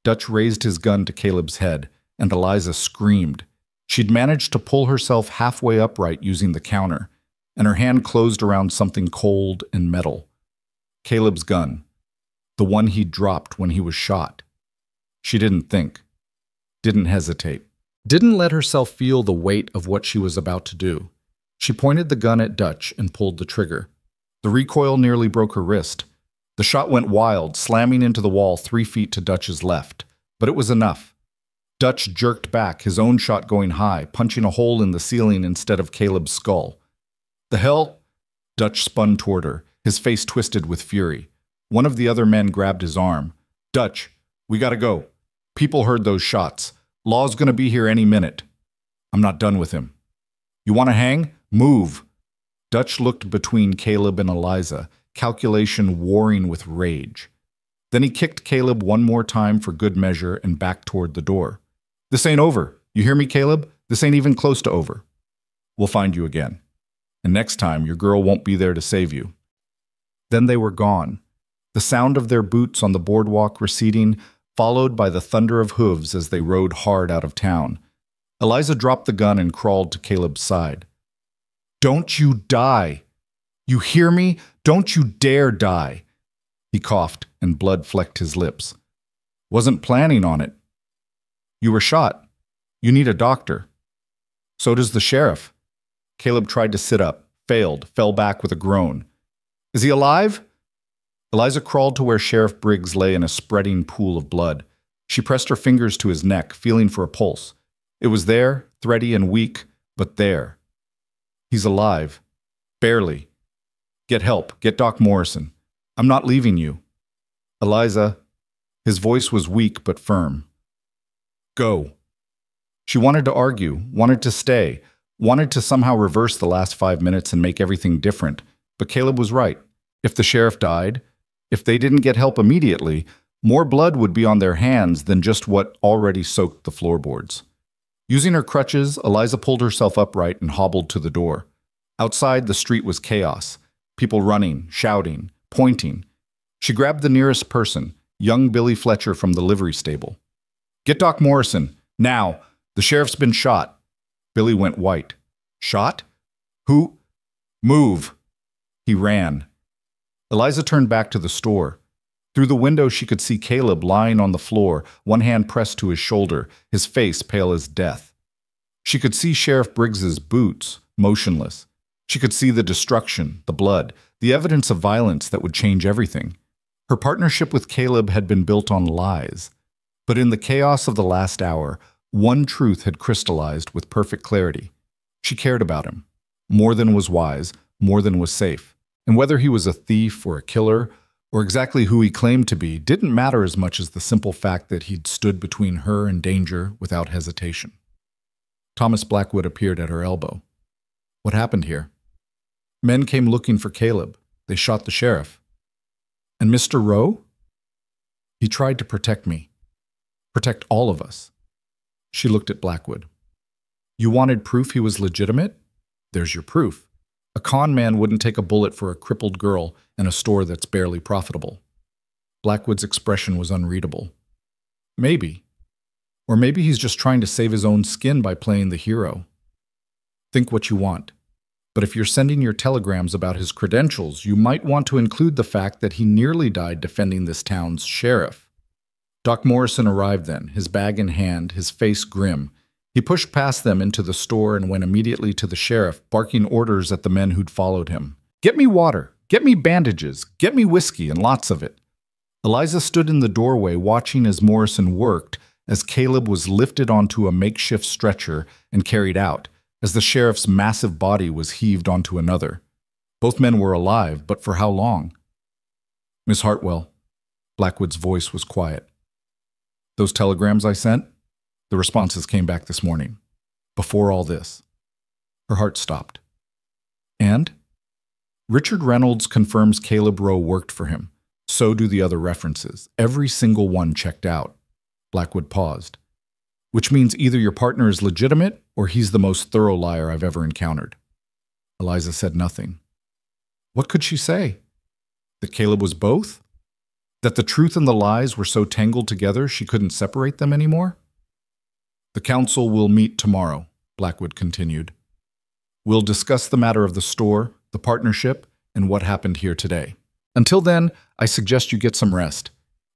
Dutch raised his gun to Caleb's head, and Eliza screamed. She'd managed to pull herself halfway upright using the counter, and her hand closed around something cold and metal. Caleb's gun. The one he'd dropped when he was shot. She didn't think. Didn't hesitate. didn't let herself feel the weight of what she was about to do. She pointed the gun at Dutch and pulled the trigger. The recoil nearly broke her wrist. The shot went wild, slamming into the wall 3 feet to Dutch's left. But it was enough. Dutch jerked back, his own shot going high, punching a hole in the ceiling instead of Caleb's skull. "The hell?" Dutch spun toward her, his face twisted with fury. One of the other men grabbed his arm. "Dutch, we gotta go. People heard those shots. Law's gonna be here any minute." "I'm not done with him." "You wanna hang? Move." Dutch looked between Caleb and Eliza, calculation warring with rage. Then he kicked Caleb one more time for good measure and backed toward the door. "This ain't over. You hear me, Caleb? This ain't even close to over. We'll find you again. And next time, your girl won't be there to save you." Then they were gone, the sound of their boots on the boardwalk receding, followed by the thunder of hooves as they rode hard out of town. Eliza dropped the gun and crawled to Caleb's side. "Don't you die! You hear me? Don't you dare die!" He coughed, and blood flecked his lips. "Wasn't planning on it." "You were shot. You need a doctor." "So does the sheriff." Caleb tried to sit up, failed, fell back with a groan. "Is he alive?" Eliza crawled to where Sheriff Briggs lay in a spreading pool of blood. She pressed her fingers to his neck, feeling for a pulse. It was there, thready and weak, but there. "He's alive. Barely. Get help. Get Doc Morrison. I'm not leaving you." "Eliza." His voice was weak but firm. "Go." She wanted to argue, wanted to stay, wanted to somehow reverse the last 5 minutes and make everything different. But Caleb was right. If the sheriff died, if they didn't get help immediately, more blood would be on their hands than just what already soaked the floorboards. Using her crutches, Eliza pulled herself upright and hobbled to the door. Outside, the street was chaos. People running, shouting, pointing. She grabbed the nearest person, young Billy Fletcher from the livery stable. "Get Doc Morrison, now. The sheriff's been shot." Billy went white. "Shot? Who?" "Move." He ran. Eliza turned back to the store. Through the window, she could see Caleb lying on the floor, one hand pressed to his shoulder, his face pale as death. She could see Sheriff Briggs's boots, motionless. She could see the destruction, the blood, the evidence of violence that would change everything. Her partnership with Caleb had been built on lies. But in the chaos of the last hour, one truth had crystallized with perfect clarity. She cared about him. More than was wise, more than was safe. And whether he was a thief or a killer, or exactly who he claimed to be, didn't matter as much as the simple fact that he'd stood between her and danger without hesitation. Thomas Blackwood appeared at her elbow. "What happened here?" "Men came looking for Caleb. They shot the sheriff." "And Mr. Rowe?" "He tried to protect me. Protect all of us." She looked at Blackwood. "You wanted proof he was legitimate? There's your proof. A con man wouldn't take a bullet for a crippled girl in a store that's barely profitable." Blackwood's expression was unreadable. "Maybe. Or maybe he's just trying to save his own skin by playing the hero. Think what you want. But if you're sending your telegrams about his credentials, you might want to include the fact that he nearly died defending this town's sheriff." Doc Morrison arrived then, his bag in hand, his face grim. He pushed past them into the store and went immediately to the sheriff, barking orders at the men who'd followed him. "Get me water, get me bandages, get me whiskey, and lots of it." Eliza stood in the doorway watching as Morrison worked, as Caleb was lifted onto a makeshift stretcher and carried out, as the sheriff's massive body was heaved onto another. Both men were alive, but for how long? "Miss Hartwell," Blackwood's voice was quiet. "Those telegrams I sent? The responses came back this morning. Before all this." Her heart stopped. "And?" "Richard Reynolds confirms Caleb Rowe worked for him. So do the other references. Every single one checked out." Blackwood paused. "Which means either your partner is legitimate or he's the most thorough liar I've ever encountered." Eliza said nothing. What could she say? That Caleb was both? That the truth and the lies were so tangled together she couldn't separate them anymore? "The council will meet tomorrow," Blackwood continued. "We'll discuss the matter of the store, the partnership, and what happened here today. Until then, I suggest you get some rest.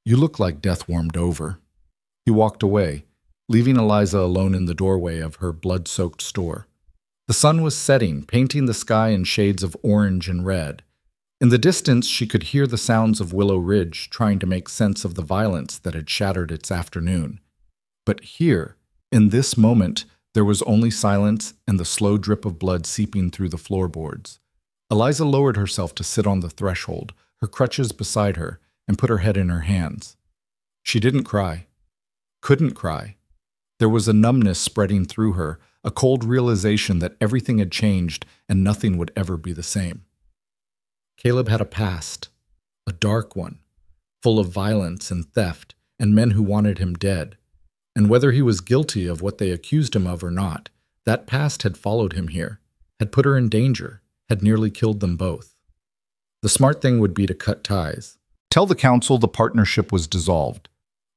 You look like death warmed over." He walked away, leaving Eliza alone in the doorway of her blood-soaked store. The sun was setting, painting the sky in shades of orange and red. In the distance, she could hear the sounds of Willow Ridge trying to make sense of the violence that had shattered its afternoon. But here, in this moment, there was only silence and the slow drip of blood seeping through the floorboards. Eliza lowered herself to sit on the threshold, her crutches beside her, and put her head in her hands. She didn't cry. Couldn't cry. There was a numbness spreading through her, a cold realization that everything had changed and nothing would ever be the same. Caleb had a past, a dark one, full of violence and theft and men who wanted him dead. And whether he was guilty of what they accused him of or not, that past had followed him here, had put her in danger, had nearly killed them both. The smart thing would be to cut ties. Tell the council the partnership was dissolved.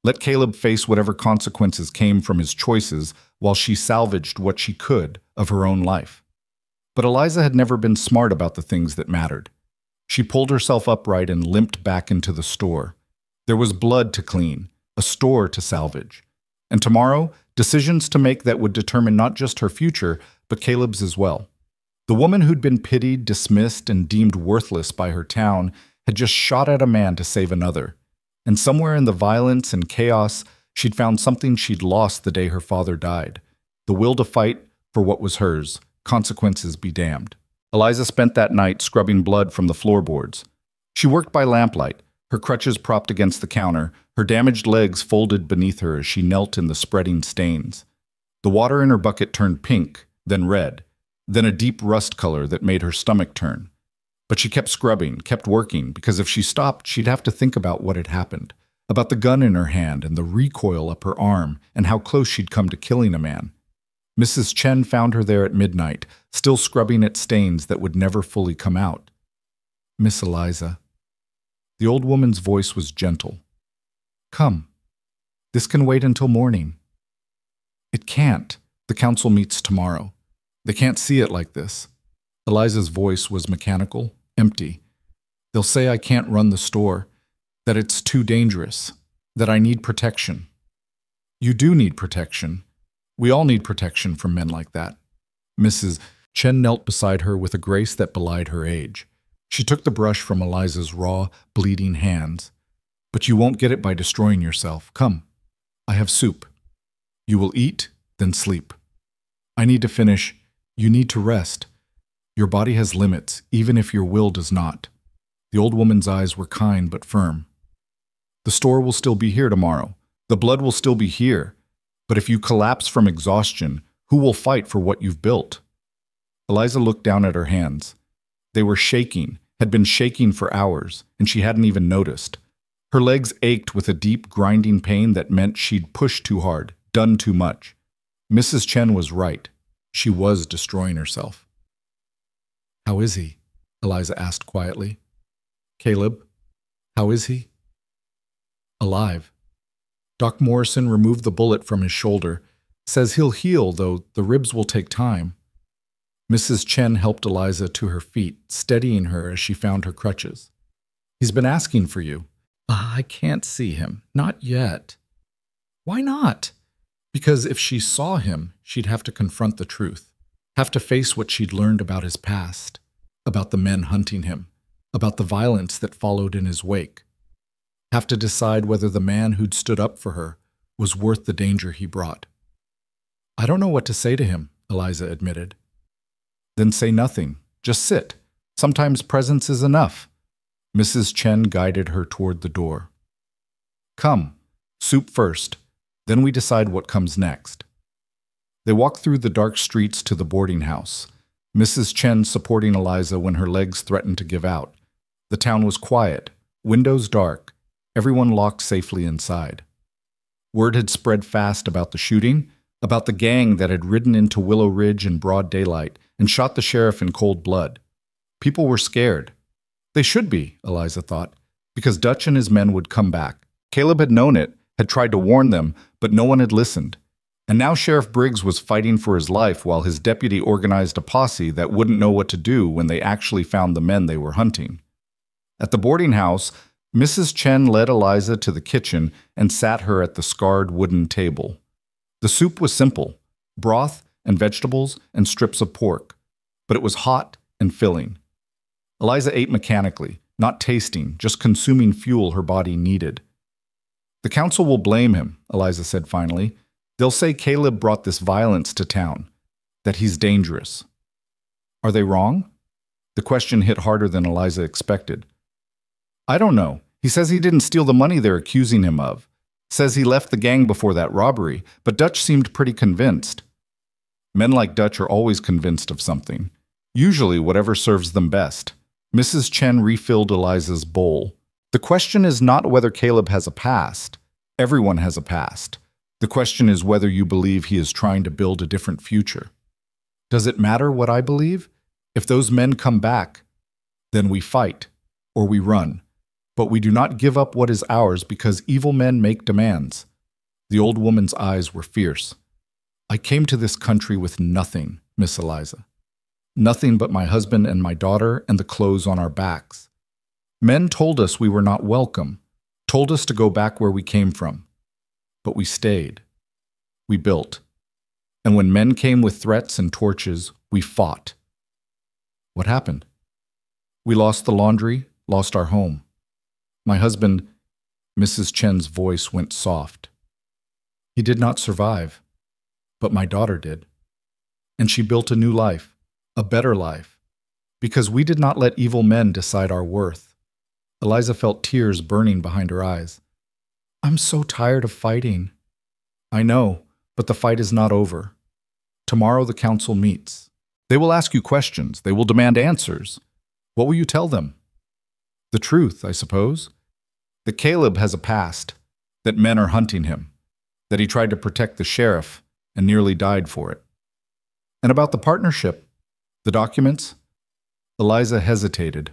Let Caleb face whatever consequences came from his choices while she salvaged what she could of her own life. But Eliza had never been smart about the things that mattered. She pulled herself upright and limped back into the store. There was blood to clean, a store to salvage. And tomorrow, decisions to make that would determine not just her future, but Caleb's as well. The woman who'd been pitied, dismissed, and deemed worthless by her town had just shot at a man to save another. And somewhere in the violence and chaos, she'd found something she'd lost the day her father died. The will to fight for what was hers, consequences be damned. Eliza spent that night scrubbing blood from the floorboards. She worked by lamplight, her crutches propped against the counter, her damaged legs folded beneath her as she knelt in the spreading stains. The water in her bucket turned pink, then red, then a deep rust color that made her stomach turn. But she kept scrubbing, kept working, because if she stopped, she'd have to think about what had happened, about the gun in her hand and the recoil up her arm and how close she'd come to killing a man. Mrs. Chen found her there at midnight, still scrubbing at stains that would never fully come out. "Miss Eliza." The old woman's voice was gentle. "Come. This can wait until morning." "It can't. The council meets tomorrow. They can't see it like this." Eliza's voice was mechanical, empty. "They'll say I can't run the store, that it's too dangerous, that I need protection." "You do need protection. We all need protection from men like that." Mrs. Chen knelt beside her with a grace that belied her age. She took the brush from Eliza's raw, bleeding hands. "But you won't get it by destroying yourself. Come. I have soup. You will eat, then sleep. I need to finish. You need to rest. Your body has limits, even if your will does not." The old woman's eyes were kind but firm. "The store will still be here tomorrow. The blood will still be here. But if you collapse from exhaustion, who will fight for what you've built?" Eliza looked down at her hands. They were shaking, had been shaking for hours, and she hadn't even noticed. Her legs ached with a deep, grinding pain that meant she'd pushed too hard, done too much. Mrs. Chen was right. She was destroying herself. "How is he?" Eliza asked quietly. "Caleb, how is he?" "Alive. Doc Morrison removed the bullet from his shoulder. Says he'll heal, though the ribs will take time." Mrs. Chen helped Eliza to her feet, steadying her as she found her crutches. "He's been asking for you." "I can't see him. Not yet." "Why not?" "Because if she saw him, she'd have to confront the truth, have to face what she'd learned about his past, about the men hunting him, about the violence that followed in his wake. Have to decide whether the man who'd stood up for her was worth the danger he brought." "I don't know what to say to him," Eliza admitted. "Then say nothing. Just sit. Sometimes presence is enough." Mrs. Chen guided her toward the door. "Come. Soup first. Then we decide what comes next." They walked through the dark streets to the boarding house, Mrs. Chen supporting Eliza when her legs threatened to give out. The town was quiet, windows dark, everyone locked safely inside. Word had spread fast about the shooting, about the gang that had ridden into Willow Ridge in broad daylight and shot the sheriff in cold blood. People were scared. They should be, Eliza thought, because Dutch and his men would come back. Caleb had known it, had tried to warn them, but no one had listened. And now Sheriff Briggs was fighting for his life while his deputy organized a posse that wouldn't know what to do when they actually found the men they were hunting. At the boarding house, Mrs. Chen led Eliza to the kitchen and sat her at the scarred wooden table. The soup was simple, broth and vegetables and strips of pork, but it was hot and filling. Eliza ate mechanically, not tasting, just consuming fuel her body needed. The council will blame him, Eliza said finally. They'll say Caleb brought this violence to town, that he's dangerous. Are they wrong? The question hit harder than Eliza expected. I don't know. He says he didn't steal the money they're accusing him of. Says he left the gang before that robbery, but Dutch seemed pretty convinced. Men like Dutch are always convinced of something, usually whatever serves them best. Mrs. Chen refilled Eliza's bowl. The question is not whether Caleb has a past. Everyone has a past. The question is whether you believe he is trying to build a different future. Does it matter what I believe? If those men come back, then we fight, or we run. But we do not give up what is ours because evil men make demands. The old woman's eyes were fierce. I came to this country with nothing, Miss Eliza. Nothing but my husband and my daughter and the clothes on our backs. Men told us we were not welcome, told us to go back where we came from. But we stayed. We built. And when men came with threats and torches, we fought. What happened? We lost the laundry, lost our home. My husband, Mrs. Chen's voice went soft. He did not survive, but my daughter did. And she built a new life, a better life, because we did not let evil men decide our worth. Eliza felt tears burning behind her eyes. I'm so tired of fighting. I know, but the fight is not over. Tomorrow the council meets. They will ask you questions. They will demand answers. What will you tell them? The truth, I suppose. That Caleb has a past, that men are hunting him, that he tried to protect the sheriff and nearly died for it. And about the partnership, the documents? Eliza hesitated.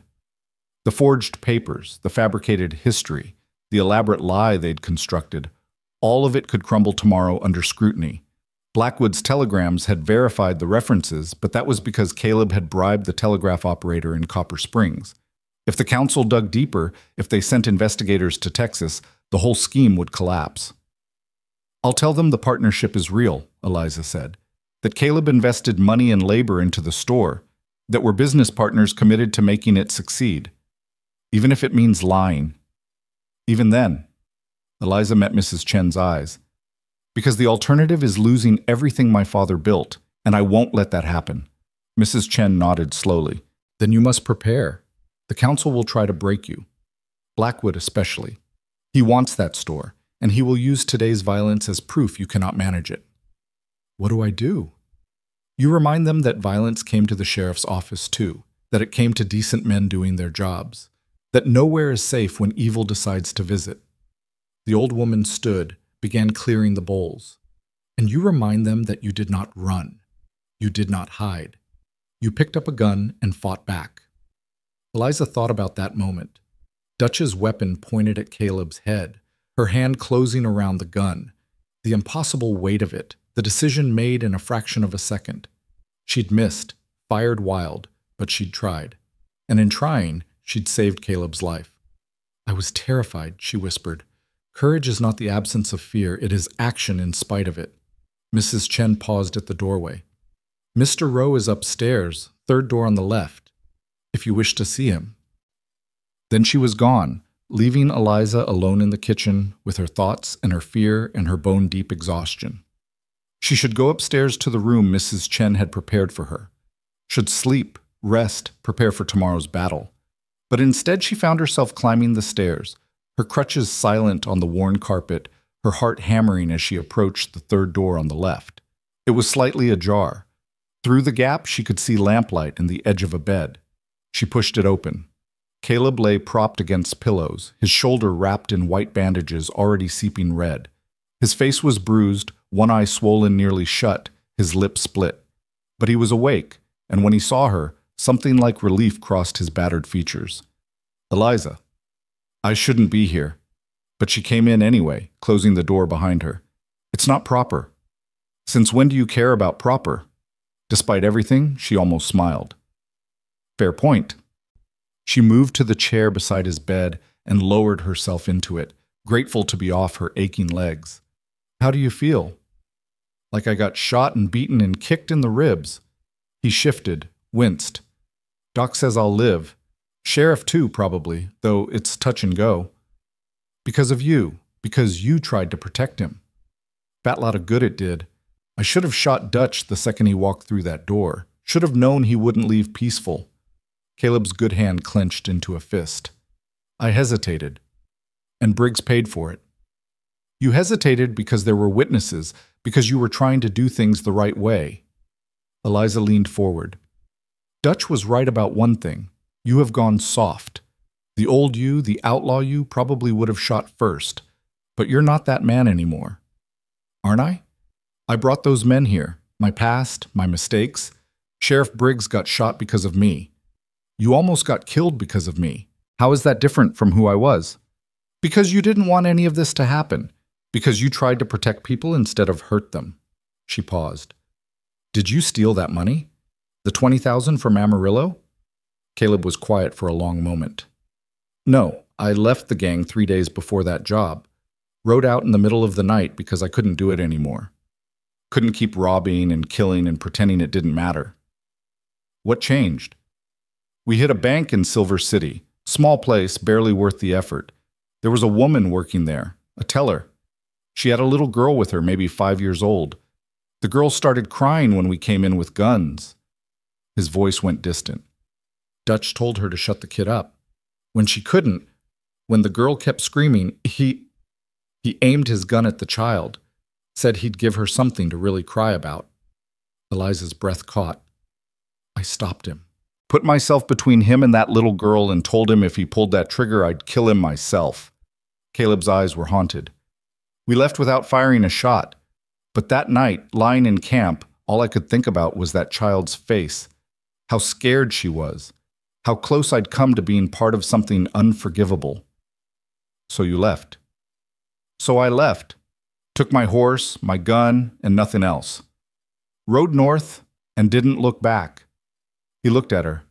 The forged papers, the fabricated history, the elaborate lie they'd constructed, all of it could crumble tomorrow under scrutiny. Blackwood's telegrams had verified the references, but that was because Caleb had bribed the telegraph operator in Copper Springs. If the council dug deeper, if they sent investigators to Texas, the whole scheme would collapse. I'll tell them the partnership is real, Eliza said, that Caleb invested money and labor into the store, that we're business partners committed to making it succeed, even if it means lying. Even then, Eliza met Mrs. Chen's eyes. Because the alternative is losing everything my father built, and I won't let that happen. Mrs. Chen nodded slowly. Then you must prepare. The council will try to break you. Blackwood especially. He wants that store, and he will use today's violence as proof you cannot manage it. What do I do? You remind them that violence came to the sheriff's office too, that it came to decent men doing their jobs, that nowhere is safe when evil decides to visit. The old woman stood, began clearing the bowls. And you remind them that you did not run. You did not hide. You picked up a gun and fought back. Eliza thought about that moment. Dutch's weapon pointed at Caleb's head, her hand closing around the gun, the impossible weight of it, the decision made in a fraction of a second. She'd missed, fired wild, but she'd tried. And in trying, she'd saved Caleb's life. I was terrified, she whispered. Courage is not the absence of fear, it is action in spite of it. Mrs. Chen paused at the doorway. Mr. Rowe is upstairs, third door on the left, if you wish to see him. Then she was gone, leaving Eliza alone in the kitchen with her thoughts and her fear and her bone-deep exhaustion. She should go upstairs to the room Mrs. Chen had prepared for her. Should sleep, rest, prepare for tomorrow's battle. But instead she found herself climbing the stairs, her crutches silent on the worn carpet, her heart hammering as she approached the third door on the left. It was slightly ajar. Through the gap she could see lamplight in the edge of a bed. She pushed it open. Caleb lay propped against pillows, his shoulder wrapped in white bandages already seeping red. His face was bruised, one eye swollen nearly shut, his lip split. But he was awake, and when he saw her, something like relief crossed his battered features. Eliza. I shouldn't be here. But she came in anyway, closing the door behind her. It's not proper. Since when do you care about proper? Despite everything, she almost smiled. Fair point. She moved to the chair beside his bed and lowered herself into it, grateful to be off her aching legs. How do you feel? like I got shot and beaten and kicked in the ribs. He shifted, winced. Doc says I'll live. Sheriff too, probably, though it's touch and go. Because of you, because you tried to protect him. Fat lot of good it did. I should have shot Dutch the second he walked through that door. Should have known he wouldn't leave peaceful. Caleb's good hand clenched into a fist. I hesitated. And Briggs paid for it. You hesitated because there were witnesses, because you were trying to do things the right way. Eliza leaned forward. Dutch was right about one thing. You have gone soft. The old you, the outlaw you, probably would have shot first. But you're not that man anymore. Aren't I? I brought those men here. My past, my mistakes. Sheriff Briggs got shot because of me. You almost got killed because of me. How is that different from who I was? Because you didn't want any of this to happen. Because you tried to protect people instead of hurt them. She paused. Did you steal that money? The $20,000 from Amarillo? Caleb was quiet for a long moment. No, I left the gang 3 days before that job. Rode out in the middle of the night because I couldn't do it anymore. Couldn't keep robbing and killing and pretending it didn't matter. What changed? We hit a bank in Silver City. Small place, barely worth the effort. There was a woman working there, a teller. She had a little girl with her, maybe 5 years old. The girl started crying when we came in with guns. His voice went distant. Dutch told her to shut the kid up. When she couldn't, when the girl kept screaming, he aimed his gun at the child, said he'd give her something to really cry about. Eliza's breath caught. I stopped him. Put myself between him and that little girl and told him if he pulled that trigger, I'd kill him myself. Caleb's eyes were haunted. We left without firing a shot. But that night, lying in camp, all I could think about was that child's face. How scared she was. How close I'd come to being part of something unforgivable. So you left. So I left. Took my horse, my gun, and nothing else. Rode north and didn't look back. He looked at her.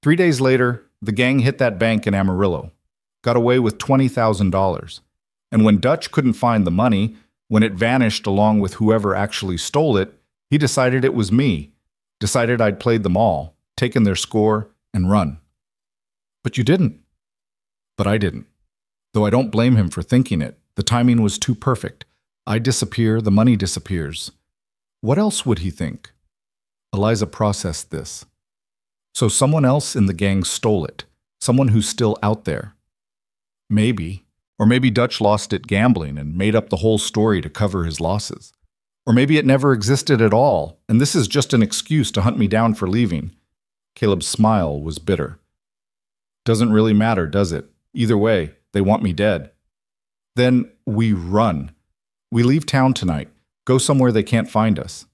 3 days later, the gang hit that bank in Amarillo. Got away with $20,000. And when Dutch couldn't find the money, when it vanished along with whoever actually stole it, he decided it was me. Decided I'd played them all, taken their score, and run. But you didn't. But I didn't. Though I don't blame him for thinking it. The timing was too perfect. I disappear, the money disappears. What else would he think? Eliza processed this. So someone else in the gang stole it. Someone who's still out there. Maybe. Or maybe Dutch lost it gambling and made up the whole story to cover his losses. Or maybe it never existed at all, and this is just an excuse to hunt me down for leaving. Caleb's smile was bitter. Doesn't really matter, does it? Either way, they want me dead. Then we run. We leave town tonight, go somewhere they can't find us.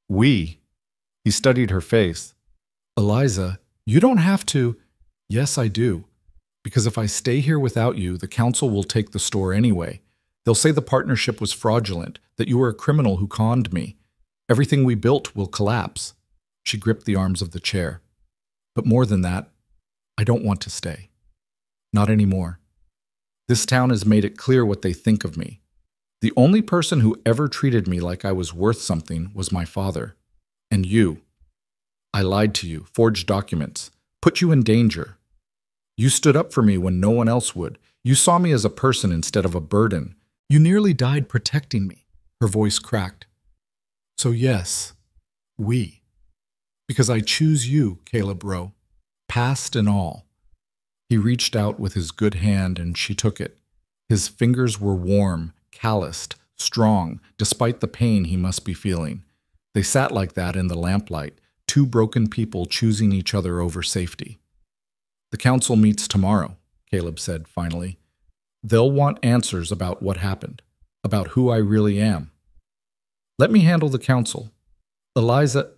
We? He studied her face. Eliza, you don't have to. Yes, I do. Because if I stay here without you, the council will take the store anyway. They'll say the partnership was fraudulent, that you were a criminal who conned me. Everything we built will collapse. She gripped the arms of the chair. But more than that, I don't want to stay. Not anymore. This town has made it clear what they think of me. The only person who ever treated me like I was worth something was my father. And you. I lied to you, forged documents, put you in danger. You stood up for me when no one else would. You saw me as a person instead of a burden. You nearly died protecting me. Her voice cracked. So yes, we. Because I choose you, Caleb Rowe, past and all. He reached out with his good hand and she took it. His fingers were warm, calloused, strong, despite the pain he must be feeling. They sat like that in the lamplight, two broken people choosing each other over safety. The council meets tomorrow, Caleb said finally. They'll want answers about what happened, about who I really am. Let me handle the council. Eliza,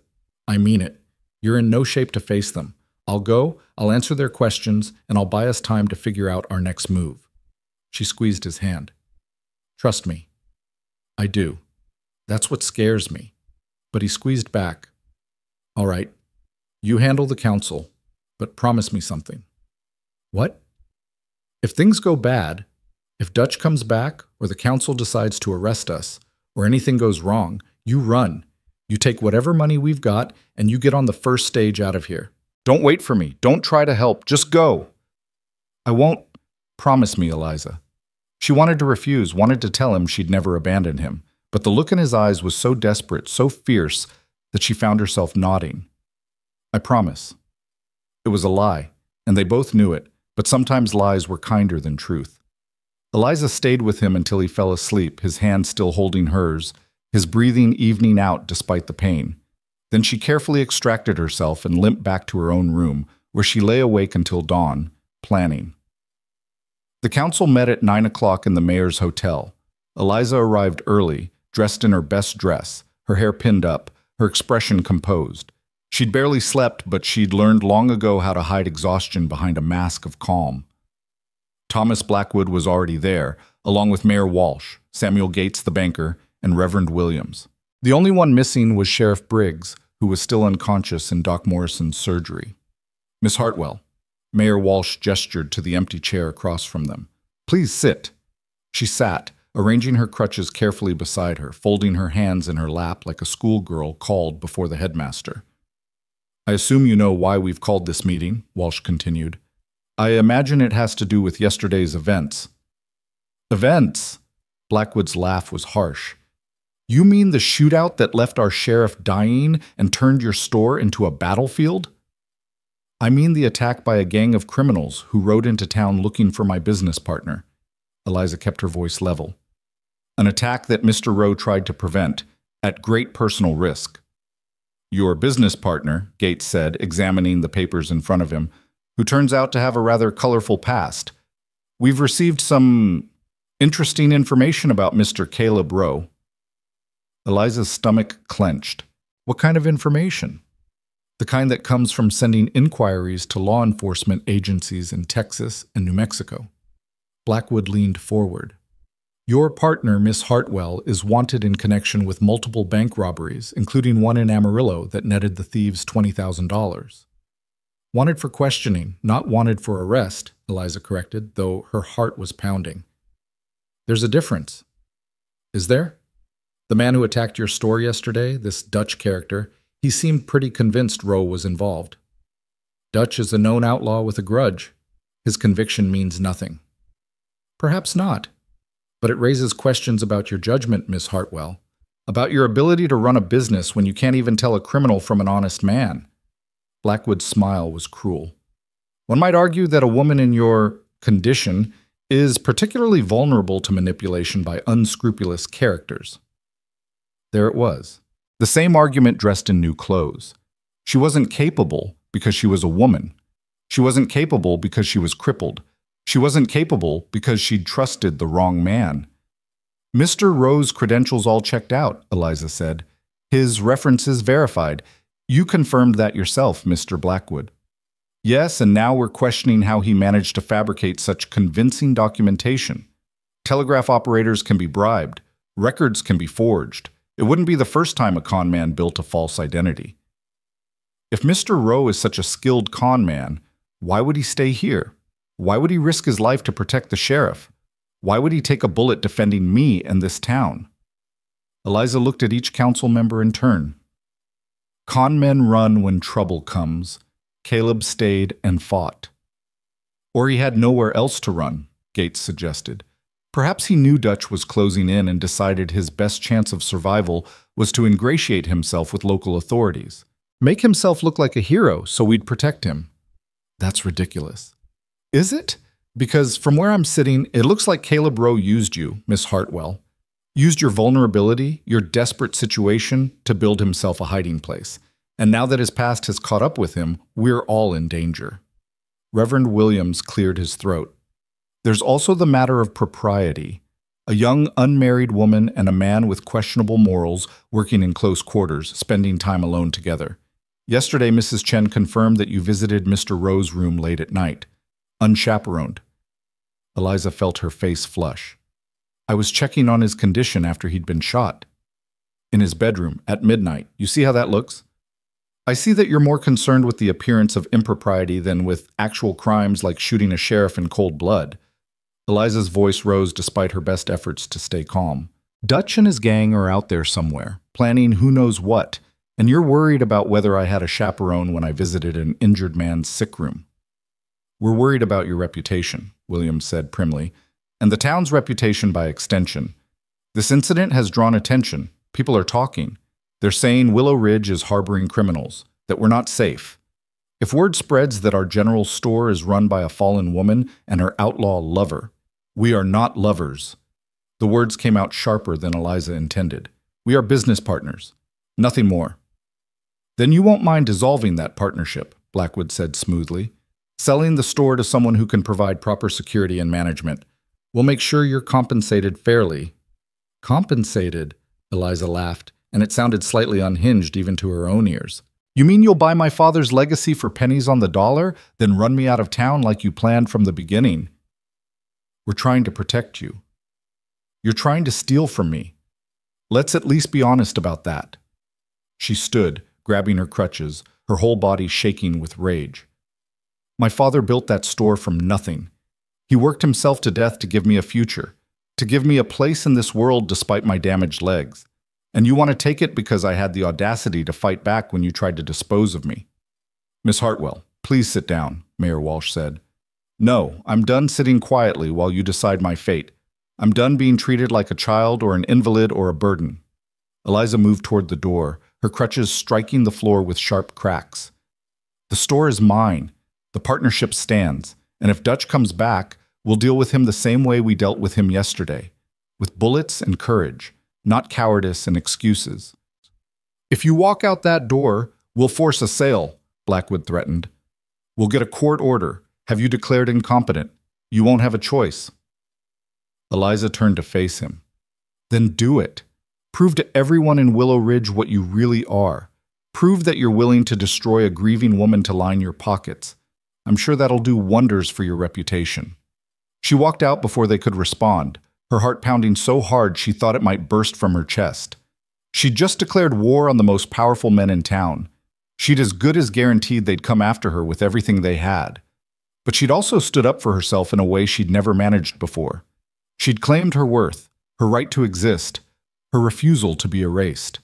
I mean it. You're in no shape to face them. I'll go, I'll answer their questions, and I'll buy us time to figure out our next move. She squeezed his hand. Trust me. I do. That's what scares me. But he squeezed back. All right. You handle the council. But promise me something. What? If things go bad, if Dutch comes back or the council decides to arrest us, or anything goes wrong, you run. You take whatever money we've got, and you get on the first stage out of here. Don't wait for me. Don't try to help. Just go. I won't. Promise me, Eliza. She wanted to refuse, wanted to tell him she'd never abandon him, but the look in his eyes was so desperate, so fierce, that she found herself nodding. I promise. It was a lie, and they both knew it, but sometimes lies were kinder than truth. Eliza stayed with him until he fell asleep, his hand still holding hers, his breathing evening out despite the pain. Then she carefully extracted herself and limped back to her own room, where she lay awake until dawn, planning. The council met at 9 o'clock in the mayor's hotel. Eliza arrived early, dressed in her best dress, her hair pinned up, her expression composed. She'd barely slept, but she'd learned long ago how to hide exhaustion behind a mask of calm. Thomas Blackwood was already there, along with Mayor Walsh, Samuel Gates the banker, and Reverend Williams. The only one missing was Sheriff Briggs, who was still unconscious in Doc Morrison's surgery. Miss Hartwell. Mayor Walsh gestured to the empty chair across from them. Please sit. She sat, arranging her crutches carefully beside her, folding her hands in her lap like a schoolgirl called before the headmaster. I assume you know why we've called this meeting, Walsh continued. I imagine it has to do with yesterday's events. Events? Blackwood's laugh was harsh. You mean the shootout that left our sheriff dying and turned your store into a battlefield? I mean the attack by a gang of criminals who rode into town looking for my business partner. Eliza kept her voice level. An attack that Mr. Rowe tried to prevent, at great personal risk. Your business partner, Gates said, examining the papers in front of him, who turns out to have a rather colorful past. We've received some interesting information about Mr. Caleb Rowe. Eliza's stomach clenched. What kind of information? The kind that comes from sending inquiries to law enforcement agencies in Texas and New Mexico. Blackwood leaned forward. Your partner, Miss Hartwell, is wanted in connection with multiple bank robberies, including one in Amarillo that netted the thieves $20,000. Wanted for questioning, not wanted for arrest, Eliza corrected, though her heart was pounding. There's a difference. Is there? The man who attacked your store yesterday, this Dutch character, he seemed pretty convinced Rowe was involved. Dutch is a known outlaw with a grudge. His conviction means nothing. Perhaps not. But it raises questions about your judgment, Miss Hartwell, about your ability to run a business when you can't even tell a criminal from an honest man. Blackwood's smile was cruel. One might argue that a woman in your condition is particularly vulnerable to manipulation by unscrupulous characters. There it was. The same argument dressed in new clothes. She wasn't capable because she was a woman. She wasn't capable because she was crippled. She wasn't capable because she'd trusted the wrong man. Mr. Rowe's credentials all checked out, Eliza said. His references verified. You confirmed that yourself, Mr. Blackwood. Yes, and now we're questioning how he managed to fabricate such convincing documentation. Telegraph operators can be bribed. Records can be forged. It wouldn't be the first time a con man built a false identity. If Mr. Rowe is such a skilled con man, why would he stay here? Why would he risk his life to protect the sheriff? Why would he take a bullet defending me and this town? Eliza looked at each council member in turn. Con men run when trouble comes. Caleb stayed and fought. Or he had nowhere else to run, Gates suggested. Perhaps he knew Dutch was closing in and decided his best chance of survival was to ingratiate himself with local authorities. Make himself look like a hero so we'd protect him. That's ridiculous. Is it? Because from where I'm sitting, it looks like Caleb Rowe used you, Miss Hartwell. Used your vulnerability, your desperate situation, to build himself a hiding place. And now that his past has caught up with him, we're all in danger. Reverend Williams cleared his throat. There's also the matter of propriety. A young unmarried woman and a man with questionable morals working in close quarters, spending time alone together. Yesterday, Mrs. Chen confirmed that you visited Mr. Rowe's room late at night, unchaperoned. Eliza felt her face flush. I was checking on his condition after he'd been shot. In his bedroom, at midnight. You see how that looks? I see that you're more concerned with the appearance of impropriety than with actual crimes like shooting a sheriff in cold blood. Eliza's voice rose despite her best efforts to stay calm. Dutch and his gang are out there somewhere, planning who knows what, and you're worried about whether I had a chaperone when I visited an injured man's sick room. We're worried about your reputation, Williams said primly, and the town's reputation by extension. This incident has drawn attention. People are talking. They're saying Willow Ridge is harboring criminals, that we're not safe. If word spreads that our general store is run by a fallen woman and her outlaw lover, we are not lovers. The words came out sharper than Eliza intended. We are business partners. Nothing more. Then you won't mind dissolving that partnership, Blackwood said smoothly. Selling the store to someone who can provide proper security and management. We'll make sure you're compensated fairly. Compensated? Eliza laughed, and it sounded slightly unhinged even to her own ears. You mean you'll buy my father's legacy for pennies on the dollar, then run me out of town like you planned from the beginning? We're trying to protect you. You're trying to steal from me. Let's at least be honest about that. She stood, grabbing her crutches, her whole body shaking with rage. My father built that store from nothing. He worked himself to death to give me a future, to give me a place in this world despite my damaged legs. And you want to take it because I had the audacity to fight back when you tried to dispose of me. Miss Hartwell, please sit down, Mayor Walsh said. No, I'm done sitting quietly while you decide my fate. I'm done being treated like a child or an invalid or a burden. Eliza moved toward the door, her crutches striking the floor with sharp cracks. The store is mine. The partnership stands, and if Dutch comes back, we'll deal with him the same way we dealt with him yesterday, with bullets and courage, not cowardice and excuses. If you walk out that door, we'll force a sale, Blackwood threatened. We'll get a court order, have you declared incompetent. You won't have a choice. Eliza turned to face him. Then do it. Prove to everyone in Willow Ridge what you really are. Prove that you're willing to destroy a grieving woman to line your pockets. I'm sure that'll do wonders for your reputation. She walked out before they could respond, her heart pounding so hard she thought it might burst from her chest. She'd just declared war on the most powerful men in town. She'd as good as guaranteed they'd come after her with everything they had. But she'd also stood up for herself in a way she'd never managed before. She'd claimed her worth, her right to exist, her refusal to be erased.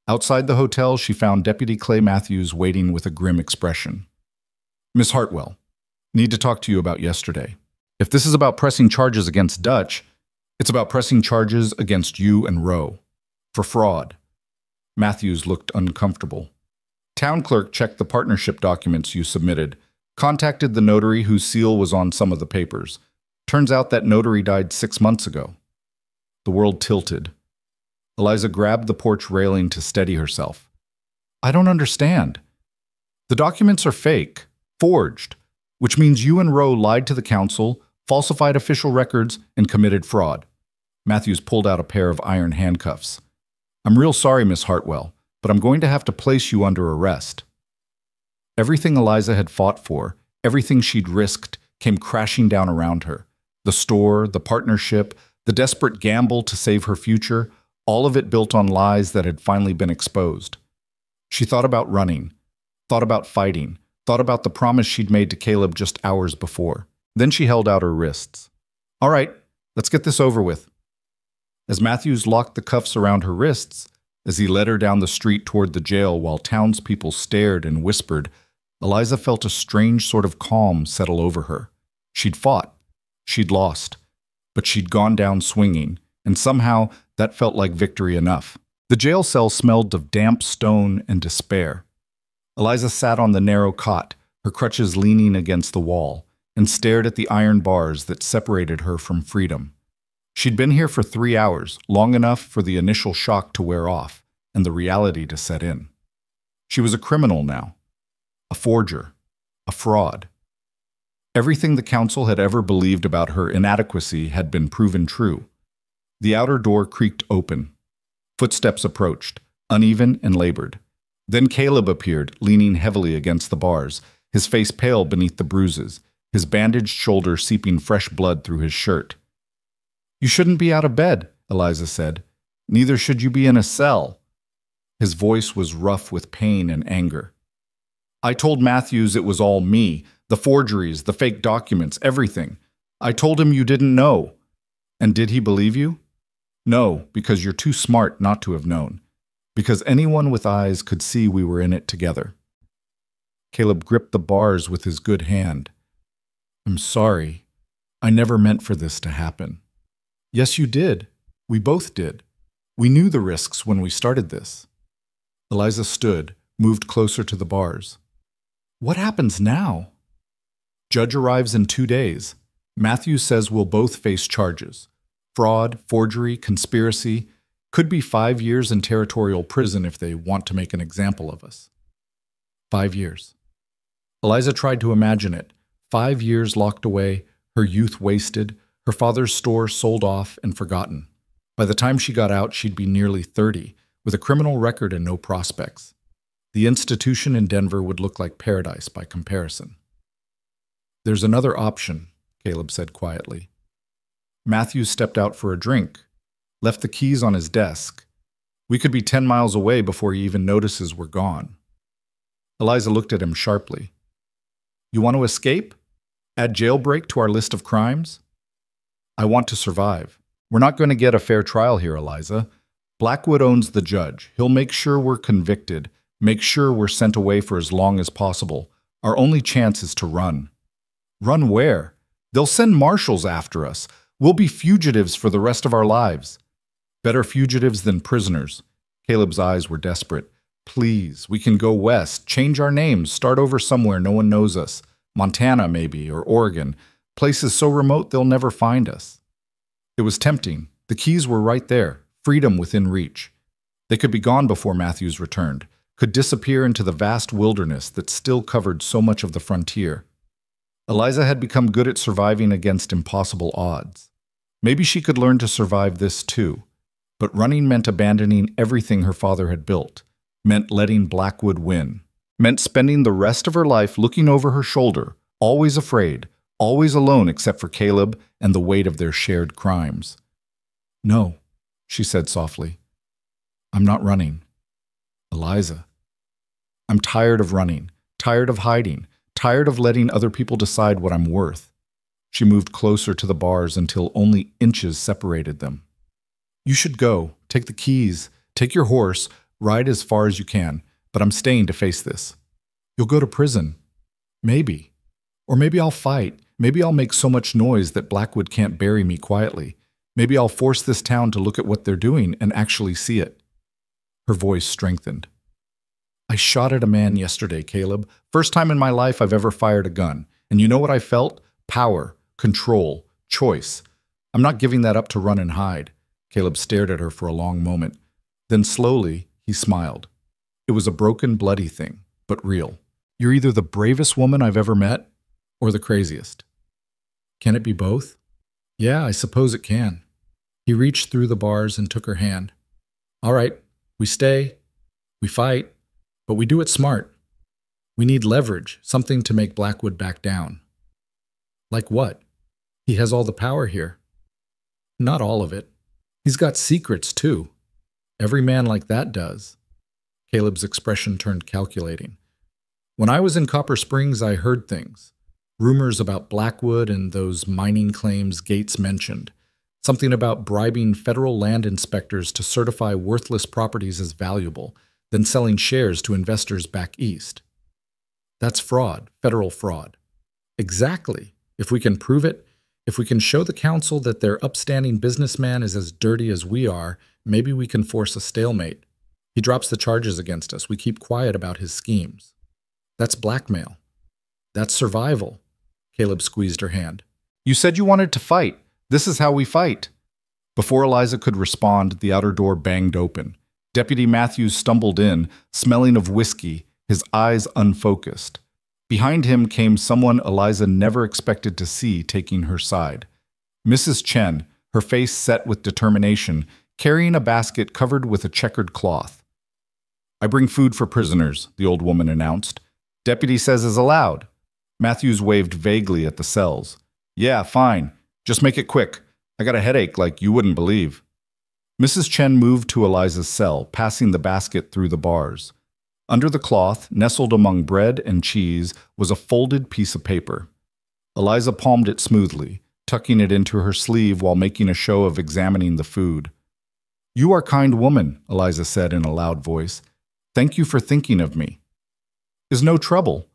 Outside the hotel, she found Deputy Clay Matthews waiting with a grim expression. Miss Hartwell, need to talk to you about yesterday. If this is about pressing charges against Dutch, it's about pressing charges against you and Rowe. For fraud. Matthews looked uncomfortable. Town clerk checked the partnership documents you submitted, contacted the notary whose seal was on some of the papers. Turns out that notary died 6 months ago. The world tilted. Eliza grabbed the porch railing to steady herself. I don't understand. The documents are fake, forged, which means you and Rowe lied to the council, falsified official records, and committed fraud. Matthews pulled out a pair of iron handcuffs. I'm real sorry, Miss Hartwell, but I'm going to have to place you under arrest. Everything Eliza had fought for, everything she'd risked, came crashing down around her. The store, the partnership, the desperate gamble to save her future, all of it built on lies that had finally been exposed. She thought about running, thought about fighting, thought about the promise she'd made to Caleb just hours before. Then she held out her wrists. All right, let's get this over with. As Matthews locked the cuffs around her wrists, as he led her down the street toward the jail while townspeople stared and whispered, Eliza felt a strange sort of calm settle over her. She'd fought. She'd lost. But she'd gone down swinging, and somehow that felt like victory enough. The jail cell smelled of damp stone and despair. Eliza sat on the narrow cot, her crutches leaning against the wall, and stared at the iron bars that separated her from freedom. She'd been here for 3 hours, long enough for the initial shock to wear off and the reality to set in. She was a criminal now, a forger, a fraud. Everything the council had ever believed about her inadequacy had been proven true. The outer door creaked open. Footsteps approached, uneven and labored. Then Caleb appeared, leaning heavily against the bars, his face pale beneath the bruises, his bandaged shoulder seeping fresh blood through his shirt. You shouldn't be out of bed, Eliza said. Neither should you be in a cell. His voice was rough with pain and anger. I told Matthews it was all me, the forgeries, the fake documents, everything. I told him you didn't know. And did he believe you? No, because you're too smart not to have known. Because anyone with eyes could see we were in it together. Caleb gripped the bars with his good hand. I'm sorry. I never meant for this to happen. Yes, you did. We both did. We knew the risks when we started this. Eliza stood, moved closer to the bars. What happens now? Judge arrives in 2 days. Matthews says we'll both face charges. Fraud, forgery, conspiracy. Could be 5 years in territorial prison if they want to make an example of us. 5 years. Eliza tried to imagine it. 5 years locked away, her youth wasted, her father's store sold off and forgotten. By the time she got out, she'd be nearly 30, with a criminal record and no prospects. The institution in Denver would look like paradise by comparison. There's another option, Caleb said quietly. Matthews stepped out for a drink, left the keys on his desk. We could be 10 miles away before he even notices we're gone. Eliza looked at him sharply. You want to escape? Add jailbreak to our list of crimes? I want to survive. We're not going to get a fair trial here, Eliza. Blackwood owns the judge. He'll make sure we're convicted, make sure we're sent away for as long as possible. Our only chance is to run. Run where? They'll send marshals after us. We'll be fugitives for the rest of our lives. Better fugitives than prisoners. Caleb's eyes were desperate. Please, we can go west, change our names, start over somewhere no one knows us. Montana, maybe, or Oregon. Places so remote they'll never find us. It was tempting. The keys were right there, freedom within reach. They could be gone before Matthews returned, could disappear into the vast wilderness that still covered so much of the frontier. Eliza had become good at surviving against impossible odds. Maybe she could learn to survive this too. But running meant abandoning everything her father had built, meant letting Blackwood win, meant spending the rest of her life looking over her shoulder, always afraid, always alone except for Caleb and the weight of their shared crimes. No, she said softly. I'm not running. Eliza. I'm tired of running, tired of hiding, tired of letting other people decide what I'm worth. She moved closer to the bars until only inches separated them. You should go, take the keys, take your horse, ride as far as you can, but I'm staying to face this. You'll go to prison. Maybe. Or maybe I'll fight. Maybe I'll make so much noise that Blackwood can't bury me quietly. Maybe I'll force this town to look at what they're doing and actually see it. Her voice strengthened. I shot at a man yesterday, Caleb. First time in my life I've ever fired a gun. And you know what I felt? Power, control, choice. I'm not giving that up to run and hide. Caleb stared at her for a long moment. Then slowly, he smiled. It was a broken, bloody thing, but real. You're either the bravest woman I've ever met or the craziest. Can it be both? Yeah, I suppose it can. He reached through the bars and took her hand. All right, we stay, we fight, but we do it smart. We need leverage, something to make Blackwood back down. Like what? He has all the power here. Not all of it. He's got secrets, too. Every man like that does. Caleb's expression turned calculating. When I was in Copper Springs, I heard things. Rumors about Blackwood and those mining claims Gates mentioned. Something about bribing federal land inspectors to certify worthless properties as valuable, then selling shares to investors back east. That's fraud, federal fraud. Exactly. If we can prove it, if we can show the council that their upstanding businessman is as dirty as we are, maybe we can force a stalemate. He drops the charges against us. We keep quiet about his schemes. That's blackmail. That's survival. Caleb squeezed her hand. You said you wanted to fight. This is how we fight. Before Eliza could respond, the outer door banged open. Deputy Matthews stumbled in, smelling of whiskey, his eyes unfocused. Behind him came someone Eliza never expected to see taking her side. Mrs. Chen, her face set with determination, carrying a basket covered with a checkered cloth. I bring food for prisoners, the old woman announced. Deputy says is allowed. Matthews waved vaguely at the cells. Yeah, fine. Just make it quick. I got a headache like you wouldn't believe. Mrs. Chen moved to Eliza's cell, passing the basket through the bars. Under the cloth, nestled among bread and cheese, was a folded piece of paper. Eliza palmed it smoothly, tucking it into her sleeve while making a show of examining the food. "You are kind woman," Eliza said in a loud voice. "Thank you for thinking of me." "Is no trouble.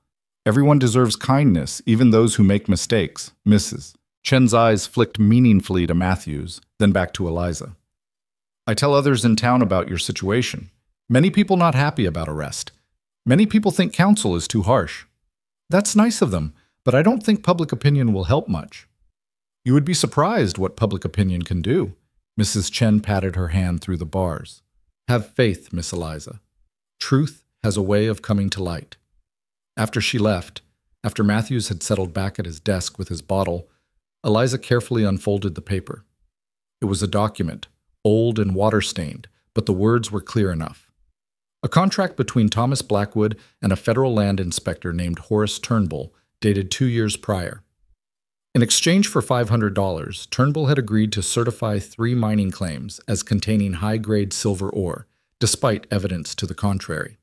Everyone deserves kindness, even those who make mistakes, Mrs. Chen's eyes flicked meaningfully to Matthews, then back to Eliza. "I tell others in town about your situation. Many people not happy about arrest. Many people think counsel is too harsh. That's nice of them, but I don't think public opinion will help much." "You would be surprised what public opinion can do." Mrs. Chen patted her hand through the bars. "Have faith, Miss Eliza. Truth has a way of coming to light." After she left, after Matthews had settled back at his desk with his bottle, Eliza carefully unfolded the paper. It was a document, old and water-stained, but the words were clear enough. A contract between Thomas Blackwood and a federal land inspector named Horace Turnbull, dated 2 years prior. In exchange for $500, Turnbull had agreed to certify 3 mining claims as containing high-grade silver ore, despite evidence to the contrary.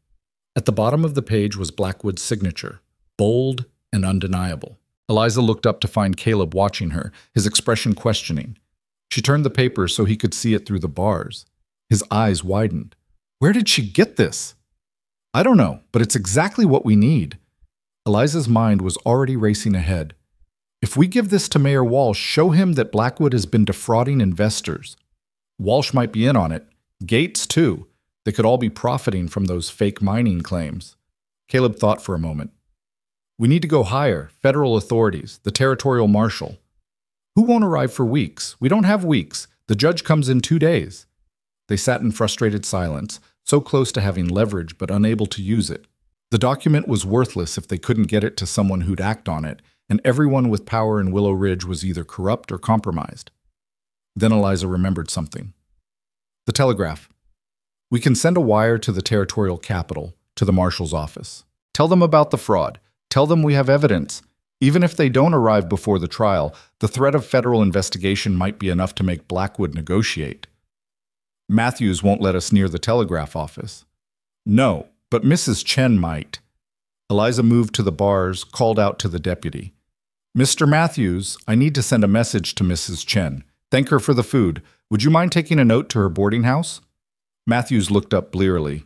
At the bottom of the page was Blackwood's signature, bold and undeniable. Eliza looked up to find Caleb watching her, his expression questioning. She turned the paper so he could see it through the bars. His eyes widened. "Where did she get this?" "I don't know, but it's exactly what we need." Eliza's mind was already racing ahead. "If we give this to Mayor Walsh, show him that Blackwood has been defrauding investors. Walsh might be in on it. Gates, too. They could all be profiting from those fake mining claims." Caleb thought for a moment. "We need to go higher, federal authorities, the territorial marshal." "Who won't arrive for weeks? We don't have weeks. The judge comes in 2 days." They sat in frustrated silence, so close to having leverage but unable to use it. The document was worthless if they couldn't get it to someone who'd act on it, and everyone with power in Willow Ridge was either corrupt or compromised. Then Eliza remembered something. The telegraph. "We can send a wire to the territorial capital, to the marshal's office. Tell them about the fraud. Tell them we have evidence. Even if they don't arrive before the trial, the threat of federal investigation might be enough to make Blackwood negotiate." "Matthews won't let us near the telegraph office." "No, but Mrs. Chen might." Eliza moved to the bars, called out to the deputy. "Mr. Matthews, I need to send a message to Mrs. Chen. Thank her for the food. Would you mind taking a note to her boarding house?" Matthews looked up blearily.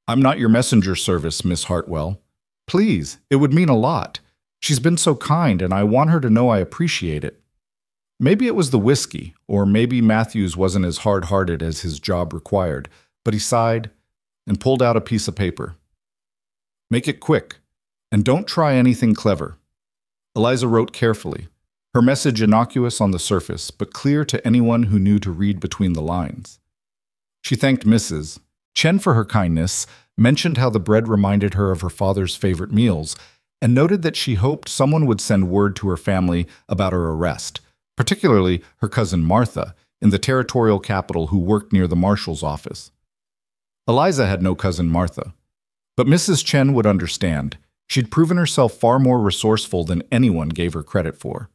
"I'm not your messenger service, Miss Hartwell." "Please, it would mean a lot. She's been so kind, and I want her to know I appreciate it." Maybe it was the whiskey, or maybe Matthews wasn't as hard-hearted as his job required, but he sighed and pulled out a piece of paper. "Make it quick, and don't try anything clever." Eliza wrote carefully, her message innocuous on the surface, but clear to anyone who knew to read between the lines. She thanked Mrs. Chen for her kindness, mentioned how the bread reminded her of her father's favorite meals, and noted that she hoped someone would send word to her family about her arrest, particularly her cousin Martha, in the territorial capital who worked near the marshal's office. Eliza had no cousin Martha, but Mrs. Chen would understand. She'd proven herself far more resourceful than anyone gave her credit for.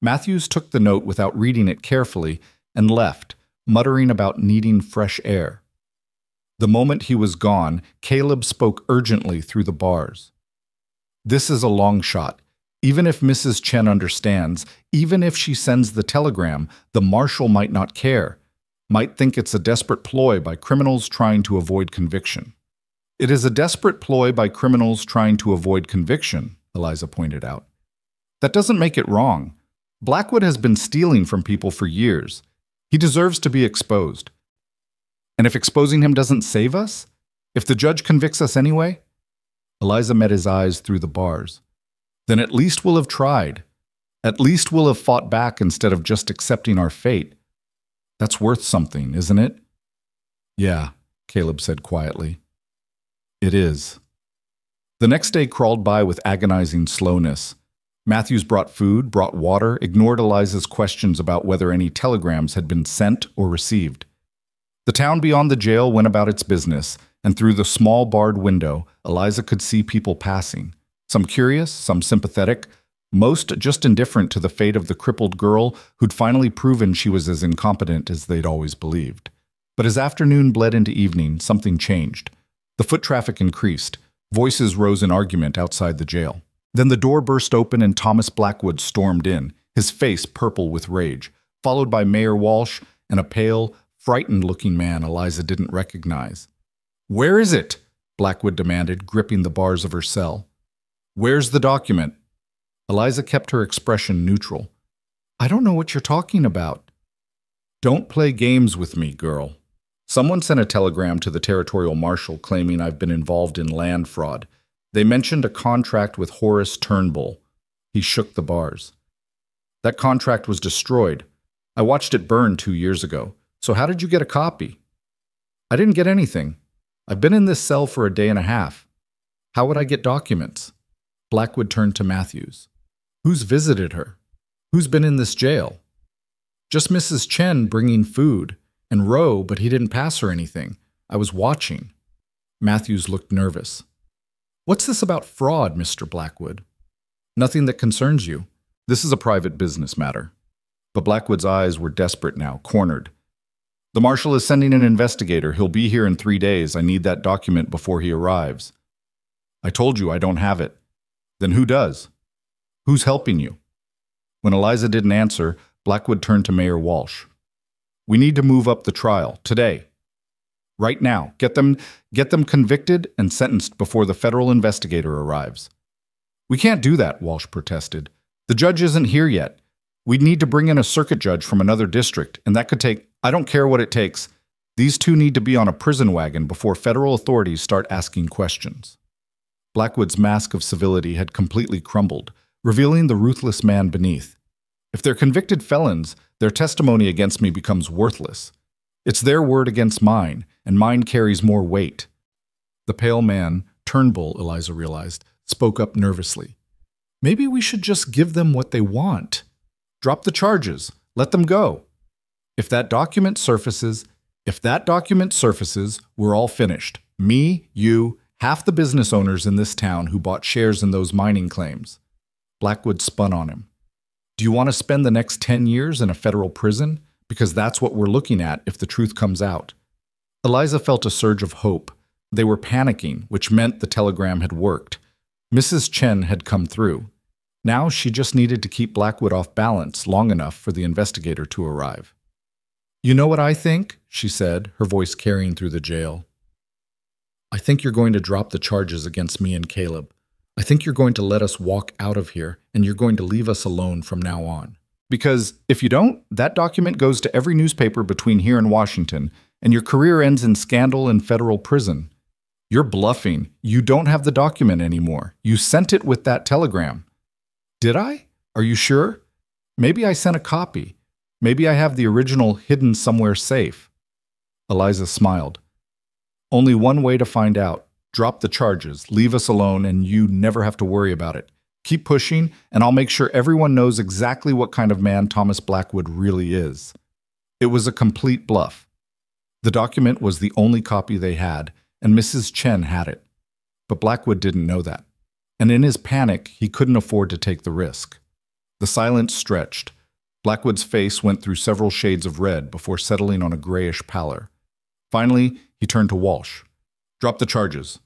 Matthews took the note without reading it carefully and left, muttering about needing fresh air. The moment he was gone, Caleb spoke urgently through the bars. "This is a long shot. Even if Mrs. Chen understands, even if she sends the telegram, the marshal might not care, might think it's a desperate ploy by criminals trying to avoid conviction." "It is a desperate ploy by criminals trying to avoid conviction," Eliza pointed out. "That doesn't make it wrong. Blackwood has been stealing from people for years. He deserves to be exposed. And if exposing him doesn't save us? If the judge convicts us anyway?" Eliza met his eyes through the bars. "Then at least we'll have tried. At least we'll have fought back instead of just accepting our fate. That's worth something, isn't it?" "Yeah," Caleb said quietly. "It is." The next day crawled by with agonizing slowness. Matthews brought food, brought water, ignored Eliza's questions about whether any telegrams had been sent or received. The town beyond the jail went about its business, and through the small barred window, Eliza could see people passing, some curious, some sympathetic, most just indifferent to the fate of the crippled girl who'd finally proven she was as incompetent as they'd always believed. But as afternoon bled into evening, something changed. The foot traffic increased. Voices rose in argument outside the jail. Then the door burst open and Thomas Blackwood stormed in, his face purple with rage, followed by Mayor Walsh and a pale, frightened-looking man Eliza didn't recognize. "Where is it?" Blackwood demanded, gripping the bars of her cell. "Where's the document?" Eliza kept her expression neutral. "I don't know what you're talking about." "Don't play games with me, girl. Someone sent a telegram to the territorial marshal claiming I've been involved in land fraud. They mentioned a contract with Horace Turnbull." He shook the bars. "That contract was destroyed. I watched it burn 2 years ago. So how did you get a copy?" "I didn't get anything. I've been in this cell for a day and a half. How would I get documents?" Blackwood turned to Matthews. "Who's visited her? Who's been in this jail?" "Just Mrs. Chen bringing food, and Roe, but he didn't pass her anything. I was watching." Matthews looked nervous. "What's this about fraud, Mr. Blackwood?" "Nothing that concerns you. This is a private business matter." But Blackwood's eyes were desperate now, cornered. "The marshal is sending an investigator. He'll be here in 3 days. I need that document before he arrives." "I told you I don't have it." "Then who does? Who's helping you?" When Eliza didn't answer, Blackwood turned to Mayor Walsh. "We need to move up the trial, today. Right now. Get them convicted and sentenced before the federal investigator arrives." "We can't do that," Walsh protested. "The judge isn't here yet. We'd need to bring in a circuit judge from another district, and that could take— I don't care what it takes. These two need to be on a prison wagon before federal authorities start asking questions." Blackwood's mask of civility had completely crumbled, revealing the ruthless man beneath. "If they're convicted felons, their testimony against me becomes worthless. It's their word against mine, and mine carries more weight." The pale man, Turnbull, Eliza realized, spoke up nervously. "Maybe we should just give them what they want. Drop the charges. Let them go. If that document surfaces, we're all finished. Me, you, half the business owners in this town who bought shares in those mining claims." Blackwood spun on him. "Do you want to spend the next 10 years in a federal prison? Because that's what we're looking at if the truth comes out." Eliza felt a surge of hope. They were panicking, which meant the telegram had worked. Mrs. Chen had come through. Now she just needed to keep Blackwood off balance long enough for the investigator to arrive. "You know what I think?" she said, her voice carrying through the jail. "I think you're going to drop the charges against me and Caleb. I think you're going to let us walk out of here, and you're going to leave us alone from now on. Because if you don't, that document goes to every newspaper between here and Washington, and your career ends in scandal and federal prison. You're bluffing. You don't have the document anymore. You sent it with that telegram." "Did I? Are you sure? Maybe I sent a copy. Maybe I have the original hidden somewhere safe." Eliza smiled. "Only one way to find out. Drop the charges, leave us alone, and you never have to worry about it. Keep pushing, and I'll make sure everyone knows exactly what kind of man Thomas Blackwood really is." It was a complete bluff. The document was the only copy they had, and Mrs. Chen had it. But Blackwood didn't know that. And in his panic, he couldn't afford to take the risk. The silence stretched. Blackwood's face went through several shades of red before settling on a grayish pallor. Finally, he turned to Walsh. "Drop the charges.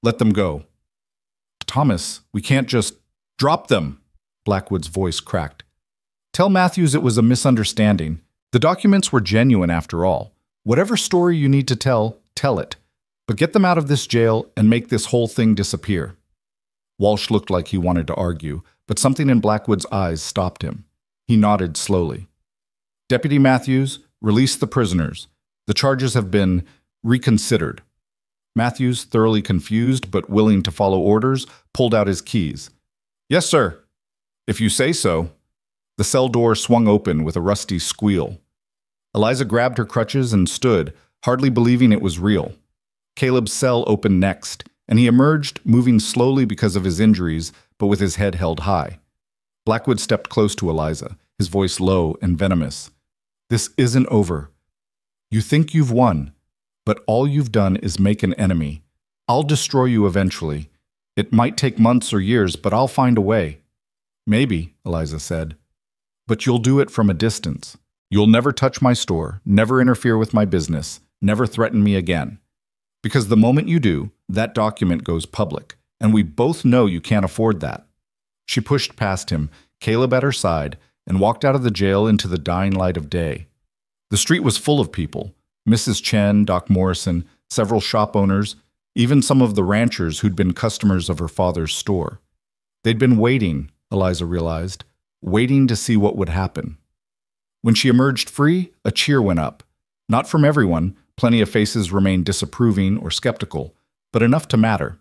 Let them go." "Thomas, we can't just— Drop them!" Blackwood's voice cracked. "Tell Matthews it was a misunderstanding. The documents were genuine after all. Whatever story you need to tell, tell it. But get them out of this jail and make this whole thing disappear." Walsh looked like he wanted to argue, but something in Blackwood's eyes stopped him. He nodded slowly. "Deputy Matthews, release the prisoners. The charges have been reconsidered." Matthews, thoroughly confused but willing to follow orders, pulled out his keys. "Yes, sir." "If you say so." The cell door swung open with a rusty squeal. Eliza grabbed her crutches and stood, hardly believing it was real. Caleb's cell opened next, and he emerged, moving slowly because of his injuries, but with his head held high. Blackwood stepped close to Eliza, his voice low and venomous. "This isn't over. You think you've won, but all you've done is make an enemy. I'll destroy you eventually. It might take months or years, but I'll find a way." "Maybe," Eliza said. "But you'll do it from a distance. You'll never touch my store, never interfere with my business, never threaten me again. Because the moment you do, that document goes public, and we both know you can't afford that." She pushed past him, Caleb at her side, and walked out of the jail into the dying light of day. The street was full of people, Mrs. Chen, Doc Morrison, several shop owners, even some of the ranchers who'd been customers of her father's store. They'd been waiting, Eliza realized, waiting to see what would happen. When she emerged free, a cheer went up. Not from everyone, plenty of faces remained disapproving or skeptical, but enough to matter.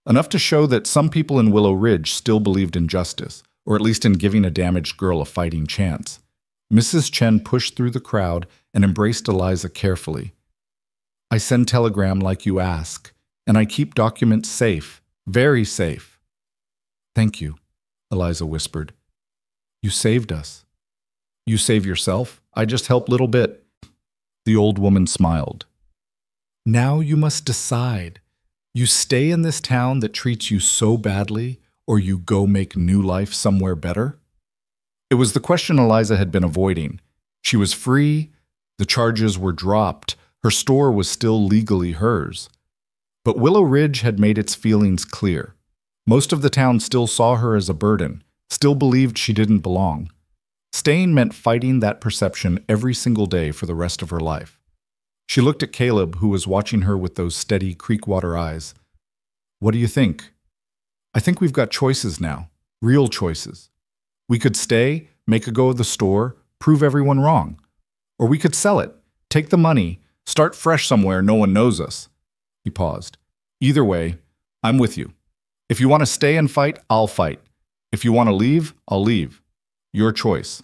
Enough to show that some people in Willow Ridge still believed in justice, or at least in giving a damaged girl a fighting chance. Mrs. Chen pushed through the crowd and embraced Eliza carefully. "I send telegram like you ask, and I keep documents safe, very safe." "Thank you," Eliza whispered. "You saved us." "You save yourself. I just help little bit." The old woman smiled. "Now you must decide. You stay in this town that treats you so badly, or you go make new life somewhere better?" It was the question Eliza had been avoiding. She was free, the charges were dropped, her store was still legally hers. But Willow Ridge had made its feelings clear. Most of the town still saw her as a burden, still believed she didn't belong. Staying meant fighting that perception every single day for the rest of her life. She looked at Caleb, who was watching her with those steady creekwater eyes. "What do you think?" "I think we've got choices now, real choices. We could stay, make a go of the store, prove everyone wrong. Or we could sell it, take the money, start fresh somewhere no one knows us." He paused. "Either way, I'm with you. If you want to stay and fight, I'll fight. If you want to leave, I'll leave. Your choice."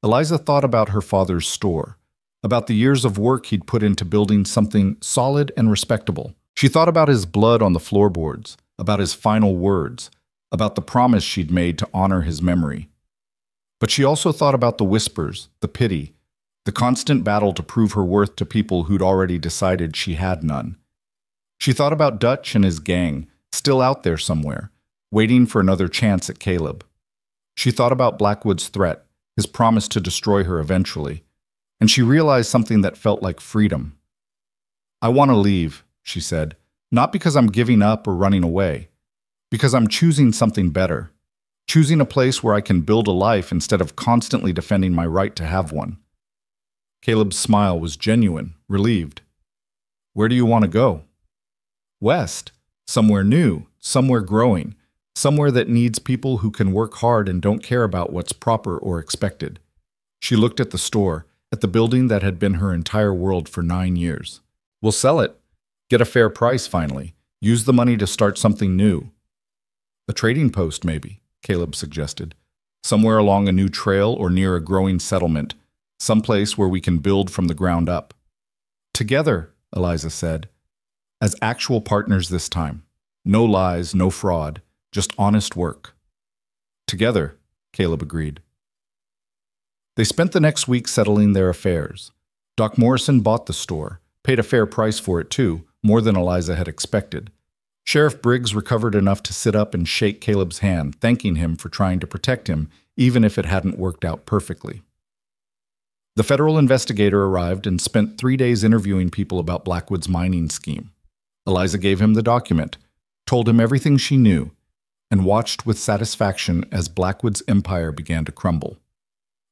Eliza thought about her father's store, about the years of work he'd put into building something solid and respectable. She thought about his blood on the floorboards, about his final words, about the promise she'd made to honor his memory. But she also thought about the whispers, the pity, the constant battle to prove her worth to people who'd already decided she had none. She thought about Dutch and his gang, still out there somewhere, waiting for another chance at Caleb. She thought about Blackwood's threat, his promise to destroy her eventually, and she realized something that felt like freedom. "I want to leave," she said, "not because I'm giving up or running away, because I'm choosing something better, choosing a place where I can build a life instead of constantly defending my right to have one." Caleb's smile was genuine, relieved. "Where do you want to go?" "West. Somewhere new, somewhere growing, somewhere that needs people who can work hard and don't care about what's proper or expected." She looked at the store, at the building that had been her entire world for 9 years. "We'll sell it. Get a fair price finally. Use the money to start something new." "A trading post, maybe," Caleb suggested. "Somewhere along a new trail or near a growing settlement, someplace where we can build from the ground up." "Together," Eliza said. "As actual partners this time. No lies, no fraud, just honest work." "Together," Caleb agreed. They spent the next week settling their affairs. Doc Morrison bought the store, paid a fair price for it too, more than Eliza had expected. Sheriff Briggs recovered enough to sit up and shake Caleb's hand, thanking him for trying to protect him, even if it hadn't worked out perfectly. The federal investigator arrived and spent 3 days interviewing people about Blackwood's mining scheme. Eliza gave him the document, told him everything she knew, and watched with satisfaction as Blackwood's empire began to crumble.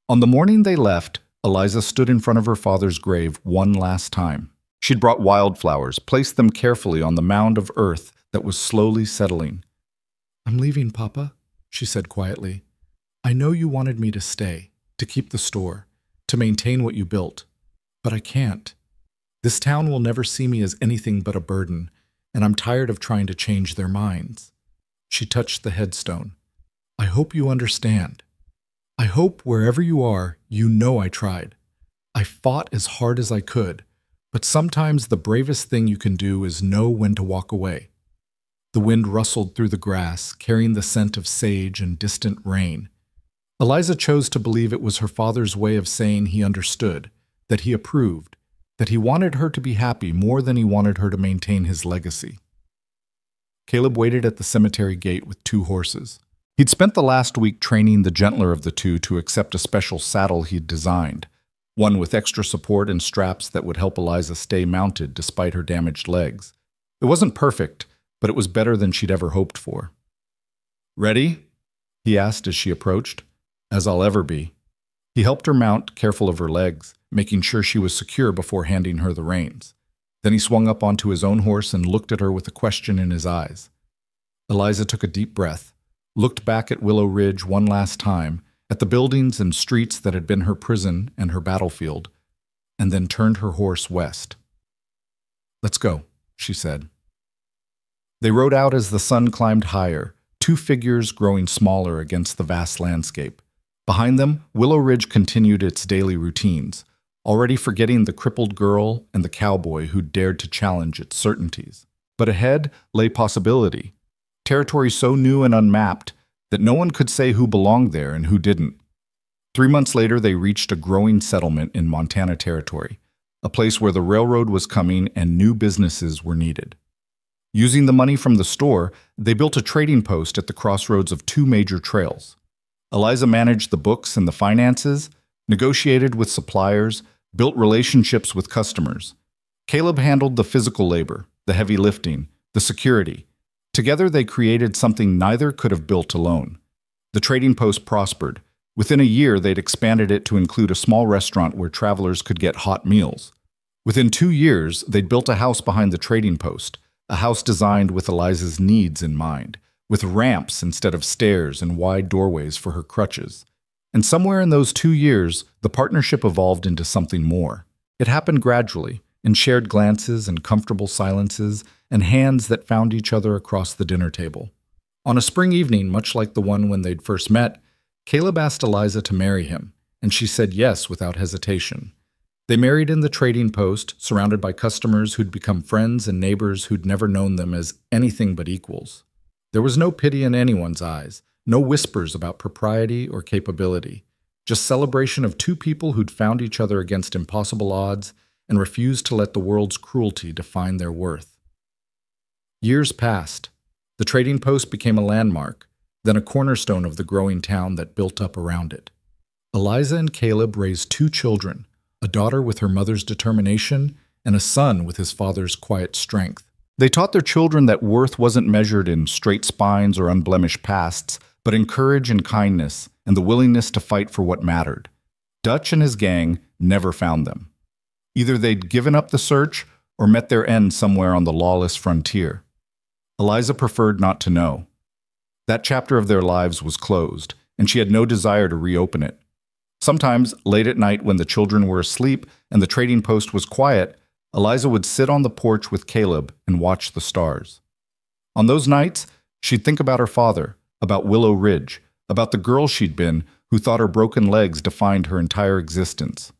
On the morning they left, Eliza stood in front of her father's grave one last time. She'd brought wildflowers, placed them carefully on the mound of earth that was slowly settling. "I'm leaving, Papa," she said quietly. "I know you wanted me to stay, to keep the store, to maintain what you built, but I can't. This town will never see me as anything but a burden, and I'm tired of trying to change their minds." She touched the headstone. "I hope you understand. I hope wherever you are, you know I tried. I fought as hard as I could, but sometimes the bravest thing you can do is know when to walk away." The wind rustled through the grass, carrying the scent of sage and distant rain. Eliza chose to believe it was her father's way of saying he understood, that he approved, that he wanted her to be happy more than he wanted her to maintain his legacy. Caleb waited at the cemetery gate with 2 horses. He'd spent the last week training the gentler of the 2 to accept a special saddle he'd designed, one with extra support and straps that would help Eliza stay mounted despite her damaged legs. It wasn't perfect, but it was better than she'd ever hoped for. "Ready?" he asked as she approached. "As I'll ever be." He helped her mount, careful of her legs, making sure she was secure before handing her the reins. Then he swung up onto his own horse and looked at her with a question in his eyes. Eliza took a deep breath, looked back at Willow Ridge one last time, at the buildings and streets that had been her prison and her battlefield, and then turned her horse west. "Let's go," she said. They rode out as the sun climbed higher, two figures growing smaller against the vast landscape. Behind them, Willow Ridge continued its daily routines, already forgetting the crippled girl and the cowboy who dared to challenge its certainties. But ahead lay possibility, territory so new and unmapped that no one could say who belonged there and who didn't. 3 months later, they reached a growing settlement in Montana Territory, a place where the railroad was coming and new businesses were needed. Using the money from the store, they built a trading post at the crossroads of two major trails. Eliza managed the books and the finances, negotiated with suppliers, built relationships with customers. Caleb handled the physical labor, the heavy lifting, the security. Together they created something neither could have built alone. The trading post prospered. Within a year, they'd expanded it to include a small restaurant where travelers could get hot meals. Within 2 years, they'd built a house behind the trading post, a house designed with Eliza's needs in mind, with ramps instead of stairs and wide doorways for her crutches. And somewhere in those 2 years, the partnership evolved into something more. It happened gradually, in shared glances and comfortable silences, and hands that found each other across the dinner table. On a spring evening, much like the one when they'd first met, Caleb asked Eliza to marry him, and she said yes without hesitation. They married in the trading post, surrounded by customers who'd become friends and neighbors who'd never known them as anything but equals. There was no pity in anyone's eyes, no whispers about propriety or capability, just celebration of two people who'd found each other against impossible odds and refused to let the world's cruelty define their worth. Years passed. The trading post became a landmark, then a cornerstone of the growing town that built up around it. Eliza and Caleb raised 2 children, a daughter with her mother's determination and a son with his father's quiet strength. They taught their children that worth wasn't measured in straight spines or unblemished pasts, but in courage and kindness and the willingness to fight for what mattered. Dutch and his gang never found them. Either they'd given up the search or met their end somewhere on the lawless frontier. Eliza preferred not to know. That chapter of their lives was closed, and she had no desire to reopen it. Sometimes, late at night when the children were asleep and the trading post was quiet, Eliza would sit on the porch with Caleb and watch the stars. On those nights, she'd think about her father, about Willow Ridge, about the girl she'd been who thought her broken legs defined her entire existence.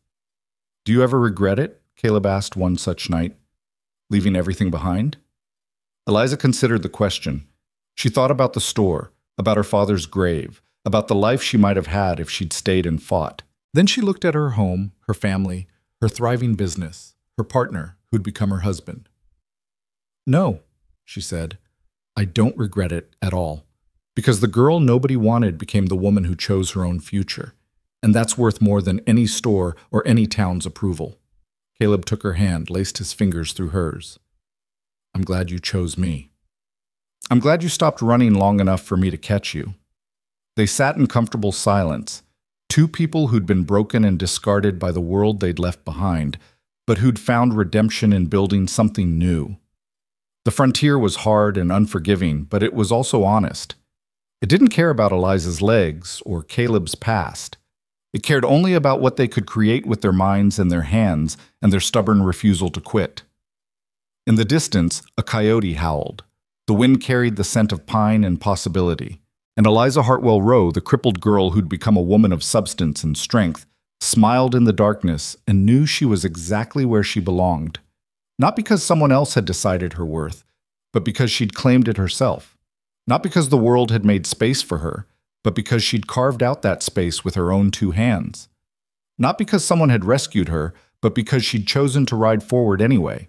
"Do you ever regret it?" Caleb asked one such night. "Leaving everything behind?" Eliza considered the question. She thought about the store, about her father's grave, about the life she might have had if she'd stayed and fought. Then she looked at her home, her family, her thriving business, her partner who'd become her husband. "No," she said, "I don't regret it at all, because the girl nobody wanted became the woman who chose her own future, and that's worth more than any store or any town's approval." Caleb took her hand, laced his fingers through hers. "I'm glad you chose me. I'm glad you stopped running long enough for me to catch you." They sat in comfortable silence, 2 people who'd been broken and discarded by the world they'd left behind, but who'd found redemption in building something new. The frontier was hard and unforgiving, but it was also honest. It didn't care about Eliza's legs or Caleb's past. It cared only about what they could create with their minds and their hands and their stubborn refusal to quit. In the distance, a coyote howled. The wind carried the scent of pine and possibility. And Eliza Hartwell Rowe, the crippled girl who'd become a woman of substance and strength, smiled in the darkness and knew she was exactly where she belonged. Not because someone else had decided her worth, but because she'd claimed it herself. Not because the world had made space for her, but because she'd carved out that space with her own 2 hands. Not because someone had rescued her, but because she'd chosen to ride forward anyway.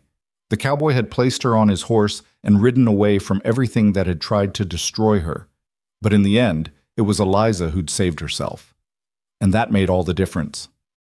The cowboy had placed her on his horse and ridden away from everything that had tried to destroy her. But in the end, it was Eliza who'd saved herself. And that made all the difference.